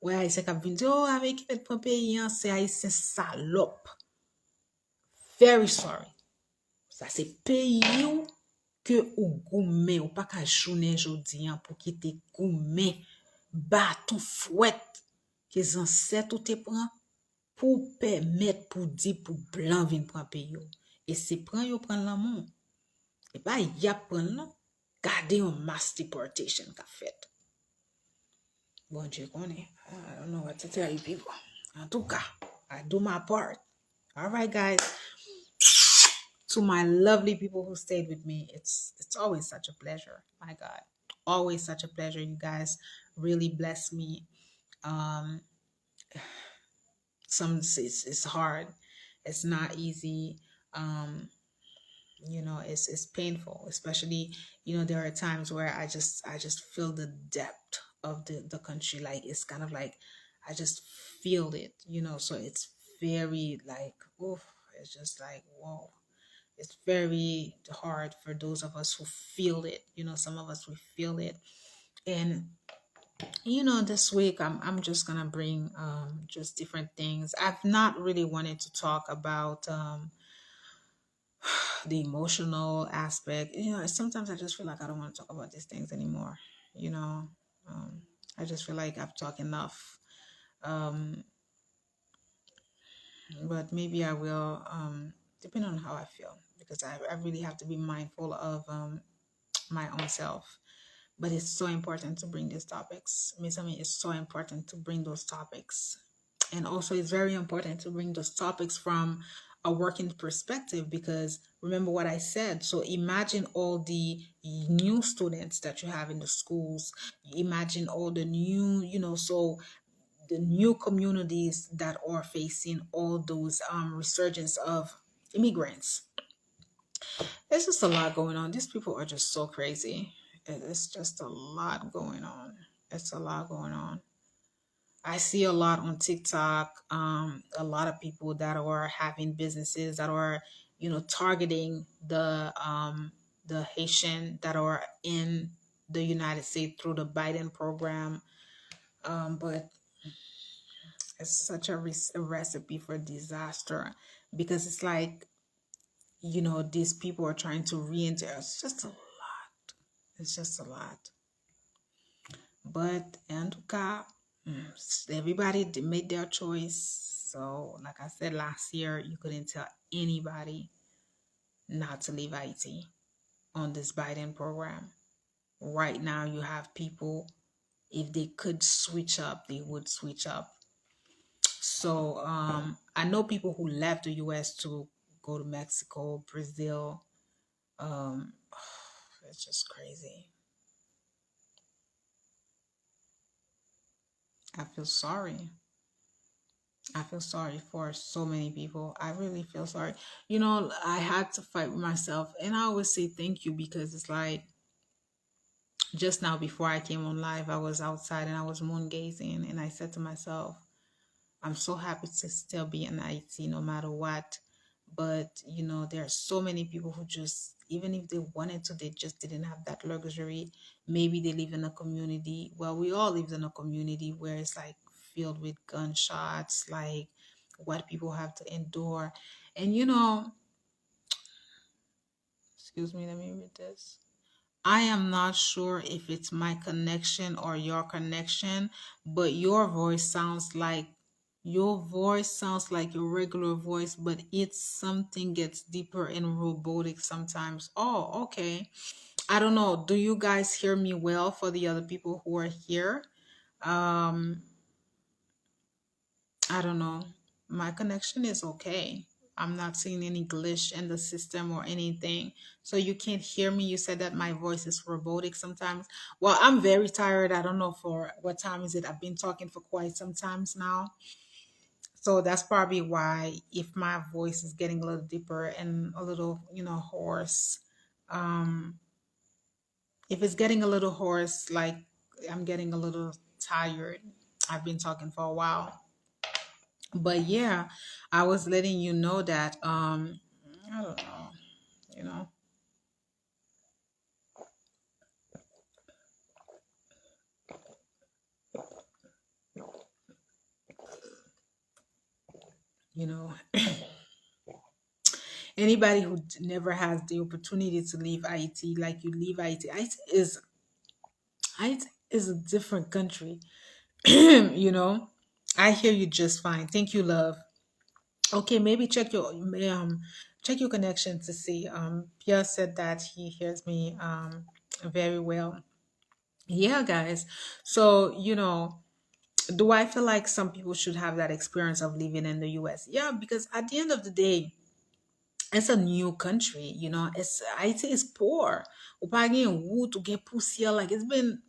Ouais, Haïtien kap vin di, oh, avec qui met pour pays an, c'est Haïtien salope. Very sorry. Ça c'est pays ou que ou goumen ou pas ka jounen jodi an pour ki te goumen baton fouet que zanset ou te pran pour permettre pour di pour blanc vin pran pays yo. Et c'est pran yo pran l'amour. Et pas y a pran non. Gardez un mass deportation qu'a fait. Bon Dieu connaît. I don't know what to tell you people. En tout cas, I do my part. All right, guys. To my lovely people who stayed with me, it's always such a pleasure. My God, always such a pleasure. You guys really bless me. Um, it's hard. It's not easy. Um, it's painful, especially there are times where I just feel the depth of the country, like it's kind of like I just feel it, so it's very like, oof, it's just like, whoa, it's very hard for those of us who feel it. Some of us, we feel it. And this week I'm just gonna bring just different things. I've not really wanted to talk about the emotional aspect. Sometimes I just feel like I don't want to talk about these things anymore. You know, I just feel like I've talked enough. Um, but maybe I will, depending on how I feel, because I really have to be mindful of my own self. But it's so important to bring these topics. Miss Ami, it's so important to bring those topics. And also, it's very important to bring those topics from a working perspective, because remember what I said. So imagine all the new students that you have in the schools. Imagine all the new, so the new communities that are facing all those resurgence of immigrants. There's just a lot going on. These people are just so crazy. It's just a lot going on. It's a lot going on. I see a lot on TikTok, a lot of people that are having businesses that are, targeting the Haitian that are in the United States through the Biden program. But it's such a recipe for disaster, because it's like, these people are trying to re-enter. It's just a lot. It's just a lot. But and God, everybody made their choice. So, like I said last year, you couldn't tell anybody not to leave Haiti on this Biden program. Right now, you have people, if they could switch up, they would switch up. So, I know people who left the US to go to Mexico, Brazil. Um, it's just crazy. I feel sorry. I feel sorry for so many people. I really feel sorry. I had to fight with myself, and I always say thank you, because it's like just now before I came on live, I was outside and I was moon gazing, and I said to myself, I'm so happy to still be in IT no matter what. But there are so many people who just, even if they wanted to, they just didn't have that luxury. Maybe they live in a community. Well, we all live in a community where it's like filled with gunshots, like what people have to endure. And excuse me, let me read this. I am not sure if it's my connection or your connection, but your voice sounds like your regular voice, but it's something gets deeper and robotic sometimes. Oh, okay. I don't know. Do you guys hear me well for the other people who are here? Um, I don't know. My connection is okay. I'm not seeing any glitch in the system or anything. So you can't hear me. You said that my voice is robotic sometimes. Well, I'm very tired. I don't know for what time is it. I've been talking for quite some times now. So that's probably why if my voice is getting a little deeper and a little, hoarse, um, if it's getting a little hoarse, like I'm getting a little tired. I've been talking for a while. But yeah, I was letting you know that I don't know, you know. You know, anybody who never has the opportunity to leave Haiti, like you leave Haiti, Haiti is a different country. You know, I hear you just fine. Thank you, love. Okay, maybe check your connection to see. Pierre said that he hears me very well. Yeah, guys. So, do I feel like some people should have that experience of living in the US? Yeah, because at the end of the day, it's a new country, It's Haiti is poor. Ou pa gen wood to get poussière. Like it's been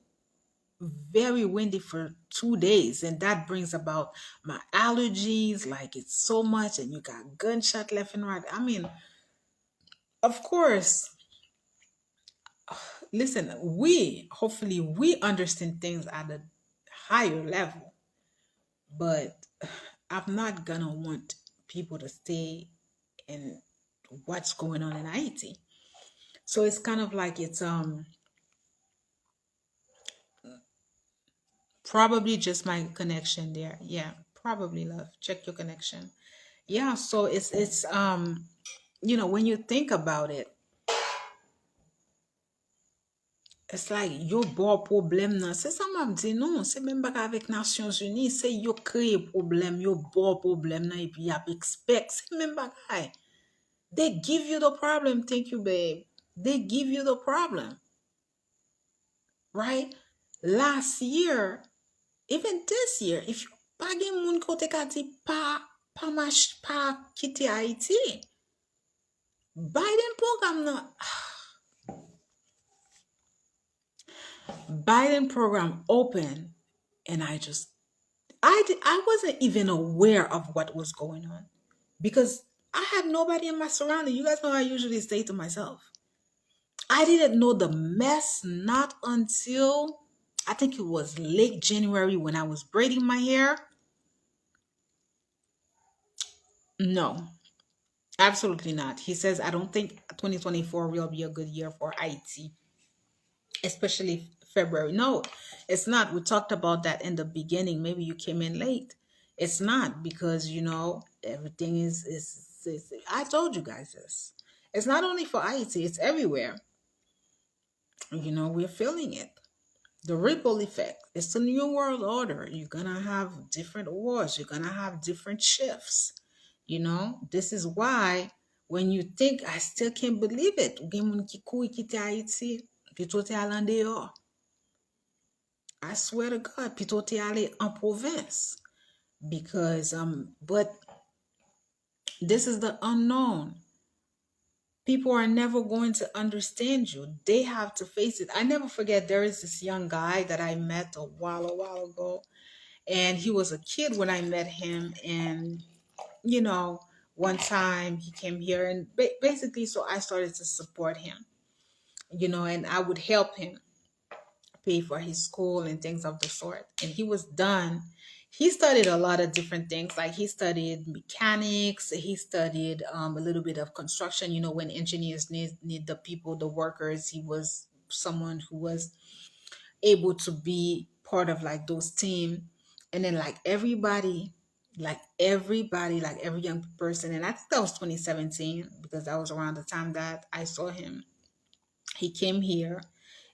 very windy for 2 days, and that brings about my allergies. Like it's so much, and you got gunshot left and right. I mean, of course, listen, we hopefully we understand things at a higher level, but I'm not gonna want people to stay in what's going on in Haiti. So it's kind of like it's probably just my connection there. Yeah, probably, love. Check your connection. Yeah, so it's when you think about it, it's like yo bon problem nan. Se sa map di non, se men bak avek Nasyons Uni, se yo kreye problem, yo bon problem nan, epi yap expect, se men bagay. They give you the problem, thank you, babe. They give you the problem, right? Last year, even this year, if you pa gen moun kote ka di pa kite Haiti, Biden program nan, Biden program open, and I wasn't even aware of what was going on because I had nobody in my surrounding. You guys know I usually stay to myself. I didn't know the mess not until I think it was late January when I was braiding my hair. No, absolutely not. He says I don't think 2024 will be a good year for IT, especially February. No, it's not. We talked about that in the beginning. Maybe you came in late. It's not because everything is I told you guys this. It's not only for IT, it's everywhere. We're feeling it. The ripple effect. It's the new world order. You're gonna have different wars. You're gonna have different shifts. This is why when you think I still can't believe it. Gen moun ki koui kite Haiti, pi to te al an deyo. I swear to God, pi to te ale en province. Because but this is the unknown. People are never going to understand you. They have to face it. I never forget there is this young guy that I met a while ago. And he was a kid when I met him. And, you know, one time he came here and basically, so I started to support him, and I would help him pay for his school and things of the sort. And he was done. He studied a lot of different things. Like he studied mechanics. He studied a little bit of construction. When engineers need the people, the workers, he was someone who was able to be part of like those team. And then like every young person, and I think that was 2017 because that was around the time that I saw him. He came here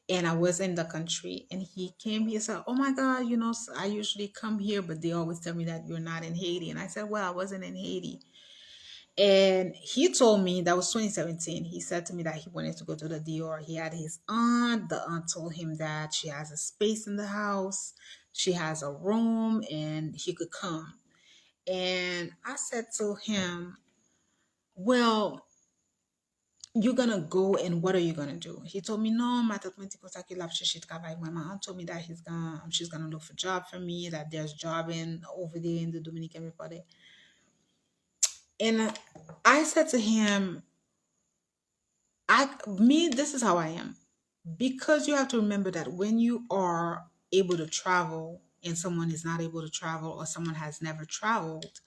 and I was in the country, and he came here. Said, "Oh my God, I usually come here, but they always tell me that you're not in Haiti." And I said, "Well, I wasn't in Haiti." And he told me that was 2017. He said to me that he wanted to go to the DR. He had his aunt. The aunt told him that she has a space in the house, she has a room, and he could come. And I said to him, "Well, you're gonna go, and what are you gonna do?" He told me, "No, my my aunt told me that she's gonna look for job for me, that there's job in over there in the Dominican Republic." And I said to him, this is how I am. Because you have to remember that when you are able to travel and someone is not able to travel or someone has never traveled,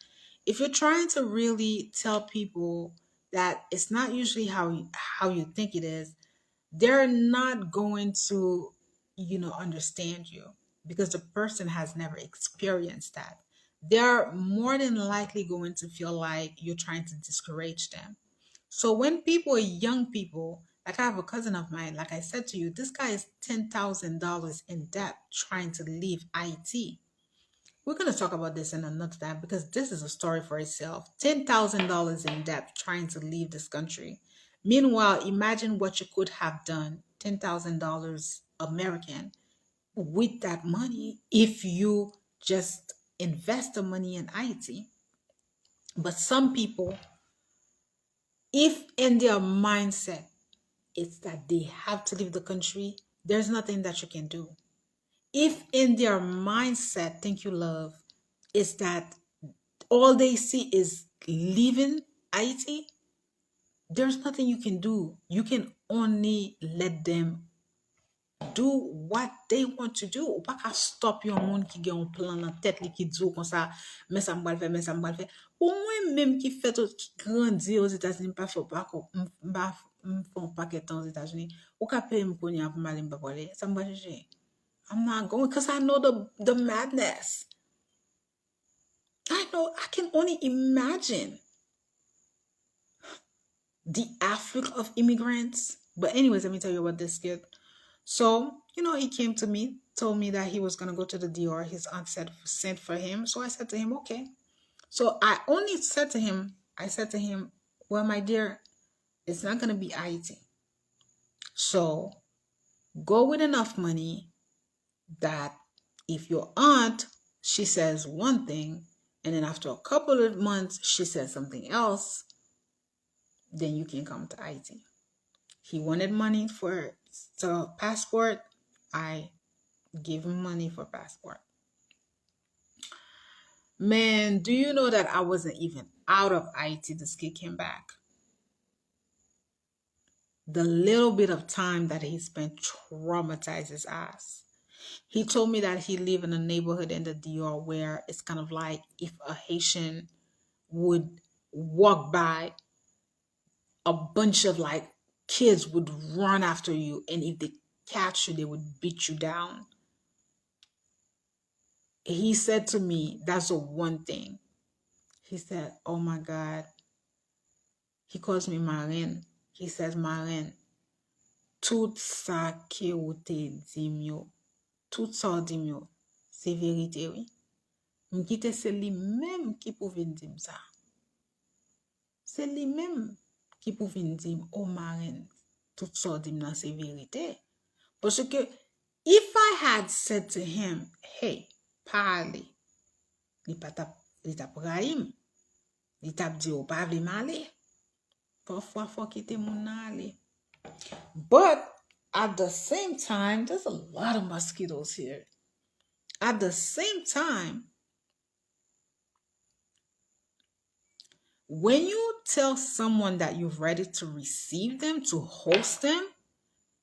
if you're trying to really tell people that it's not usually how you think it is, they're not going to, understand you because the person has never experienced that. They're more than likely going to feel like you're trying to discourage them. So when people, young people, like I have a cousin of mine, like I said to you, this guy is $10,000 in debt trying to leave IT. We're going to talk about this in another time because this is a story for itself. $10,000 in debt trying to leave this country. Meanwhile, imagine what you could have done, $10,000 American, with that money if you just invest the money in IT. But some people, if in their mindset it's that they have to leave the country, there's nothing that you can do. If in their mindset, thank you, love, is that all they see is leaving IT, there's nothing you can do. You can only let them do what they want to do. Ou pa ka stop yon moun ki gen yon plan nan tèt li ki dzo kon sa, men sa mbal fe, men sa mbal fe. Ou mwen menm ki fet ki grandi aux États-Unis, pa fò pa ko, mba fon paket an aux États-Unis, ou ka pe m konye ap mali mba pale, sa mba jeje. I'm not going because I know the madness. I can only imagine the afflux of immigrants. But anyways, let me tell you about this kid. So, he came to me, told me that he was going to go to the DR. His aunt sent for him. So I said to him, okay. So I said to him, well, my dear, it's not going to be IT. So go with enough money that if your aunt, she says one thing, and then after a couple of months, she says something else, then you can come to IT. He wanted money for the passport. I gave him money for passport. Man, do you know that I wasn't even out of IT? This kid came back. The little bit of time that he spent traumatized his ass. He told me that he lived in a neighborhood in the DR where it's kind of like if a Haitian would walk by, a bunch of like kids would run after you, and if they catch you, they would beat you down. He said to me, that's the one thing. He said, oh my God. He calls me Marine. He says, Marine, tout sa ke ou te dim yo, tout sa dim yo, se verite oui. Mkite se li même ki pou vin dim sa. Se li même ki pou vin dim, oh Marine, tout sa dim nan se verite. Parce que if I had said to him, hey, parle, li tap raim, li tap di ou pa vle male, parfois fwa kite moun nan ale. But at the same time, there's a lot of mosquitoes here. At the same time, when you tell someone that you're ready to receive them, to host them,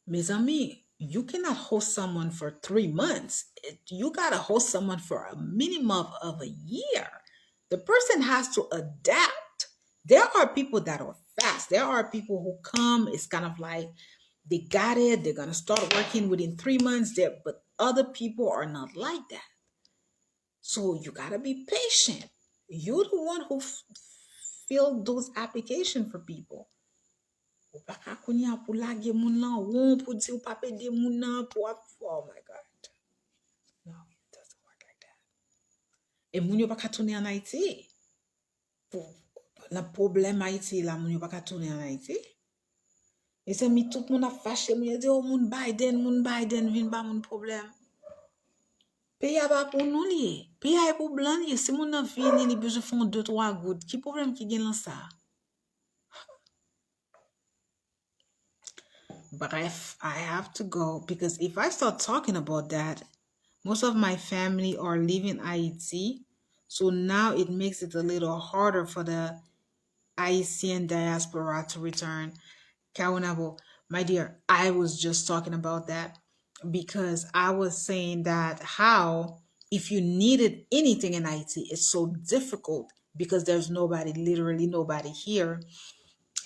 mes amis, you cannot host someone for 3 months. You gotta host someone for a minimum of a year. The person has to adapt. There are people that are fast. There are people who come, it's kind of like they got it, they're gonna start working within 3 months there, but other people are not like that. So you gotta be patient. You're the one who filled those applications for people. Ou pa ka konya pou lage moun lan won pou di ou pa pede moun nan pou oh my God. No, it doesn't work like that. Et moun yo pa ka tourne en Haïti. Le problème Haïti la moun yo pa ka tourne en Haïti. Et c'est mi tout moun a fâché, moun dit oh moun Biden vin ba moun problème. Pays a pas pour nous lié. Pays a pour blanc lié. Si moun nan vini li besoin font 2-3 gouttes, qui problème qui gen lan ça? Bref, I have to go because if I start talking about that, most of my family are leaving IT. So now it makes it a little harder for the Haitian diaspora to return. Kawanabo, my dear, I was just talking about that because I was saying that how if you needed anything in IT, it's so difficult because there's nobody, literally nobody here.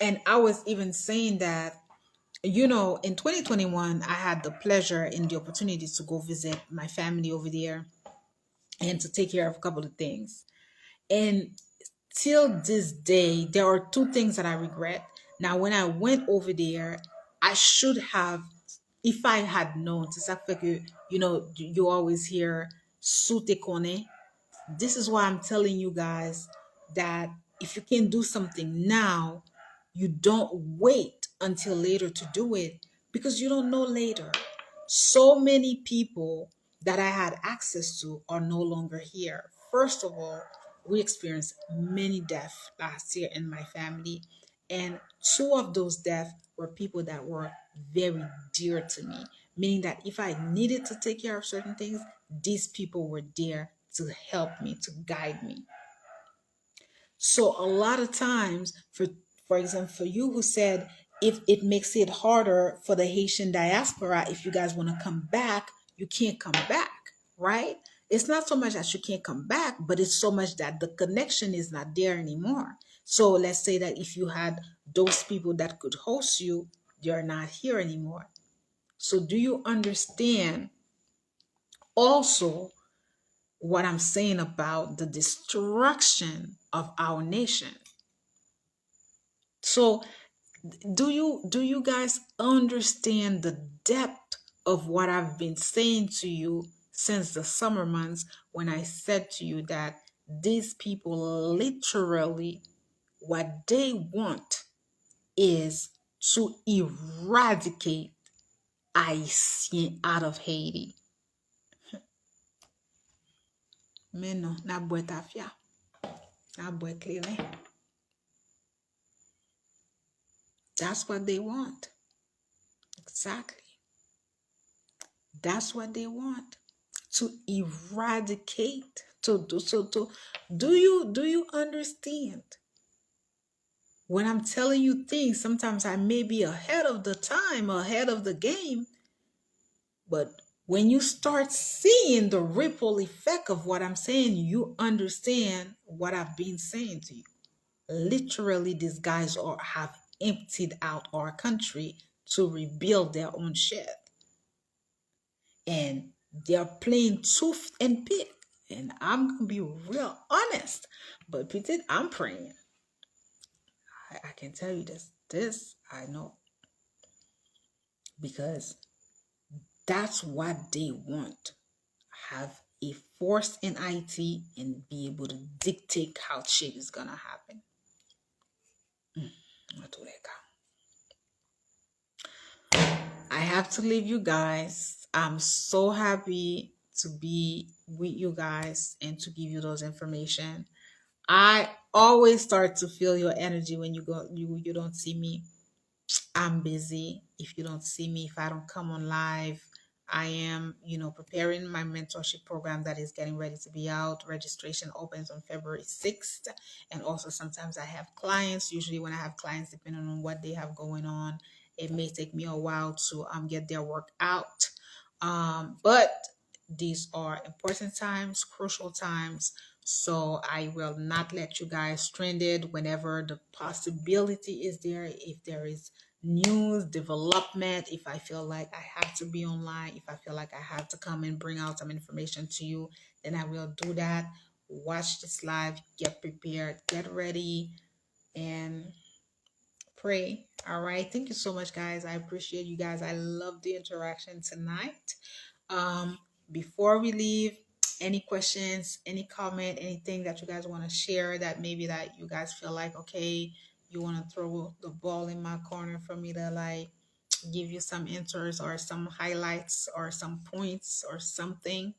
And I was even saying that, in 2021, I had the pleasure and the opportunity to go visit my family over there and to take care of a couple of things. And till this day, there are two things that I regret. Now, when I went over there, I should have, if I had known, to ça fait que, you always hear, sous te connais. This is why I'm telling you guys that if you can do something now, you don't wait until later to do it because you don't know later. So many people that I had access to are no longer here. First of all, we experienced many deaths last year in my family, and two of those deaths were people that were very dear to me, meaning that if I needed to take care of certain things, these people were there to help me, to guide me. So a lot of times, for example, for you who said if it makes it harder for the Haitian diaspora, if you guys want to come back, you can't come back, right? It's not so much that you can't come back, but it's so much that the connection is not there anymore. So let's say that if you had those people that could host you, they're not here anymore. So do you understand also what I'm saying about the destruction of our nation? So do you guys understand the depth of what I've been saying to you since the summer months when I said to you that these people literally what they want is to eradicate Haitian out of Haiti. Mais non, na boîte tafia, na boîte clean. That's what they want. Exactly. That's what they want. To eradicate. Do you understand? When I'm telling you things, sometimes I may be ahead of the time, ahead of the game, but when you start seeing the ripple effect of what I'm saying, you understand what I've been saying to you. Literally, these guys have emptied out our country to rebuild their own shit. And they're playing tooth and pick. And I'm gonna be real honest, but Petit, I'm praying. I can tell you this. This I know because that's what they want. Have a force in IT and be able to dictate how shit is gonna happen. I have to leave you guys. I'm so happy to be with you guys and to give you those information. I always start to feel your energy when you don't see me. I'm busy. If you don't see me, if I don't come on live, I am, preparing my mentorship program that is getting ready to be out. Registration opens on February 6th. And also sometimes I have clients. Usually when I have clients, depending on what they have going on, it may take me a while to get their work out. But these are important times, crucial times. So I will not let you guys stranded whenever the possibility is there. If there is news, development, if I feel like I have to be online, if I feel like I have to come and bring out some information to you, then I will do that. Watch this live, get prepared, get ready, and pray. All right. Thank you so much, guys. I appreciate you guys. I love the interaction tonight. Um, Before we leave, any questions, any comment, anything that you guys want to share that maybe that you guys feel like, okay, you want to throw the ball in my corner for me to give you some answers or some highlights or some points or something.